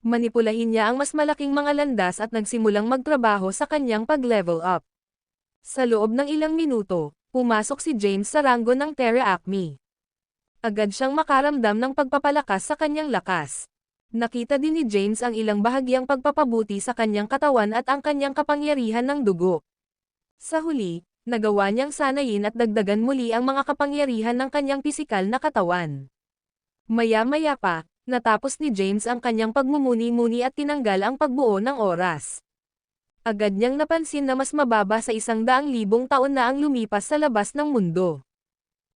Manipulahin niya ang mas malaking mga landas at nagsimulang magtrabaho sa kanyang pag-level up. Sa loob ng ilang minuto, pumasok si James sa ranggo ng Terra Acme. Agad siyang makaramdam ng pagpapalakas sa kanyang lakas. Nakita din ni James ang ilang bahagyang pagpapabuti sa kanyang katawan at ang kanyang kapangyarihan ng dugo. Sa huli, nagawa niyang sanayin at dagdagan muli ang mga kapangyarihan ng kanyang pisikal na katawan. Maya-maya pa, natapos ni James ang kanyang pagmumuni-muni at tinanggal ang pagbuo ng oras. Agad niyang napansin na mas mababa sa 100,000 taon na ang lumipas sa labas ng mundo.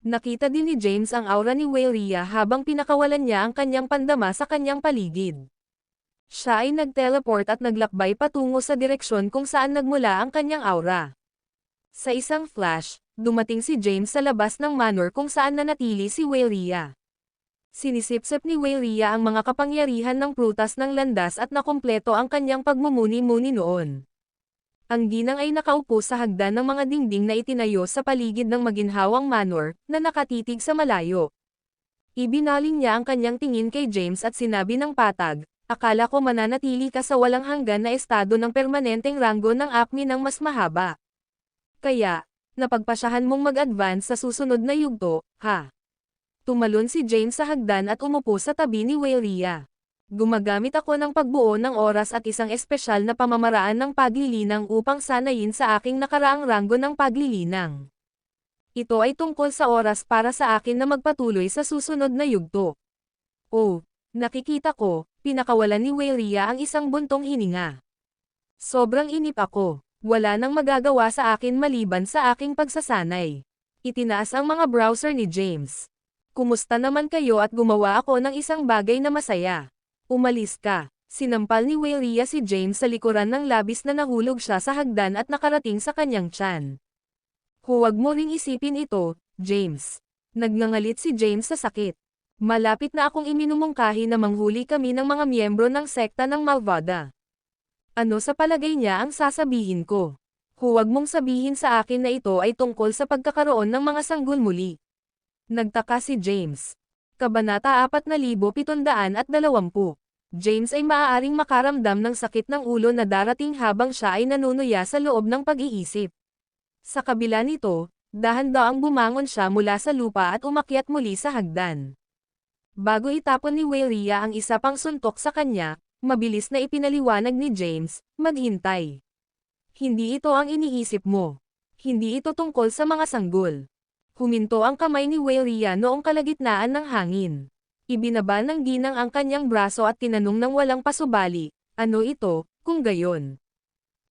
Nakita din ni James ang aura ni Weyria habang pinakawalan niya ang kanyang pandama sa kanyang paligid. Siya ay nag-teleport at naglakbay patungo sa direksyon kung saan nagmula ang kanyang aura. Sa isang flash, dumating si James sa labas ng manor kung saan nanatili si Weyria. Sinisipsip ni Weyria ang mga kapangyarihan ng prutas ng landas at nakumpleto ang kanyang pagmumuni-muni noon. Ang ginang ay nakaupo sa hagdan ng mga dingding na itinayo sa paligid ng maginhawang manor, na nakatitig sa malayo. Ibinaling niya ang kanyang tingin kay James at sinabi ng patag, "Akala ko mananatili ka sa walang hanggan na estado ng permanenteng ranggo ng Acme ng mas mahaba. Kaya, napagpasyahan mong mag-advance sa susunod na yugto, ha?" Tumalon si James sa hagdan at umupo sa tabi ni Weyria. "Gumagamit ako ng pagbuo ng oras at isang espesyal na pamamaraan ng paglilinang upang sanayin sa aking nakaraang ranggo ng paglilinang. Ito ay tungkol sa oras para sa akin na magpatuloy sa susunod na yugto." "Oh, nakikita ko," pinakawalan ni Weyria ang isang buntong hininga. "Sobrang inip ako. Wala nang magagawa sa akin maliban sa aking pagsasanay." Itinaas ang mga browser ni James. "Kumusta naman kayo at gumawa ako ng isang bagay na masaya. Umalis ka." Sinampal ni Weyria si James sa likuran ng labis na nahulog siya sa hagdan at nakarating sa kanyang tiyan. "Huwag mo ring isipin ito, James." Nagngangalit si James sa sakit. "Malapit na akong iminumungkahi na manghuli kami ng mga miyembro ng sekta ng Malvada. Ano sa palagay niya ang sasabihin ko? Huwag mong sabihin sa akin na ito ay tungkol sa pagkakaroon ng mga sanggol muli." Nagtaka si James. Kabanata 4720. James ay maaaring makaramdam ng sakit ng ulo na darating habang siya ay nanunuya sa loob ng pag-iisip. Sa kabila nito, dahan-daang bumangon siya mula sa lupa at umakyat muli sa hagdan. Bago itapon ni Weylia ang isa pang suntok sa kanya, mabilis na ipinaliwanag ni James, maghintay. Hindi ito ang iniisip mo. Hindi ito tungkol sa mga sanggol. Huminto ang kamay ni Weylia noong kalagitnaan ng hangin. Ibinaba ng ginang ang kanyang braso at tinanong ng walang pasubali, ano ito, kung gayon?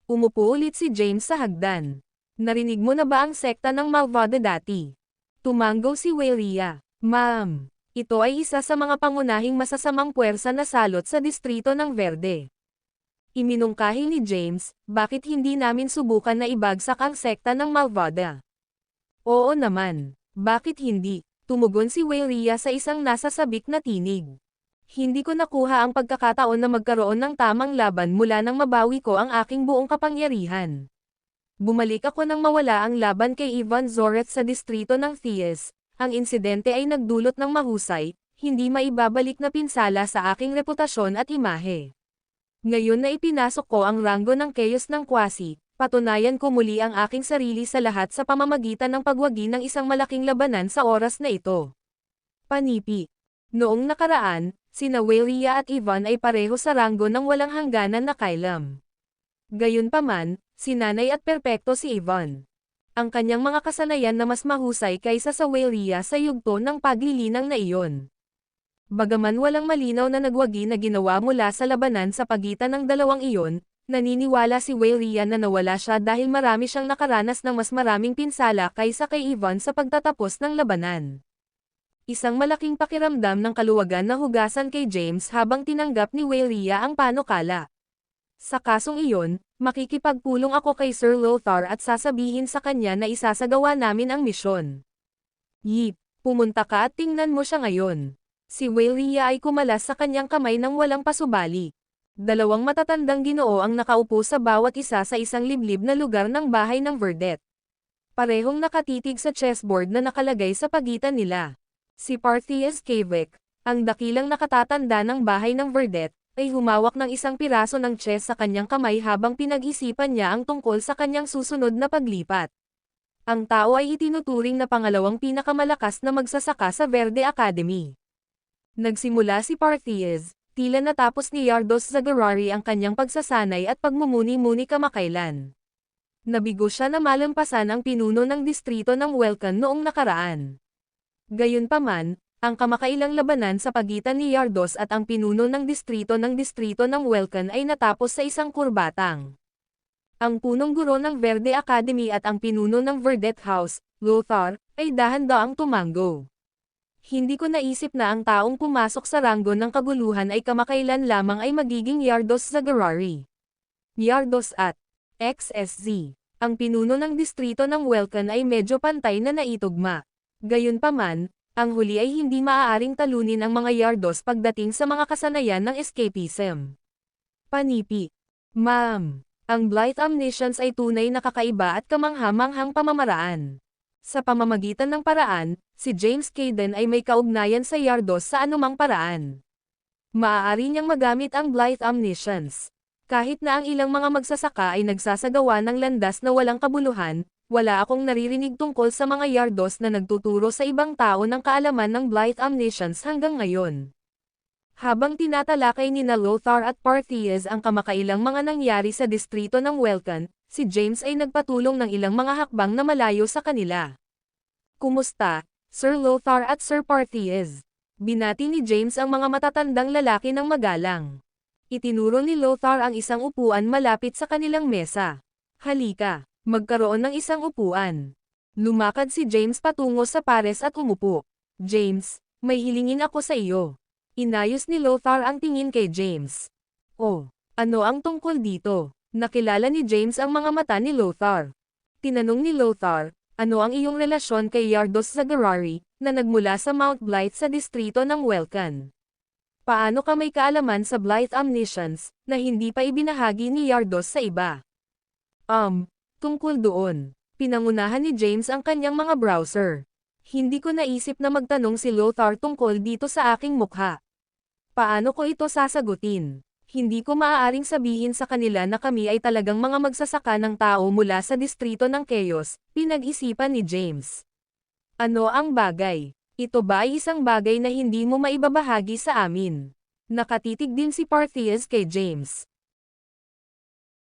Umupo ulit si James sa hagdan. Narinig mo na ba ang sekta ng Malvada dati? Tumanggaw si Weylia. Ma'am, ito ay isa sa mga pangunahing masasamang puwersa na salot sa distrito ng Verde. Iminungkahi ni James, bakit hindi namin subukan na ibagsak ang sekta ng Malvada? Oo naman, bakit hindi? Tumugon si Weylia sa isang nasasabik na tinig. Hindi ko nakuha ang pagkakataon na magkaroon ng tamang laban mula nang mabawi ko ang aking buong kapangyarihan. Bumalik ako nang mawala ang laban kay Ivan Zoreth sa distrito ng Thies. Ang insidente ay nagdulot ng mahusay, hindi maibabalik na pinsala sa aking reputasyon at imahe. Ngayon na ipinasok ko ang ranggo ng Chaos ng Quasi, patunayan ko muli ang aking sarili sa lahat sa pamamagitan ng pagwagi ng isang malaking labanan sa oras na ito. Panipi. Noong nakaraan, sina Weylia at Ivan ay pareho sa ranggo ng walang hangganan na kailam. Gayunpaman, sinanay at perpekto si Ivan. Ang kanyang mga kasanayan na mas mahusay kaysa sa Weylia sa yugto ng paglilinang na iyon. Bagaman walang malinaw na nagwagi na ginawa mula sa labanan sa pagitan ng dalawang iyon, naniniwala si Weylia na nawala siya dahil marami siyang nakaranas ng mas maraming pinsala kaysa kay Ivan sa pagtatapos ng labanan. Isang malaking pakiramdam ng kaluwagan na hugasan kay James habang tinanggap ni Weylia ang panukala. Sa kasong iyon, makikipagpulong ako kay Sir Lothar at sasabihin sa kanya na isasagawa namin ang misyon. Yip, pumunta ka at tingnan mo siya ngayon. Si Weylia ay kumalas sa kanyang kamay nang walang pasubali. Dalawang matatandang ginoo ang nakaupo sa bawat isa sa isang liblib na lugar ng bahay ng Verdet. Parehong nakatitig sa chessboard na nakalagay sa pagitan nila. Si Parthias Kavek, ang dakilang nakatatanda ng bahay ng Verdet, ay humawak ng isang piraso ng chess sa kanyang kamay habang pinag-isipan niya ang tungkol sa kanyang susunod na paglipat. Ang tao ay itinuturing na pangalawang pinakamalakas na magsasaka sa Verde Academy. Nagsimula si Parthias, tila natapos ni Yardos Zagarari ang kanyang pagsasanay at pagmumuni-muni kamakailan. Nabigo siya na malampasan ang pinuno ng distrito ng Welkan noong nakaraan. Gayunpaman, ang kamakailang labanan sa pagitan ni Yardos at ang pinuno ng distrito ng Welkan ay natapos sa isang kurbatang. Ang punong guro ng Verde Academy at ang pinuno ng Verdet House, Lothar, ay dahan-daang tumanggo. Hindi ko naisip na ang taong pumasok sa ranggo ng kaguluhan ay kamakailan lamang ay magiging Yardos Zagarari. Yardos at XSZ, ang pinuno ng distrito ng Welkan ay medyo pantay na naitugma. Gayunpaman, ang huli ay hindi maaaring talunin ang mga Yardos pagdating sa mga kasanayan ng escapism. Panipi. Ma'am, ang Blight Omniscience ay tunay na kakaiba at kamangha-manghang pamamaraan. Sa pamamagitan ng paraan, si James Caden ay may kaugnayan sa Yardos sa anumang paraan. Maaari niyang magamit ang Blight Omniscience. Kahit na ang ilang mga magsasaka ay nagsasagawa ng landas na walang kabuluhan, wala akong naririnig tungkol sa mga Yardos na nagtuturo sa ibang tao ng kaalaman ng Blight Omniscience hanggang ngayon. Habang tinatalakay ni Lothar at Parthias ang kamakailang mga nangyari sa distrito ng Welkan, si James ay nagpatulong ng ilang mga hakbang na malayo sa kanila. Kumusta, Sir Lothar at Sir Parthias? Binati ni James ang mga matatandang lalaki ng magalang. Itinuro ni Lothar ang isang upuan malapit sa kanilang mesa. Halika, magkaroon ng isang upuan. Lumakad si James patungo sa pares at umupo. James, may hilingin ako sa iyo. Inayos ni Lothar ang tingin kay James. Oh, ano ang tungkol dito? Nakilala ni James ang mga mata ni Lothar. Tinanong ni Lothar, ano ang iyong relasyon kay Yardos Zagarari, na nagmula sa Mount Blight sa distrito ng Welkan? Paano ka may kaalaman sa Blight Omniscience, na hindi pa ibinahagi ni Yardos sa iba? Tungkol doon. Pinangunahan ni James ang kanyang mga browser. Hindi ko naisip na magtanong si Lothar tungkol dito sa aking mukha. Paano ko ito sasagutin? Hindi ko maaaring sabihin sa kanila na kami ay talagang mga magsasaka ng tao mula sa distrito ng Chaos, pinag-isipan ni James. Ano ang bagay? Ito ba ay isang bagay na hindi mo maibabahagi sa amin? Nakatitig din si Parthias kay James.